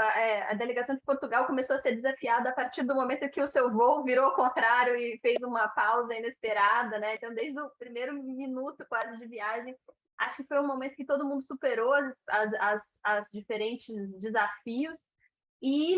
A delegação de Portugal começou a ser desafiada a partir do momento que o seu voo virou ao contrário e fez uma pausa inesperada, né? Então, desde o primeiro minuto quase de viagem, acho que foi um momento que todo mundo superou as diferentes desafios e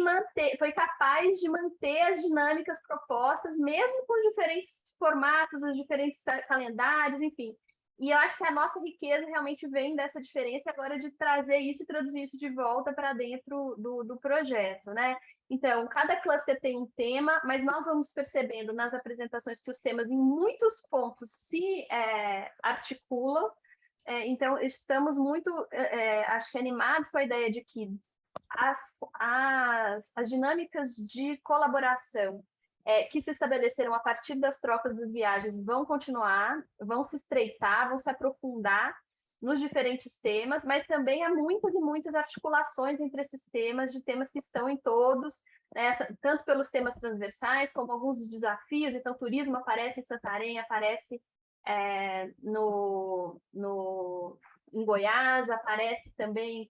foi capaz de manter as dinâmicas propostas, mesmo com os diferentes formatos, os diferentes calendários, enfim. E eu acho que a nossa riqueza realmente vem dessa diferença agora de trazer isso e traduzir isso de volta para dentro do projeto, né? Então, cada cluster tem um tema, mas nós vamos percebendo nas apresentações que os temas, em muitos pontos, se articulam. Então, estamos muito, acho que animados com a ideia de que as dinâmicas de colaboração que se estabeleceram a partir das trocas das viagens vão continuar, vão se estreitar, vão se aprofundar nos diferentes temas, mas também há muitas e muitas articulações entre esses temas, de temas que estão em todos, né, tanto pelos temas transversais, como alguns dos desafios. Então, turismo aparece em Santarém, aparece em Goiás, aparece também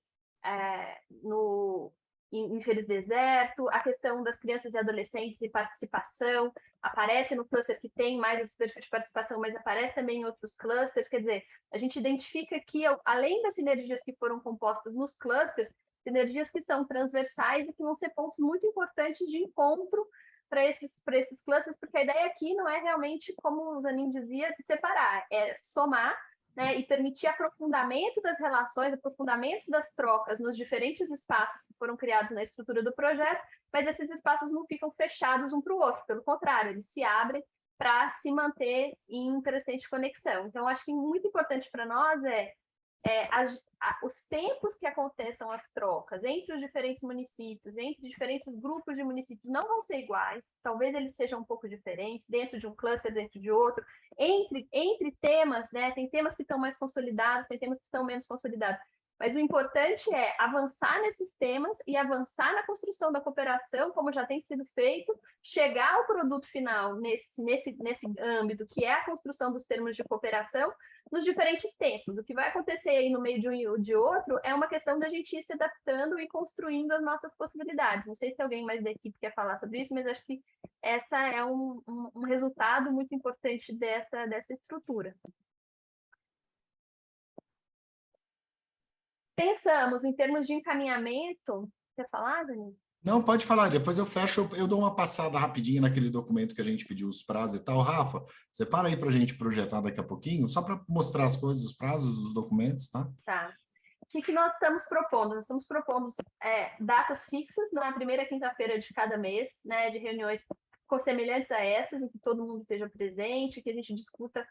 em Feliz Deserto, a questão das crianças e adolescentes e participação aparece no cluster que tem mais esse perfil de participação, mas aparece também em outros clusters. Quer dizer, a gente identifica que, além das sinergias que foram compostas nos clusters, sinergias que são transversais e que vão ser pontos muito importantes de encontro para esses clusters, porque a ideia aqui não é realmente, como o Zanin dizia, se separar, é somar, né, e permitir aprofundamento das relações, aprofundamento das trocas nos diferentes espaços que foram criados na estrutura do projeto, mas esses espaços não ficam fechados um para o outro, pelo contrário, eles se abrem para se manter em crescente conexão. Então, acho que muito importante para nós os tempos que aconteçam as trocas entre os diferentes municípios, entre diferentes grupos de municípios, não vão ser iguais, talvez eles sejam um pouco diferentes, dentro de um cluster, dentro de outro, entre temas, né? Tem temas que estão mais consolidados, tem temas que estão menos consolidados, mas o importante é avançar nesses temas e avançar na construção da cooperação, como já tem sido feito, chegar ao produto final nesse âmbito, que é a construção dos termos de cooperação, nos diferentes tempos. O que vai acontecer aí no meio de um e de outro é uma questão da gente ir se adaptando e construindo as nossas possibilidades. Não sei se alguém mais da equipe quer falar sobre isso, mas acho que essa é um resultado muito importante dessa estrutura. Pensamos em termos de encaminhamento. Quer falar, Dani? Não, pode falar, depois eu fecho, eu dou uma passada rapidinho naquele documento que a gente pediu os prazos e tal. Rafa, separa aí para a gente projetar daqui a pouquinho, só para mostrar as coisas, os prazos, os documentos, tá? Tá. O que nós estamos propondo? Nós estamos propondo datas fixas na primeira quinta-feira de cada mês, né, de reuniões semelhantes a essas, em que todo mundo esteja presente, que a gente discuta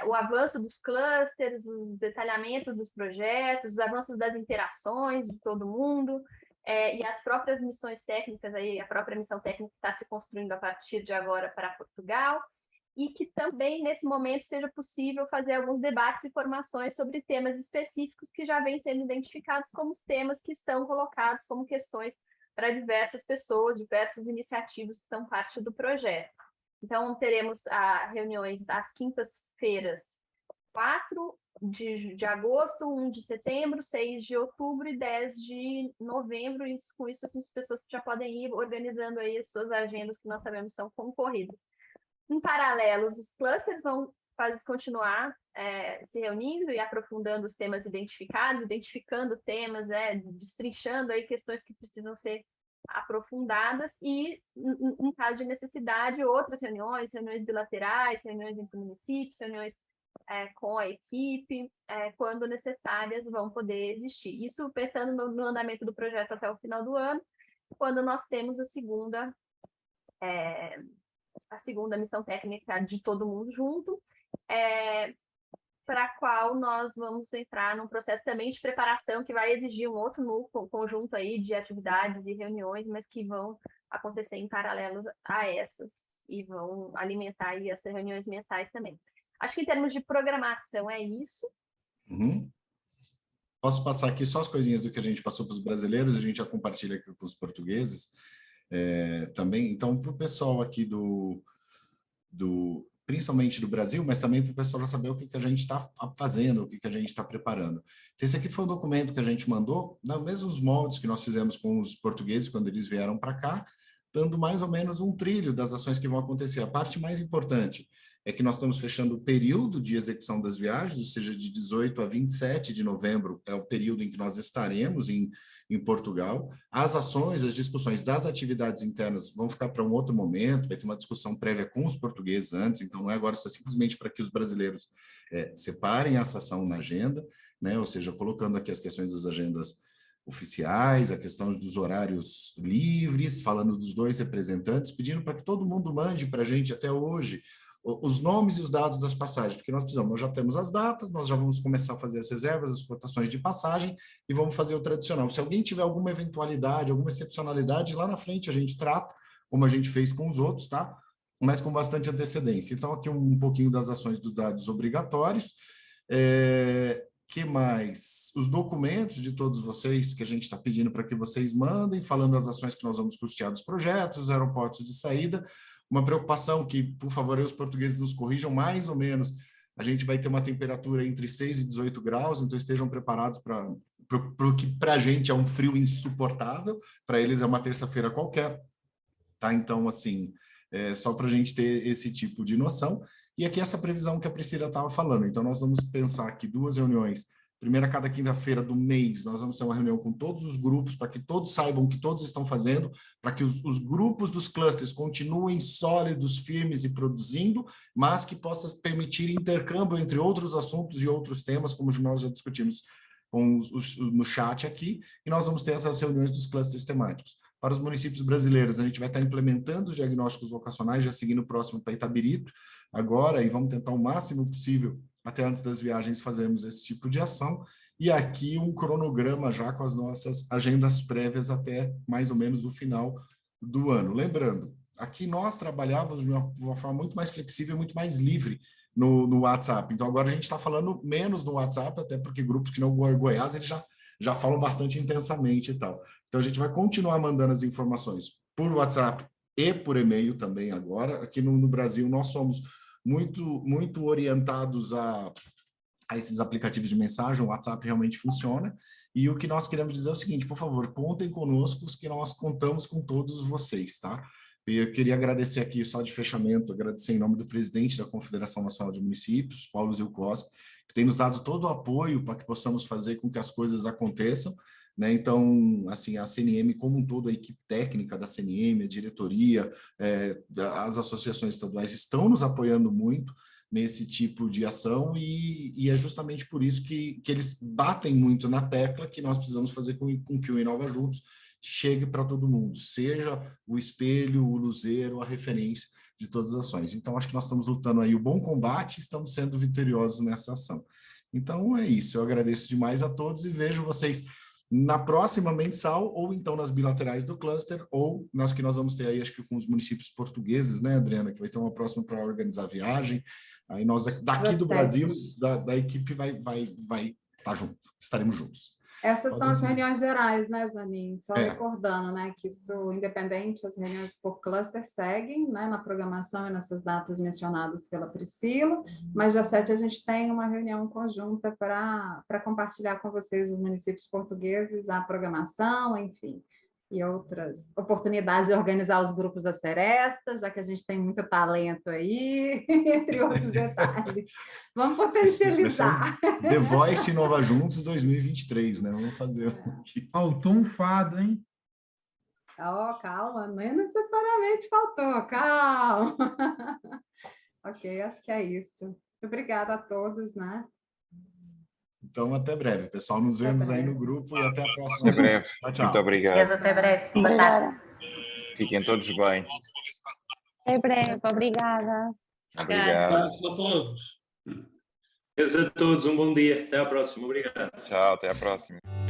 o avanço dos clusters, os detalhamentos dos projetos, os avanços das interações de todo mundo, e as próprias missões técnicas, aí, a própria missão técnica que está se construindo a partir de agora para Portugal, e que também, nesse momento, seja possível fazer alguns debates e formações sobre temas específicos que já vêm sendo identificados como os temas que estão colocados como questões para diversas pessoas, diversas iniciativas que estão parte do projeto. Então, teremos reuniões às quintas-feiras, 4 de agosto, 1 de setembro, 6 de outubro e 10 de novembro. E com isso, as pessoas já podem ir organizando aí as suas agendas, que nós sabemos são concorridas. Em paralelo, os clusters vão continuar se reunindo e aprofundando os temas identificados, identificando temas, destrinchando aí questões que precisam ser aprofundadas e, em caso de necessidade, outras reuniões bilaterais, reuniões entre municípios, reuniões com a equipe, quando necessárias, vão poder existir. Isso pensando no andamento do projeto até o final do ano, quando nós temos a segunda missão técnica de todo mundo junto, para a qual nós vamos entrar num processo também de preparação que vai exigir um outro conjunto aí de atividades e reuniões, mas que vão acontecer em paralelo a essas e vão alimentar aí essas reuniões mensais também. Acho que em termos de programação é isso. Uhum. Posso passar aqui só as coisinhas do que a gente passou para os brasileiros, a gente já compartilha aqui com os portugueses também. Então, para o pessoal aqui principalmente do Brasil, mas também para o pessoal já saber o que a gente está fazendo, o que a gente está preparando. Então, esse aqui foi um documento que a gente mandou, nos mesmos moldes que nós fizemos com os portugueses quando eles vieram para cá, dando mais ou menos um trilho das ações que vão acontecer. A parte mais importante é que nós estamos fechando o período de execução das viagens, ou seja, de 18 a 27 de novembro é o período em que nós estaremos em Portugal. As ações, as discussões das atividades internas vão ficar para um outro momento, vai ter uma discussão prévia com os portugueses antes, então não é agora só simplesmente para que os brasileiros separem essa ação na agenda, né? Ou seja, colocando aqui as questões das agendas oficiais, a questão dos horários livres, falando dos 2 representantes, pedindo para que todo mundo mande para a gente até hoje os nomes e os dados das passagens, porque nós já temos as datas, nós já vamos começar a fazer as reservas, as cotações de passagem e vamos fazer o tradicional. Se alguém tiver alguma eventualidade, alguma excepcionalidade, lá na frente a gente trata, como a gente fez com os outros, tá? Mas com bastante antecedência. Então, aqui um pouquinho das ações dos dados obrigatórios. Que mais? Os documentos de todos vocês que a gente está pedindo para que vocês mandem, falando as ações que nós vamos custear dos projetos, os aeroportos de saída. Uma preocupação que, por favor, os portugueses nos corrijam, mais ou menos, a gente vai ter uma temperatura entre 6 e 18 graus, então estejam preparados para o que para a gente é um frio insuportável, para eles é uma terça-feira qualquer, tá? Então, assim, só para a gente ter esse tipo de noção. E aqui essa previsão que a Priscila estava falando. Então, nós vamos pensar aqui 2 reuniões primeira cada quinta-feira do mês, nós vamos ter uma reunião com todos os grupos, para que todos saibam o que todos estão fazendo, para que os grupos dos clusters continuem sólidos, firmes e produzindo, mas que possa permitir intercâmbio entre outros assuntos e outros temas, como nós já discutimos no chat aqui, e nós vamos ter essas reuniões dos clusters temáticos. Para os municípios brasileiros, a gente vai estar implementando os diagnósticos vocacionais, já seguindo o próximo para Itabirito, agora, e vamos tentar o máximo possível, até antes das viagens, fazermos esse tipo de ação. E aqui um cronograma já com as nossas agendas prévias até mais ou menos o final do ano. Lembrando, aqui nós trabalhávamos de uma forma muito mais flexível, muito mais livre no WhatsApp. Então, agora a gente está falando menos no WhatsApp, até porque grupos que não Goiás, eles já falam bastante intensamente e tal. Então, a gente vai continuar mandando as informações por WhatsApp e por e-mail também agora. Aqui no Brasil, nós somos muito orientados a esses aplicativos de mensagem. O WhatsApp realmente funciona. E o que nós queremos dizer é o seguinte: por favor, contem conosco, que nós contamos com todos vocês, tá? E eu queria agradecer aqui, só de fechamento, agradecer em nome do presidente da Confederação Nacional de Municípios, Paulo Zilkowski, que tem nos dado todo o apoio para que possamos fazer com que as coisas aconteçam, né? Então, assim, a CNM como um todo, a equipe técnica da CNM, a diretoria, as associações estaduais estão nos apoiando muito nesse tipo de ação, e é justamente por isso que eles batem muito na tecla que nós precisamos fazer com que o Inova Juntos chegue para todo mundo, seja o espelho, o luzeiro, a referência de todas as ações. Então, acho que nós estamos lutando aí o bom combate e estamos sendo vitoriosos nessa ação. Então, é isso. Eu agradeço demais a todos e vejo vocês na próxima mensal, ou então nas bilaterais do cluster, ou nas que nós vamos ter aí, acho que com os municípios portugueses, né, Adriana, que vai ter uma próxima para organizar a viagem. Aí nós, daqui do Brasil, da equipe vai estar junto, estaremos juntos. Essas são as reuniões gerais, né, Zanin? Só recordando, né, que isso, independente, as reuniões por cluster seguem, né, na programação e nessas datas mencionadas pela Priscila, mas dia 7 a gente tem uma reunião conjunta para compartilhar com vocês, os municípios portugueses, a programação, enfim, e outras oportunidades de organizar os grupos da Seresta, já que a gente tem muito talento aí, entre outros detalhes. Vamos potencializar. The Voice Inova Juntos 2023, né? Vamos fazer aqui. Faltou um fado, hein? Oh, calma, não é necessariamente faltou, calma. Ok, acho que é isso. Obrigada a todos, né? Então, até breve, pessoal. Nos vemos aí no grupo e até a próxima. Até breve. Tchau, tchau. Muito obrigado. Até breve. Boa tarde. Fiquem todos bem. Até breve. Obrigada. Obrigado. Abraço a todos. Deus a todos, um bom dia. Até à próxima. Obrigado. Tchau, até a próxima.